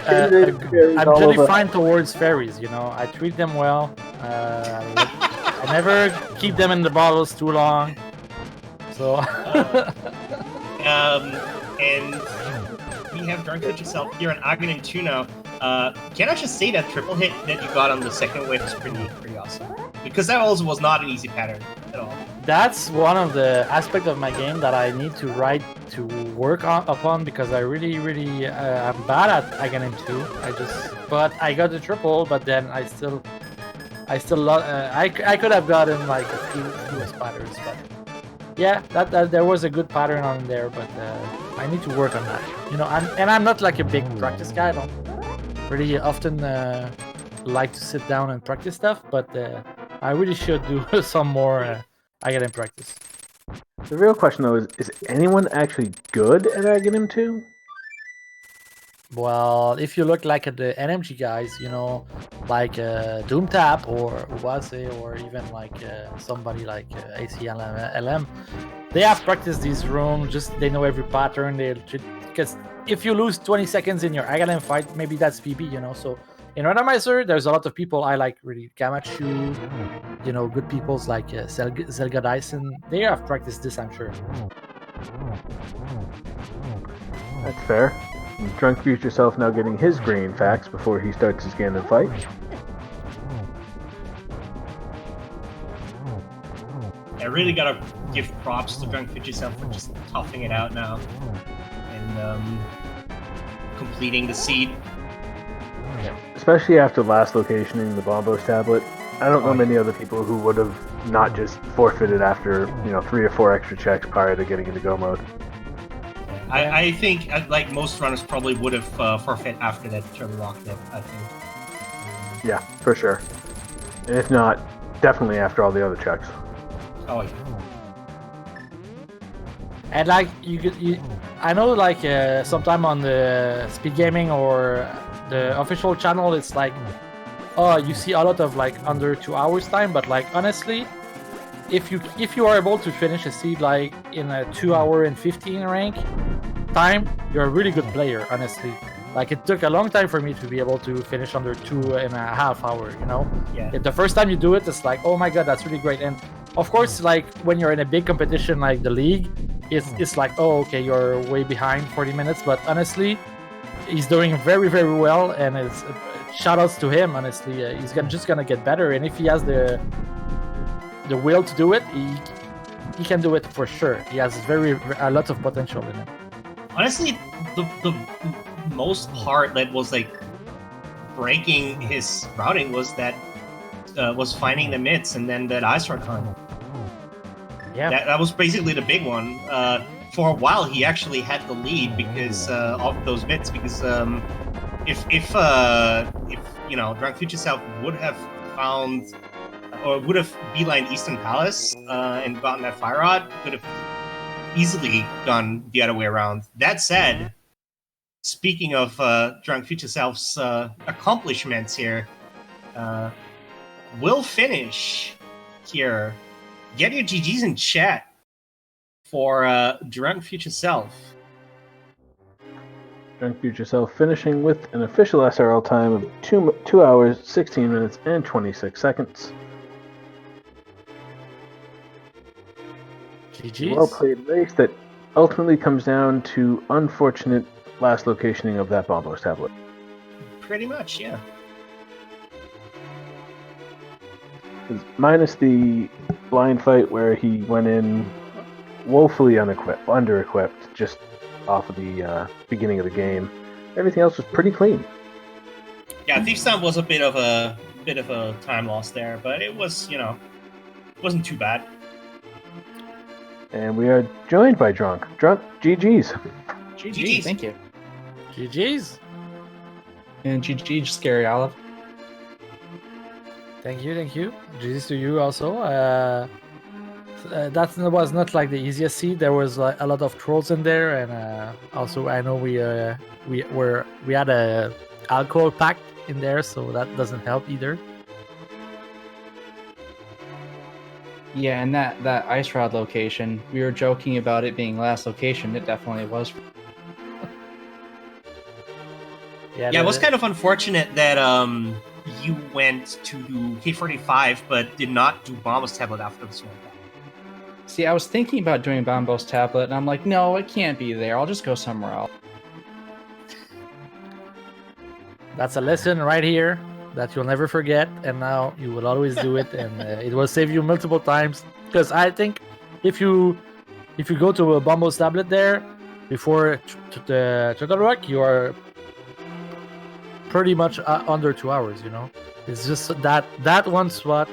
fine towards fairies. I treat them well. I never keep them in the bottles too long. So. And we have Drunk Future Self here on Aghanim 2 now. Can I just say that triple hit that you got on the second wave is pretty awesome? Because that also was not an easy pattern at all. That's one of the aspects of my game that I need to work upon, because I really I'm bad at Aghanim 2. But I got the triple, but then I still I could have gotten like a few spatters, but yeah, that there was a good pattern on there, but I need to work on that. I'm not like a big practice guy. I don't really often like to sit down and practice stuff, but I really should do some more Aghanim practice. The real question though is anyone actually good at Aghanim 2? Well, if you look like at the NMG guys, like Doomtap or Uwase, or even like somebody like ACLM, they have practiced these rooms. They know every pattern. Because if you lose 20 seconds in your Aghanim fight, maybe that's PB. So in Randomizer, there's a lot of people I like, really Gamachu, good peoples like Zelga Dyson. They have practiced this, I'm sure. That's fair. Drunk Future Self now getting his green facts before he starts his Ganon fight. I really gotta give props to Drunk Future Self for just toughing it out now and completing the seed. Especially after last locationing the Bombos tablet. I don't know many other people who would have not just forfeited after 3 or 4 extra checks prior to getting into go mode. I think like most runners probably would have forfeit after that turbo rocket. I think. Yeah, for sure. And if not, definitely after all the other checks. Oh yeah. And like I know like sometime on the Speed Gaming or the official channel, it's like, oh, you see a lot of like under 2 hours time, but like honestly, if you are able to finish a seed like in a 2 hour and 15 rank time, you're a really good player, honestly. Like it took a long time for me to be able to finish under 2.5 hours, Yeah. If the first time you do it, it's like, oh my god, that's really great. And of course, like when you're in a big competition like the league, it's like, oh, okay, you're way behind 40 minutes, but honestly, he's doing very, very well, and it's shout outs to him. Honestly, he's just gonna get better, and if he has the will to do it, he can do it for sure. He has a lot of potential in him. Honestly, the most part that was like breaking his routing was finding the mids and then that ice rock hunt. Yeah, that was basically the big one. For a while, he actually had the lead because of those mids. Because if Drunk Future Self would have found or would have beelined Eastern Palace and gotten that fire rod, could have easily gone the other way around. That said, speaking of Drunk Future Self's accomplishments here, we'll finish here. Get your GGs in chat for Drunk Future Self. Drunk Future Self finishing with an official SRL time of 2 hours, 16 minutes, and 26 seconds. GG's. Well played race that ultimately comes down to unfortunate last locationing of that Bombos tablet. Pretty much, yeah. Minus the blind fight where he went in woefully under-equipped, just off of the beginning of the game. Everything else was pretty clean. Yeah, Thief's Town was a bit of a time loss there, but it was, wasn't too bad. And we are joined by Drunk. Drunk, GG's. GG, thank you. GG's. And GG, Scaryolive. Thank you. GG's to you also. That was not like the easiest seed. There was a lot of trolls in there, and also I know we had a alcohol pact in there, so that doesn't help either. Yeah, and that ice rod location, we were joking about it being last location. It definitely was. Yeah, it was kind of unfortunate that you went to do K45 but did not do Bombos tablet after the swamp. See, I was thinking about doing Bombos tablet, and I'm like, no, it can't be there. I'll just go somewhere else. That's a lesson right here that you'll never forget, and now you will always do it, and it will save you multiple times. Because I think if you go to a Bombos tablet there before the Turtle Rock, you are pretty much under 2 hours. It's just that one spot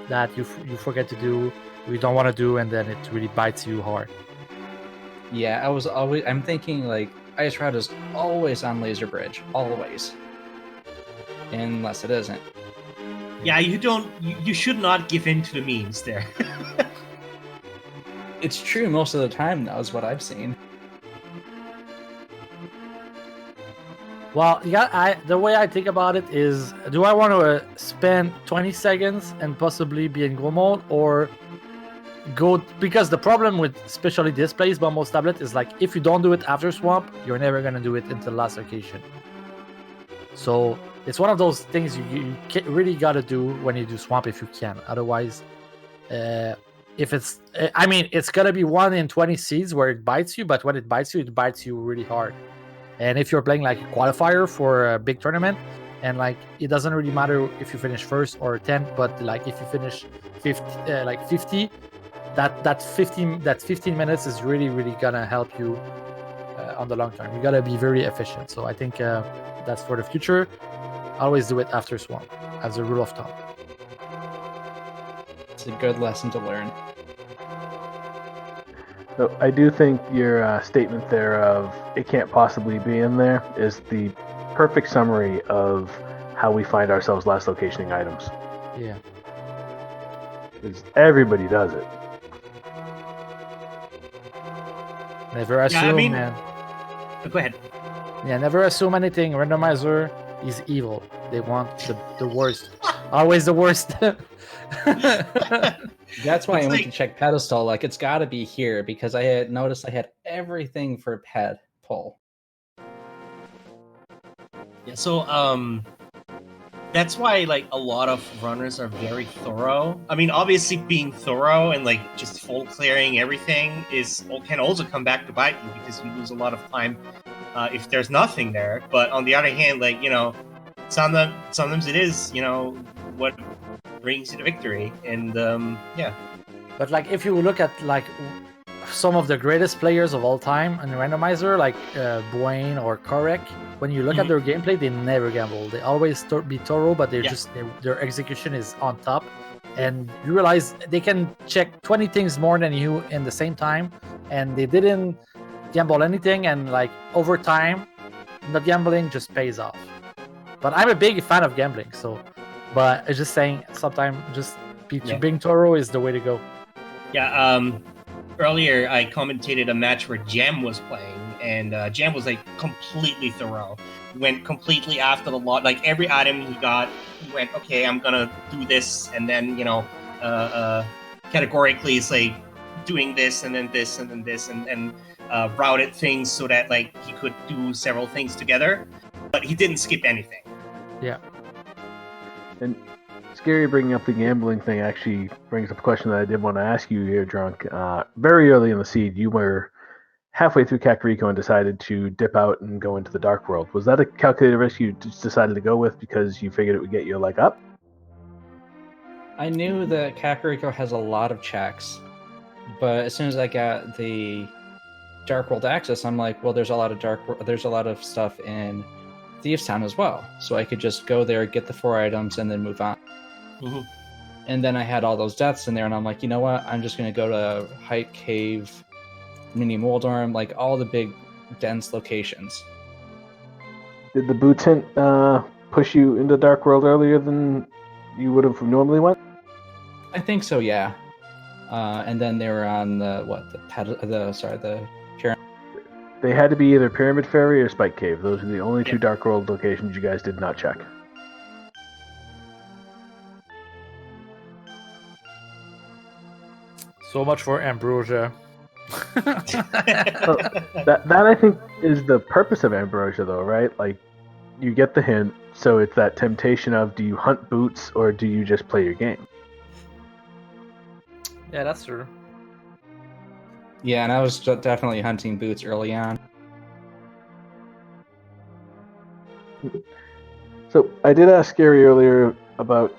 that you forget to do, you don't want to do, and then it really bites you hard. Yeah, I'm thinking like ice rod is always on Laser Bridge, always. Unless it isn't. Yeah, you should not give in to the memes there. It's true most of the time, though, is what I've seen. Well, yeah, the way I think about it is, do I want to spend 20 seconds and possibly be in goal mode, or go, because the problem with especially this place, Bombos tablet, is like if you don't do it after swamp, you're never gonna do it until last location. So it's one of those things you really gotta do when you do swamp if you can. Otherwise, if it's, I mean, it's gonna be 1 in 20 seeds where it bites you, but when it bites you really hard. And if you're playing like a qualifier for a big tournament, and like it doesn't really matter if you finish first or 10th, but like if you finish 50, that 15 minutes is really gonna help you on the long term. You gotta be very efficient. So I think that's for the future. Always do it after swamp as a rule of thumb. It's a good lesson to learn. So I do think your statement there of it can't possibly be in there is the perfect summary of how we find ourselves last locationing items. Yeah. Because everybody does it. Never assume, man. Go ahead. Yeah, never assume anything. Randomizer is evil. They want the worst. Always the worst. That's why I went to check pedestal. Like, it's got to be here because I had noticed I had everything for ped pull. Yeah, so that's why like a lot of runners are very thorough. I mean, obviously being thorough and like just full clearing everything can also come back to bite you because you lose a lot of time if there's nothing there. But on the other hand, like, sometimes it is, what brings you to victory. And yeah. But like if you look at like some of the greatest players of all time in randomizer, like Boyne or Korek, when you look at their gameplay, they never gamble. They always be thorough, but their execution is on top. And you realize they can check 20 things more than you in the same time, and they didn't gamble anything. And like over time, not gambling just pays off. But I'm a big fan of gambling, but it's just saying sometimes just being thorough is the way to go. Yeah, earlier I commentated a match where Jam was playing, and Jam was like completely thorough. He went completely after the lot. Like every item he got, he went, okay, I'm gonna do this, and then categorically it's like doing this and then this and then this, and routed things so that like he could do several things together, but he didn't skip anything. Yeah. And Scary bringing up the gambling thing actually brings up a question that I did want to ask you here, Drunk. Very early in the seed, you were halfway through Kakariko and decided to dip out and go into the Dark World. Was that a calculated risk you just decided to go with because you figured it would get you a leg up? I knew that Kakariko has a lot of checks, but as soon as I got the Dark World access, I'm like, well, there's a lot of stuff in Thieves Town as well, so I could just go there, get the 4 items, and then move on. Mm-hmm. And then I had all those deaths in there, and I'm like, you know what? I'm just gonna go to Hype Cave, Mini Moldorm, like all the big dense locations. Did the boots hint push you into Dark World earlier than you would have normally went? I think so, yeah. And then they were on the pyramid. They had to be either Pyramid Ferry or Spike Cave. Those are the only two Dark World locations you guys did not check. So much for Ambrosia. That I think is the purpose of Ambrosia, though, right? Like, you get the hint, so it's that temptation of, do you hunt boots or do you just play your game? Yeah, that's true. Yeah, and I was definitely hunting boots early on. So I did ask Scary earlier about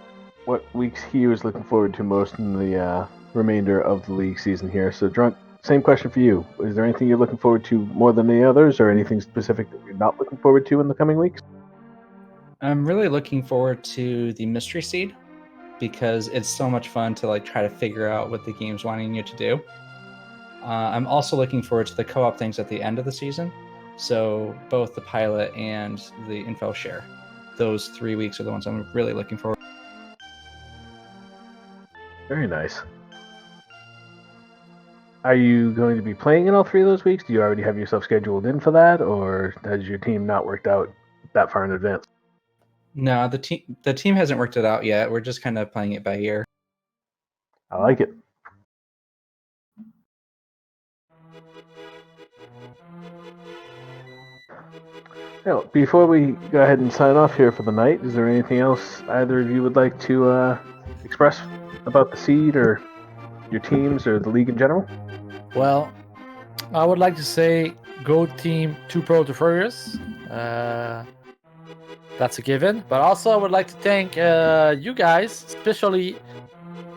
what weeks he was looking forward to most in the remainder of the league season here. So Drunk, same question for you. Is there anything you're looking forward to more than the others, or anything specific that you're not looking forward to in the coming weeks? I'm really looking forward to the Mystery Seed, because it's so much fun to like try to figure out what the game's wanting you to do. I'm also looking forward to the co-op things at the end of the season. So both the pilot and the info share. Those 3 weeks are the ones I'm really looking forward to. Very nice. Are you going to be playing in all 3 of those weeks? Do you already have yourself scheduled in for that, or has your team not worked out that far in advance? No, the team hasn't worked it out yet. We're just kind of playing it by ear. I like it. Now, before we go ahead and sign off here for the night, is there anything else either of you would like to express about the seed or your teams or the league in general? Well, I would like to say go team 2 Pro to Furious. That's a given. But also I would like to thank you guys, especially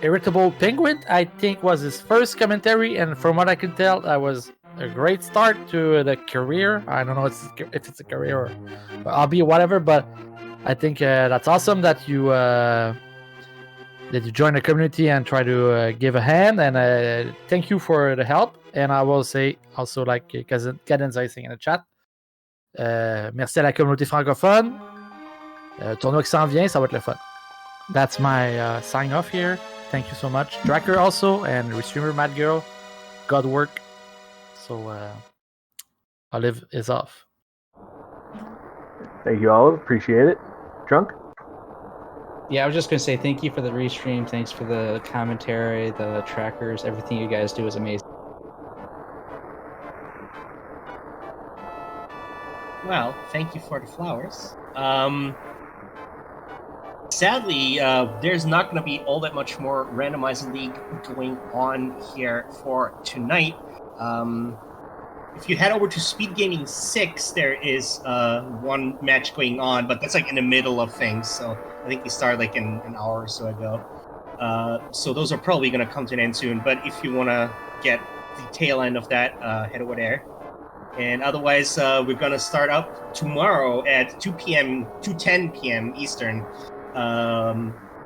Irritable Penguin. I think was his first commentary, and from what I can tell, that was a great start to the career. I don't know if it's a career or hobby or whatever, but I think that's awesome that you join the community and try to give a hand. And thank you for the help. And I will say also, like Cadence is saying in the chat, merci à la communauté francophone. Tournoi qui s'en vient, ça va être le fun. That's my sign off here. Thank you so much. Dracker also, and Restreamer Mad Girl. God work. So Olive is off. Thank you, Olive. Appreciate it. Drunk? Yeah, I was just going to say thank you for the restream. Thanks for the commentary, the trackers. Everything you guys do is amazing. Well, thank you for the flowers. Sadly, there's not going to be all that much more randomized league going on here for tonight. If you head over to Speed Gaming 6, there is one match going on, but that's like in the middle of things. So I think we started like an hour or so ago. So those are probably going to come to an end soon. But if you want to get the tail end of that, head over there. And otherwise, we're going to start up tomorrow at 2:10 p.m. Eastern.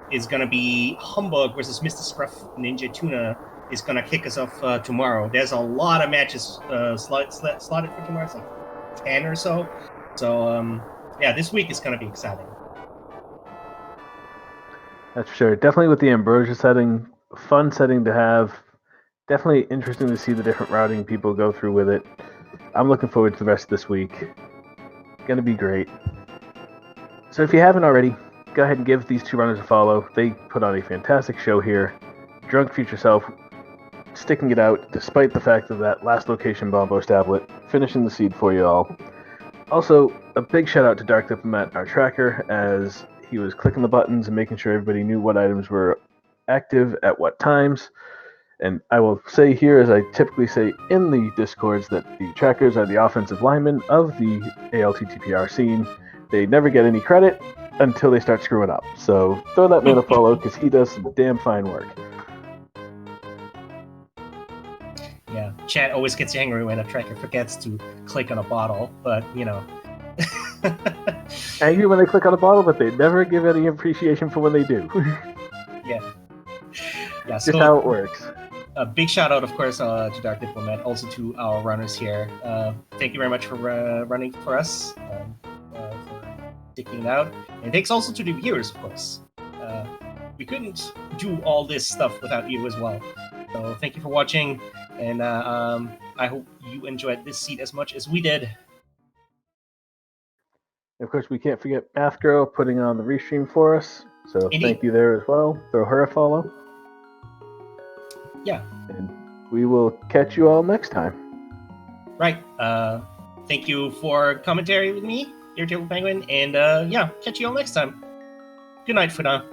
Is going to be Humbug versus Mr. Scruff Ninja Tuna is going to kick us off tomorrow. There's a lot of matches slotted for tomorrow. It's like 10 or so. So, yeah, this week is going to be exciting. That's for sure. Definitely with the Ambrosia setting, fun setting to have definitely interesting to see the different routing people go through with it. I'm looking forward to the rest of this week. Gonna be great. So if you haven't already, go ahead and give these two runners a follow. They put on a fantastic show here. Drunk Future Self sticking it out despite the fact of that last location Bombo Stablet, finishing the seed for you all. Also, a big shout out to Dark Diplomat, our tracker, as he was clicking the buttons and making sure everybody knew what items were active at what times. And I will say here, as I typically say in the Discords, that the trackers are the offensive linemen of the ALTTPR scene. They never get any credit until they start screwing up. So throw that man a follow, because he does some damn fine work. Yeah, chat always gets angry when a tracker forgets to click on a bottle, but, you know. Angry when they click on a bottle, but they never give any appreciation for when they do. Yeah. Yeah, Just so how it works. a big shout out, of course, to Dark Diplomat, also to our runners here. Thank you very much for running for us, for sticking it out. And thanks also to the viewers, of course. We couldn't do all this stuff without you as well. So thank you for watching, and I hope you enjoyed this seed as much as we did. Of course, we can't forget Math Girl putting on the restream for us. So Indeed. thank you there as well. Throw her a follow. Yeah. And we will catch you all next time. Right. Thank you for commentary with me, Irritable Penguin, and yeah, catch you all next time. Good night for now.